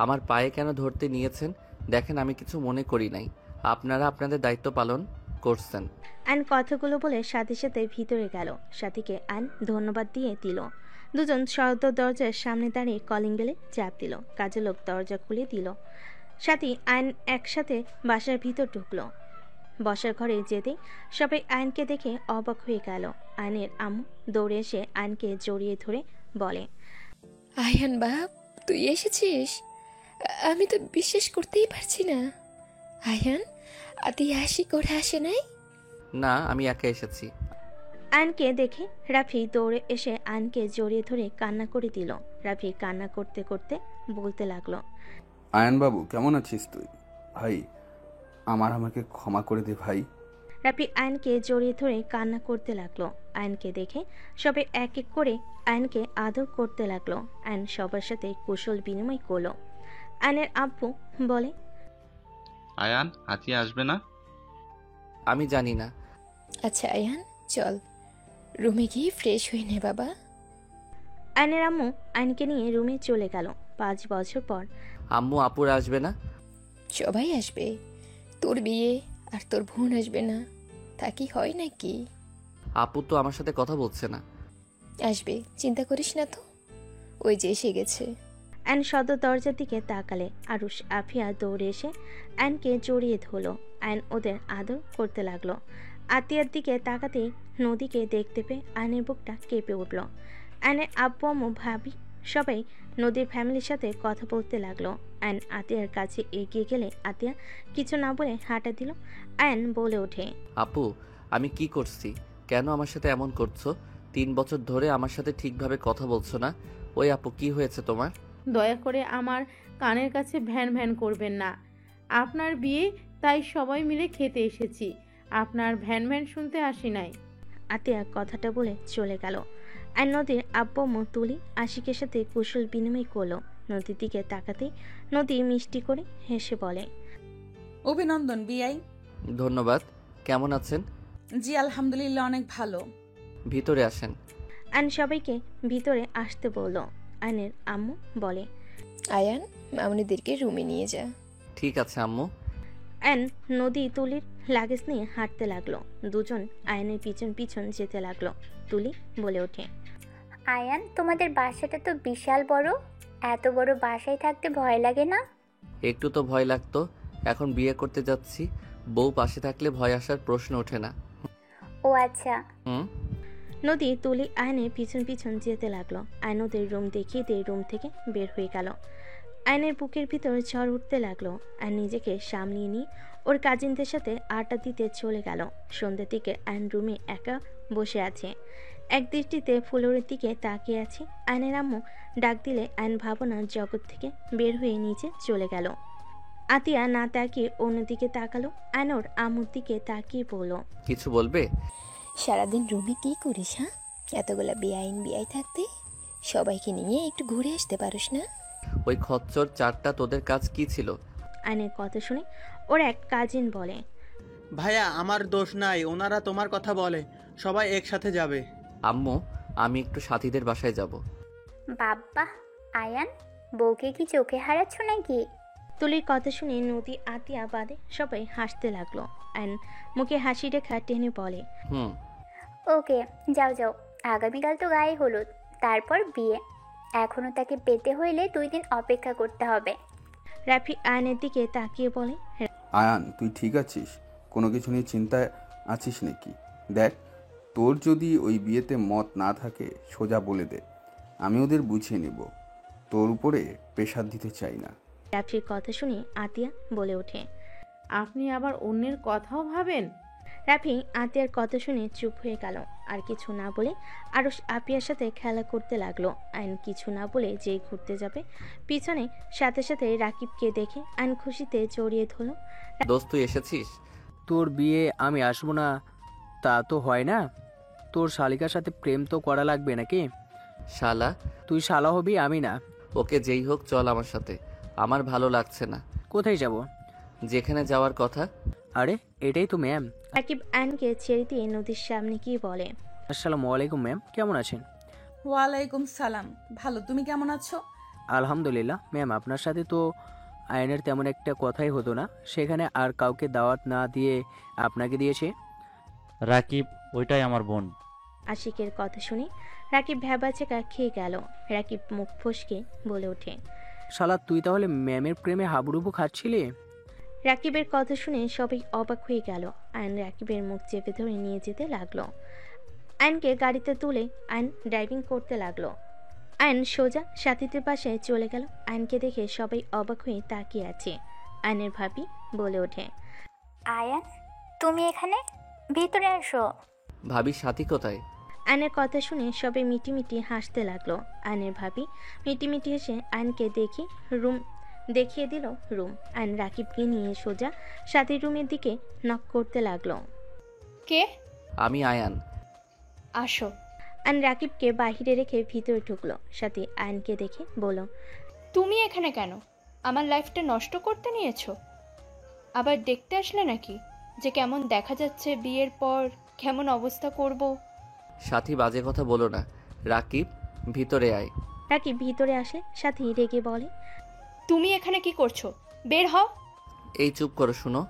আমার পায়ে কেন ধরতে নিয়েছেন? দেখেন, আমি কিছু মনে করি নাই। আপনারা আপনাদের দায়িত্ব পালন করছেন। আইন কথাগুলো বলে সাথে সাথে ভিতরে গেল। সাথীকে আইন ধন্যবাদ দিয়ে দিল। দুজন সদর দরজার সামনে দাঁড়িয়ে কলিং বেলে চাপ দিল। কাজের লোক দরজা খুলে দিল। সাথী আইন একসাথে বাসার ভিতর ঢুকলো। বসার ঘরে যেতে সবাই আইনকে দেখে অবাক হয়ে গেল। আইনের আম্মু দৌড়ে এসে আইনকে জড়িয়ে ধরে বলে, আয়ান বাপ, তুই এসেছিস? আমি তো বিশ্বাস করতেই পারছি না। আয়ান, আতি হাসি করে আসে নাই? না, আমি একা এসেছি। আয়নকে দেখে রাফি দৌড়ে এসে আয়নকে জড়িয়ে ধরে কান্না করে দিল। রাফি কান্না করতে করতে বলতে লাগলো, আয়ান বাবু কেমন আছিস তুই? ভাই আমাকে ক্ষমা করে দে ভাই। রাফি আয়নকে জড়িয়ে ধরে কান্না করতে লাগলো। আয়নকে দেখে সবাই এক এক করে আয়নকে আদর করতে লাগলো। আয়ন সবার সাথে কুশল বিনিময় করলো। আয়নের আব্বু বলে, আয়ান আতিয়া আসবে না? আমি জানি না। আচ্ছা আয়ান, চল রুমে গিয়ে ফ্রেশ হয়ে নে বাবা। আয়নের আম্মু আয়নকে নিয়ে রুমে চলে গেল। 5 বছর পর আম্মু আপুরা আসবে না? সবাই আসবে, তোর বিয়ে আর তোর বোন আসবে না, তা কি হয় নাকি? আপু তো আমার সাথে কথা বলছে না। আসবে, চিন্তা করিস না তো, ওই যে এসে গেছে। আয়ন সদর দরজার দিকে তাকালে আরুষ আফিয়া দৌড়ে এসে আয়নকে জড়িয়ে ধরলো। আয়ন ওদের আদর করতে লাগলো। আতিয়ার দিকে তাকাতেই নদীকে দেখতে পেয়ে আয়নের বুকটা কেঁপে উঠল। আয়নের আব্বু আম্মু ভাবি সবাই নদীর ফ্যামিলির সাথে কথা বলতে লাগলো। আয়ন আতিয়ার কাছে এগিয়ে গেলে আতিয়া কিছু না বলে হাঁটা দিল। আয়ন বলে ওঠে, আপু আমি কি করছি? কেন আমার সাথে এমন করছো? 3 বছর ধরে আমার সাথে ঠিকভাবে কথা বলছো না। ওই আপু কি হয়েছে তোমার? দয়া করে আমার কানের কাছে ভ্যান ভ্যান করবেন না। আপনার বিয়ে, তাই সবাই মিলে খেতে এসেছি, আপনার ভ্যান ভ্যান শুনতে আসি নাই। আতিয়া কথাটা বলে চলে গেল। আর নদীর আব্বু আম্মু তুলি আশিকের সাথে কুশল বিনিময় করলো। নদীর দিকে তাকাতেই নদী মিষ্টি করে হেসে বলে, অভিনন্দন বিআই। ধন্যবাদ। কেমন আছেন? জি আলহামদুলিল্লাহ, অনেক ভালো। ভিতরে আসেন। আয়ন সবাইকে ভিতরে আসতে বলল। আয়নের আম্মু বলে, আয়ান মামুনিদেরকে রুমে নিয়ে যা। ঠিক আছে আম্মু। আয়ন নদী তুলির লাগেজ নিয়ে হাঁটতে লাগলো। দুজন আয়নের পিছন পিছন যেতে লাগলো। তুলি বলে ওঠে, আয়ান তোমাদের বাসাটা তো বিশাল বড়, এত বড় বাসায় থাকতে ভয় লাগে না? একটু তো ভয় লাগতো, এখন বিয়ে করতে যাচ্ছি, বউ পাশে থাকলে ভয় আসার প্রশ্ন ওঠে না। ও আচ্ছা। নদী তুলি আয়নের পিছন পিছন যেতে লাগলো। আয়ন ওদের রুম দেখিয়ে দিয়ে রুম থেকে বের হয়ে গেল। আয়নের বুকের ভিতর ঝড় উঠতে লাগলো। আর নিজেকে সামলিয়ে নিয়ে ওর কাজিনদের সাথে আড্ডা দিতে চলে গেল। সন্ধ্যের দিকে আয়ন রুমে একা বসে আছে, এক দৃষ্টিতে ফ্লোরের দিকে তাকিয়ে আছে। আয়নের আম্মু ডাক দিলে আয়ন ভাবনার জগৎ থেকে বের হয়ে নিচে চলে গেল। আতিয়া না তাকিয়ে অন্যদিকে তাকালো। আয়ন ওর আম্মুর দিকে তাকিয়ে বলল, কিছু বলবে? সারাদিন রুমে কি করিস? হ্যাঁ, এতগুলা বিআই থাকতে সবাইকে নিয়ে একটু ঘুরে আসতে পারিস না? ওই খচ্চর 4টা তোদের কাজ কি ছিল? আয়নের কথা শুনে ওর এক কাজিন বলে, ভাইয়া আমার দোষ নাই, ওনারা তোমার কথা বলে, সবাই একসাথে যাবে। আম্মু আমি একটু সাথীদের বাসায় যাব। বাবা আয়ান, বউকে কি চোখে হারাচ্ছ নাকি? তুলির কথা শুনে নদী আতিয়া বাদে সবাই হাসতে লাগলো। আয়ন মুখে হাসি রেখা টেনে বলে, ওকে যাও যাও, আগামীকাল তো গায়ে হলুদ, তারপর বিয়ে, এখনো তাকে পেতে হইলে 2 দিন অপেক্ষা করতে হবে। রাফি আয়নের দিকে তাকিয়ে বলে, আয়ান তুই ঠিক আছিস? কোনো কিছু নিয়ে চিন্তায় আছিস নাকি? দেখ, তোর যদি ওই বিয়েতে মত না থাকে সোজা বলে দে, আমি ওদের বুঝিয়ে নেব। তোর উপরে প্রেশার দিতে চাই না। রাফির কথা শুনে আতিয়া বলে ওঠে, আপনি আবার অন্যের কথাও ভাবেন? রাফি আতিয়ার কথা শুনে চুপ হয়ে গেল। আর কিছু না বলে আরুষ আপিয়ার সাথে খেলা করতে লাগলো। আইন কিছু না বলে যেই ঘুরতে যাবে, পিছনে সাথে সাথে রাকিবকে দেখে আইন খুশিতে জড়িয়ে ধরল। দোস্ত তুই এসেছিস? তোর বিয়ে আমি আসবো না তা তো হয় না। তোর শালিকার সাথে প্রেম তো করা লাগবে নাকি? শালা? তুই শালা হবি, আমি না। ওকে যেই হোক চল আমার সাথে, আমার ভালো লাগছে না। কোথায় যাব? যেখানে যাওয়ার কথা। আরে এটাই তো ম্যাম। রাকিব আইনকে ছেড়ে দিয়ে নদীর সামনে কি বলে, আসসালামু আলাইকুম ম্যাম, কেমন আছেন? ওয়ালাইকুম সালাম, ভালো, তুমি কেমন আছো? আলহামদুলিল্লাহ ম্যাম, আপনার সাথে তো আয়নের তেমন একটা কথাই হতো না, সেখানে আর কাউকে দাওয়াত না দিয়ে আপনাকে দিয়েছে। রাকিব ওইটাই আমার বোন। আশিকের কথা শুনে রাকিব ভ্যাবাচেকা খেয়ে গেল। রাকিব মুখ ফসকে বলে ওঠে, শালা তুই তাহলে ম্যামের প্রেমে হাবুডুবু খাচ্ছিলি? রাকিবের কথা শুনে সবাই অবাক হয়ে গেল। আইন রাকিবের মুখ চেপে ধরে নিয়ে যেতে লাগলো। আইনকে গাড়িতে তুলে আইন ড্রাইভিং করতে লাগলো। আইন সোজা সাথীদের পাশে চলে গেল। আইনকে দেখে সবাই অবাক হয়ে তাকিয়ে আছে। আইনের ভাবি বলে ওঠে, আয়ান তুমি এখানে, ভিতরে আসো। ভাবি সাথী কোথায়? আয়নের কথা শুনে সবাই মিটিমিটি হাসতে লাগলো। আয়নের ভাবি মিটিমিটি হেসে আয়নকে দেখিয়ে দিল রুম। আয়ন রাকিবকে নিয়ে সোজা সাথীর রুমের দিকে নক করতে লাগলো। কে? আমি আয়ান। আসো। আয়ন রাকিবকে বাহিরে রেখে ভিতরে ঢুকলো। সাথী আয়নকে দেখে বলল, তুমি এখানে কেন? আমার লাইফটা নষ্ট করতে নিয়েছো? আবার দেখতে আসলে নাকি যে কেমন দেখা যাচ্ছে বিয়ের পর, কেমন অবস্থা করব? সাথী বাজে কথা বলো না। রাকিব ভিতরে আয়। রাকিব ভিতরে আসলে সাথী রেগে বলে, তুমি এখানে কি করছো? বের হও। এই চুপ করো। শুনো,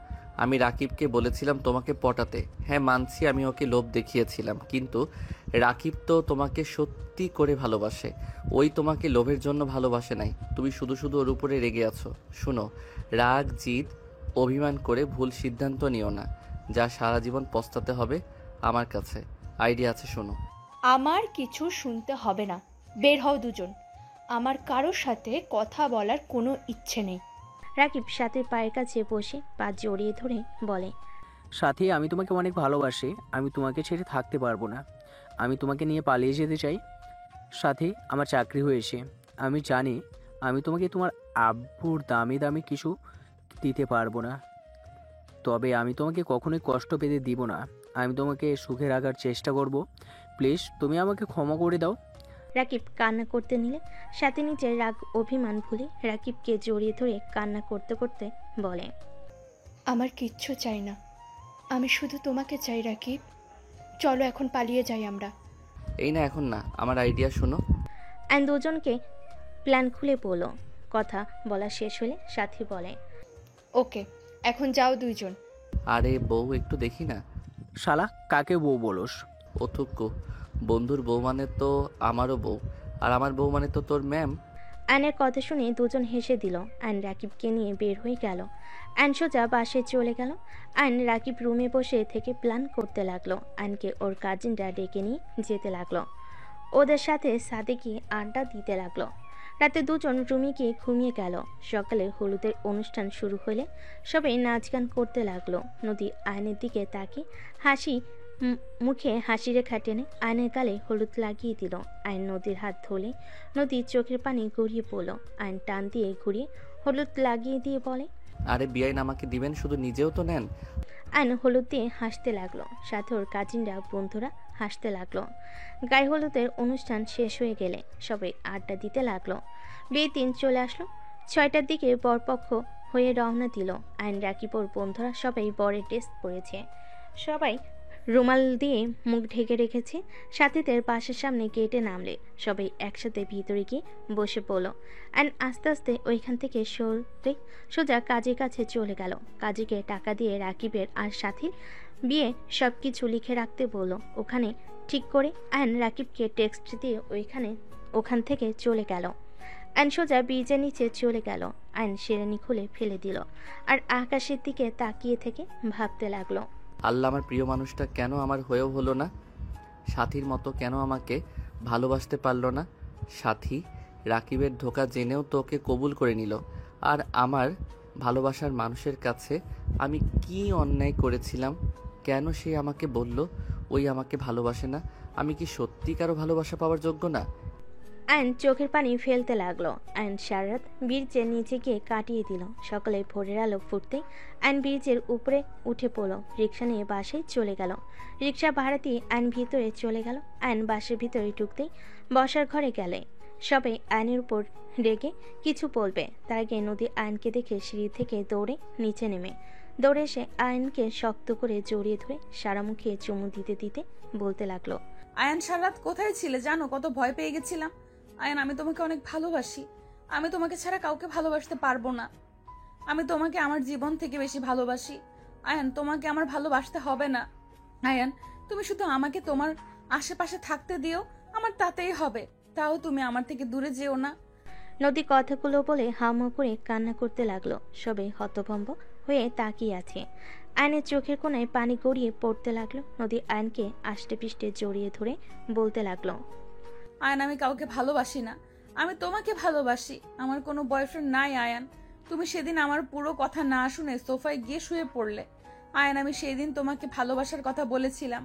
আমি রাকিবকে বলেছিলাম তোমাকে পটাতে। হ্যাঁ মানছি আমি ওকে লোভ দেখিয়েছিলাম, কিন্তু রাকিব তো তোমাকে সত্যি করে ভালোবাসে। ওই তোমাকে লোভের জন্য ভালোবাসে নাই। তুমি শুধু শুধু ওর উপরে রেগে আছো। শুনো, রাগ জিদ অভিমান করে ভুল সিদ্ধান্ত নিও না, যা সারা জীবন পস্তাতে হবে। আমার কাছে আইডিয়া আছে, শোনো। আমার কিছু শুনতে হবে না, বের হও দুজন। আমার কারোর সাথে কথা বলার কোনো ইচ্ছে নেই। রাকিব সাথীর পায়ের কাছে বসে পা জড়িয়ে ধরে বলে, সাথী, আমি তোমাকে অনেক ভালোবাসি। আমি তোমাকে ছেড়ে থাকতে পারবো না। আমি তোমাকে নিয়ে পালিয়ে যেতে চাই। সাথী, আমার চাকরি হয়েছে। আমি জানি আমি তোমাকে তোমার আব্বুর দামি দামি কিছু দিতে পারবো না, তবে আমি তোমাকে কখনোই কষ্ট পেতে দিব না। আমি তোমাকে সুখে রাখার চেষ্টা করব। প্লিজ তুমি আমাকে ক্ষমা করে দাও। রাকিব কান্না করতে নিলে সাথী নিজের রাগ অভিমান ভুলে রাকিবকে জড়িয়ে ধরে কান্না করতে করতে বলে, আমার কিচ্ছু চাই না, আমি শুধু তোমাকে চাই রাকিব। চলো এখন পালিয়ে যাই আমরা। এই না, এখন না, আমার আইডিয়া শোনো। অ্যান্ড দুজনকে প্ল্যান খুলে বলো। কথা বলা শেষ হলে সাথী বলে, ওকে, এখন যাও দুইজন। আরে বউ একটু দেখি না। শালা, কাকে বউ বলোস? অথুক্কু, বন্ধুর বউ মানে তো আমারও বউ, আর আমার বউ মানে তো তোর ম্যাম। অ্যানের কথা শুনে দুজন হেসে দিল। অ্যান রাকিবকে নিয়ে বের হয়ে গেল। অ্যান সোজা বাসে চলে গেল। অ্যান রাকিব রুমে বসে থেকে প্ল্যান করতে লাগলো। অ্যানকে ওর কাজিনরা ডেকে নিয়ে যেতে লাগলো। ওদের সাথে সাদেকি আড্ডা দিতে লাগলো। রাতে দুজন রুমে গিয়ে ঘুমিয়ে গেল। সকালে হলুদের অনুষ্ঠান শুরু হলে সবাই নাচ গান করতে লাগলো। নদী আয়নের দিকে তাকিয়ে মুখে হাসি রেখা টেনে আয়নের গালে হলুদ লাগিয়ে দিল। আয়ন নদীর হাত ধরলে নদীর চোখের পানি গড়িয়ে পড়ল। আয়ন টান দিয়ে ঘুরিয়ে হলুদ লাগিয়ে দিয়ে বলে, আরে বিয়াইন আমাকে দিবেন, শুধু নিজেও তো নেন। আয়ন হলুদ দিয়ে হাসতে লাগলো। সাথে ওর কাজিনরা বন্ধুরা হাসতে লাগলো। গায়ে হলুদের অনুষ্ঠান শেষ হয়ে গেলে সবাই আড্ডা দিতে লাগলো। বিয়ের দিন চলে আসলো। 6টার দিকে বরপক্ষ হয়ে রওনা দিল। আয়ন রাকিব ওর বন্ধুরা সবাই বরের ড্রেস পরেছে। সবাই রুমাল দিয়ে মুখ ঢেকে রেখেছে। সাথীদের বাসার সামনে গেটে নামলে সবাই একসাথে ভিতরে গিয়ে বসে পড়ল। অ্যান্ড আস্তে আস্তে ওইখান থেকে সরে সোজা কাজীর কাছে চলে গেল। কাজীকে টাকা দিয়ে রাকিবের আর সাথীর বিয়ে সব কিছু লিখে রাখতে বলল। ওখানে ঠিক করে অ্যান রাকিবকে টেক্সট দিয়ে ওখান থেকে চলে গেল। অ্যান সোজা ব্রিজের নিচে চলে গেল। অ্যান শেরানি খুলে ফেলে দিল আর আকাশের দিকে তাকিয়ে থেকে ভাবতে লাগলো, আল্লাহ, আমার প্রিয় মানুষটা কেন আমার হয়েও হলো না? সাথীর মতো কেন আমাকে ভালোবাসতে পারলো না? সাথী রাকিবের ধোঁকা জেনেও তোকে কবুল করে নিল, আর আমার ভালোবাসার মানুষের কাছে আমি কি অন্যায় করেছিলাম? কেন সে আমাকে বলল ওই আমাকে ভালোবাসে না? আমি কি সত্যি কারো ভালোবাসা পাওয়ার যোগ্য না? অ্যান চোখের পানি ফেলতে লাগলো। অ্যান সারারাত ব্রিজের নিচে গিয়ে কাটিয়ে দিল। সকালে ভোরের আলো ফুটতেই অ্যান ব্রিজের উপরে উঠে পড়ল। রিক্সা নিয়ে বাসায় চলে গেল। রিক্সা ভাড়া দিয়ে অ্যান ভিতরে চলে গেল। অ্যান বাসের ভিতরে ঢুকতেই বসার ঘরে গেলে সবাই অ্যানের উপর রেগে কিছু বলবে। তার আগে নদী অ্যানকে দেখে সিঁড়ি থেকে দৌড়ে নিচে দৌড়ে এসে অ্যানকে শক্ত করে জড়িয়ে ধরে সারা মুখে চুমু দিতে দিতে বলতে লাগলো, আয়ান সারাত কোথায় ছিলে জানো? কত ভয় পেয়ে গেছিলাম। আয়ান, আমি তোমাকে অনেক ভালোবাসি। আমি তোমাকে ছাড়া কাউকে ভালোবাসতে পারবো না। আমি তোমাকে আমার জীবন থেকে বেশি ভালোবাসি। আয়ান, তোমাকে আমার ভালোবাসতে হবে না। আয়ান, তুমি শুধু আমাকে তোমার আশেপাশে থাকতে দিও, আমার তাতেই হবে। তাও তুমি আমার থেকে দূরে যেও না। নদী কথাগুলো বলে হামা করে কান্না করতে লাগলো। সবাই হতভম্ব হয়ে তাকিয়ে আছে। আয়নের চোখের কোণায় পানি গড়িয়ে পড়তে লাগলো। নদী আয়নকে আষ্টে পিষ্টে জড়িয়ে ধরে বলতে লাগলো, আয়ান, আমি কাউকে ভালোবাসি না। আমি তোমাকে ভালোবাসি। আমার কোনো বয়ফ্রেন্ড নাই আয়ান। তুমি সেদিন আমার পুরো কথা না শুনে সোফায় গিয়ে শুয়ে পড়লে। আয়ান, আমি সেই দিন তোমাকে ভালোবাসার কথা বলেছিলাম।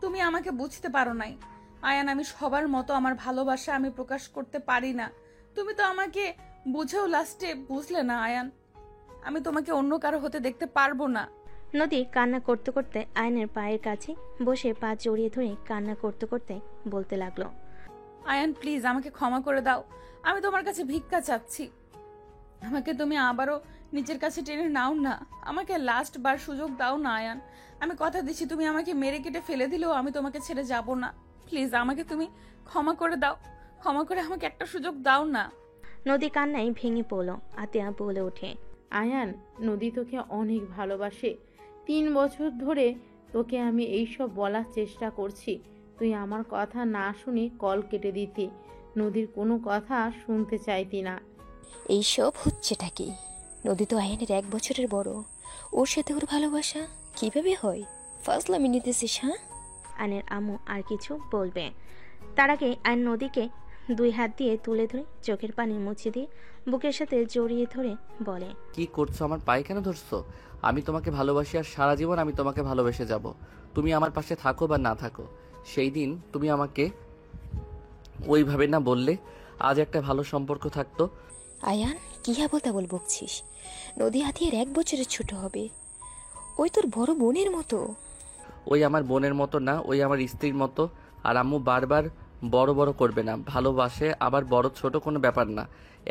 তুমি আমাকে বুঝতে পারো নাই আয়ান। আমি সবার মতো আমার ভালোবাসা আমি প্রকাশ করতে পারি না। তুমি তো আমাকে বুঝেও লাস্টে বুঝলে না আয়ান। আমি তোমাকে অন্য কারো হতে দেখতে পারবো না। নদী কান্না করতে করতে আয়নের পায়ের কাছে বসে পা জড়িয়ে ধরে কান্না করতে করতে বলতে লাগলো, আয়ান প্লিজ আমাকে ক্ষমা করে দাও। আমি তোমার কাছে ভিক্ষা চাচ্ছি। আমাকে তুমি আবারও নিজের কাছে টেনে নাও না। আমাকে লাস্ট বার সুযোগ দাও না আয়ান। আমি কথা দিচ্ছি, তুমি আমাকে মেরে কেটে ফেলে দিলেও আমি তোমাকে ছেড়ে যাব না। প্লিজ আমাকে তুমি ক্ষমা করে দাও। ক্ষমা করে আমাকে একটা সুযোগ দাও না। নদী কান্নায় ভেঙে পড়ল। আতিয়া বলে ওঠে, আয়ান, নদী তোকে অনেক ভালোবাসে। 3 বছর ধরে তোকে আমি এইসব বলার চেষ্টা করছি, তুই আমার কথা না শুনে কল কেটে দিতি, নদীর কোনো কথা শুনতে চাইতি না। এইসব হচ্ছেটা কি? নদী তো আয়ানের 1 বছরের বড়, ওর সাথে ওর ভালোবাসা কিভাবে হয়? ফাজলামি নিতেছিস? হ্যাঁ? আয়নের আম্মু আর কিছু বলবে তার আগে আয়ন নদীকে 2 হাত দিয়ে তুলে ধরে চোখের পানি মুছে দিয়ে বুকের সাথে জড়িয়ে ধরে বলে, কি করছো? আমার পায়ে কেন ধরছো? আমি তোমাকে ভালোবাসি আর সারা জীবন আমি তোমাকে ভালোবেসে যাব। তুমি আমার পাশে থাকো বা না থাকো, সেই দিন তুমি আমাকে ওইভাবে না বললে আজ একটা ভালো সম্পর্ক থাকতো। আয়ান, কি আবল তাবল বকছিস? নদী আতিয়ার 1 বছরের ছোট হবে। ওই তোর বড় বোনের মতো। ওই আমার বোনের মতো না, ওই আমার স্ত্রীর মতো। আর আম্মু বারবার বড় বড় করবে না, ভালোবাসে আবার বড় ছোট কোনো ব্যাপার না,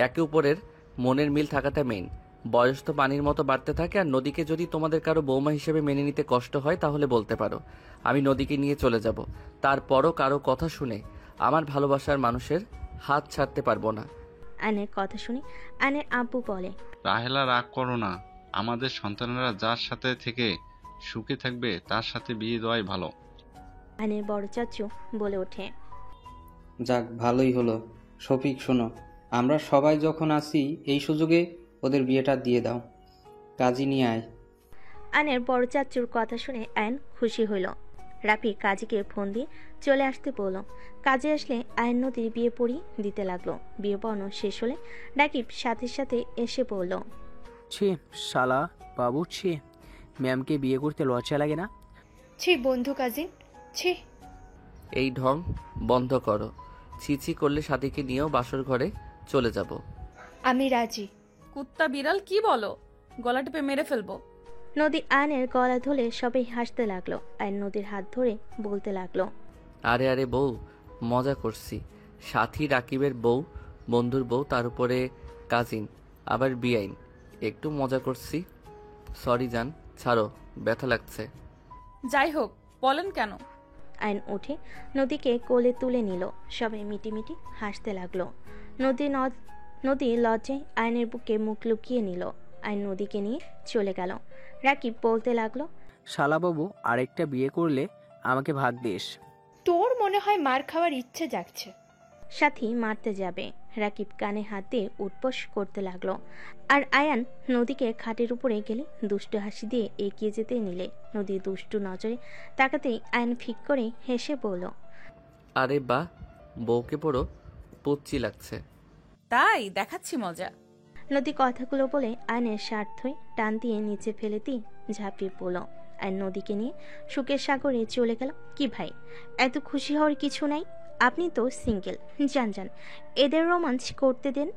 একে উপরের মনের মিল থাকাটা মেইন। বয়স তো পানির মতো বাড়তে থাকে। আর নদীকে যদি তোমাদের কারো বৌমা হিসেবে মেনে নিতে কষ্ট হয় তাহলে বলতে পারো, আমি নদীকে নিয়ে চলে যাব। তারপরও কারো কথা শুনে আমার ভালোবাসার মানুষের হাত ছাড়তে পারবো না। আয়নের কথা শুনে আয়নের আব্বু বলে, রাহেলা রাগ করো না, আমাদের সন্তানেরা যার সাথে থেকে সুখে থাকবে তার সাথে বিয়ে দেওয়াই ভালো। আয়নের বড় চাচু বলে ওঠে, যাক, ভালোই হলো। শফিক, শোনো, আমরা সবাই যখন আসি এই সুযোগে ওদের বিয়েটা দিয়ে দাও। কাজী নিয়ে আয়। আয়নের বড় চাচুর কথা শুনে আয়ন খুশি হইল। রাফি কাজীকে ফোন দিয়ে চলে আসতে বলল। কাজে আসলে আয়ন নদীর বিয়ে পড়িয়ে দিতে লাগলো। বিয়ে পড়ানো শেষ হলে রাকিব সাথে সাথে এসে বলল, ছি শালা বাবু, ছি, ম্যামকে বিয়ে করতে লজ্জা লাগে না? ছি বন্ধু কাজিন, ছি। এই ঢং বন্ধ করো। ছিছি করলে সাথীকে নিয়েও বাসর ঘরে চলে যাব। আমি রাজি। কুত্তা বিড়াল কি বলো? গলা টিপে মেরে ফেলবো। নদী আয়নের গলা ধরে সবাই হাসতে লাগলো। আয়ন নদীর হাত ধরে বলতে লাগলো, আরে আরে বউ, মজা করছি। সাথী রাকিবের বউ, বন্ধুর বউ, তার উপরে কাজিন, আবার বিআইন, একটু মজা করছি। সরি জান, ছাড়ো, ব্যথা লাগছে। যাই হোক, বলেন কেন? আয়ন উঠে নদীকে কোলে তুলে নিল। সবাই মিটিমিটি হাসতে লাগলো। নদী লজ্জায় আয়নের বুকে মুখ লুকিয়ে নিল। আয়ন নদীকে নিয়ে চলে গেল। রাকিব বলতে লাগলো, শালাবাবু, আরেকটা বিয়ে করলে আমাকে ভাগ দিস। তোর মনে হয় মার খাওয়ার ইচ্ছে জাগছে। সাথী মারতে যাবে। রাকিব কানে হাত দিয়ে উঠবোস করতে লাগলো। আর আয়ান নদীকে খাটের উপরে গেলে দুষ্টু হাসি দিয়ে এগিয়ে যেতে নিলে নদী দুষ্টু নজরে তাকাতেই আয়ান ফিক করে হেসে বলল, আরে বাহ, বউকে পুরো পুচ্ছি লাগছে। তাই দেখাচ্ছি মজা। নদী কথাগুলো বলে আয়নের শার্ট ধুয়ে টান দিয়ে নিচে ফেলেতেই ঝাঁপিয়ে পড়ল। আয়ন নদীকে নিয়ে সুখের সাগরে চলে গেল। কি ভাই, এত খুশি হওয়ার কিছু নাই, আপনি তো সিঙ্গেল, যান যান, এদের রোমাঞ্চ করতে দেন।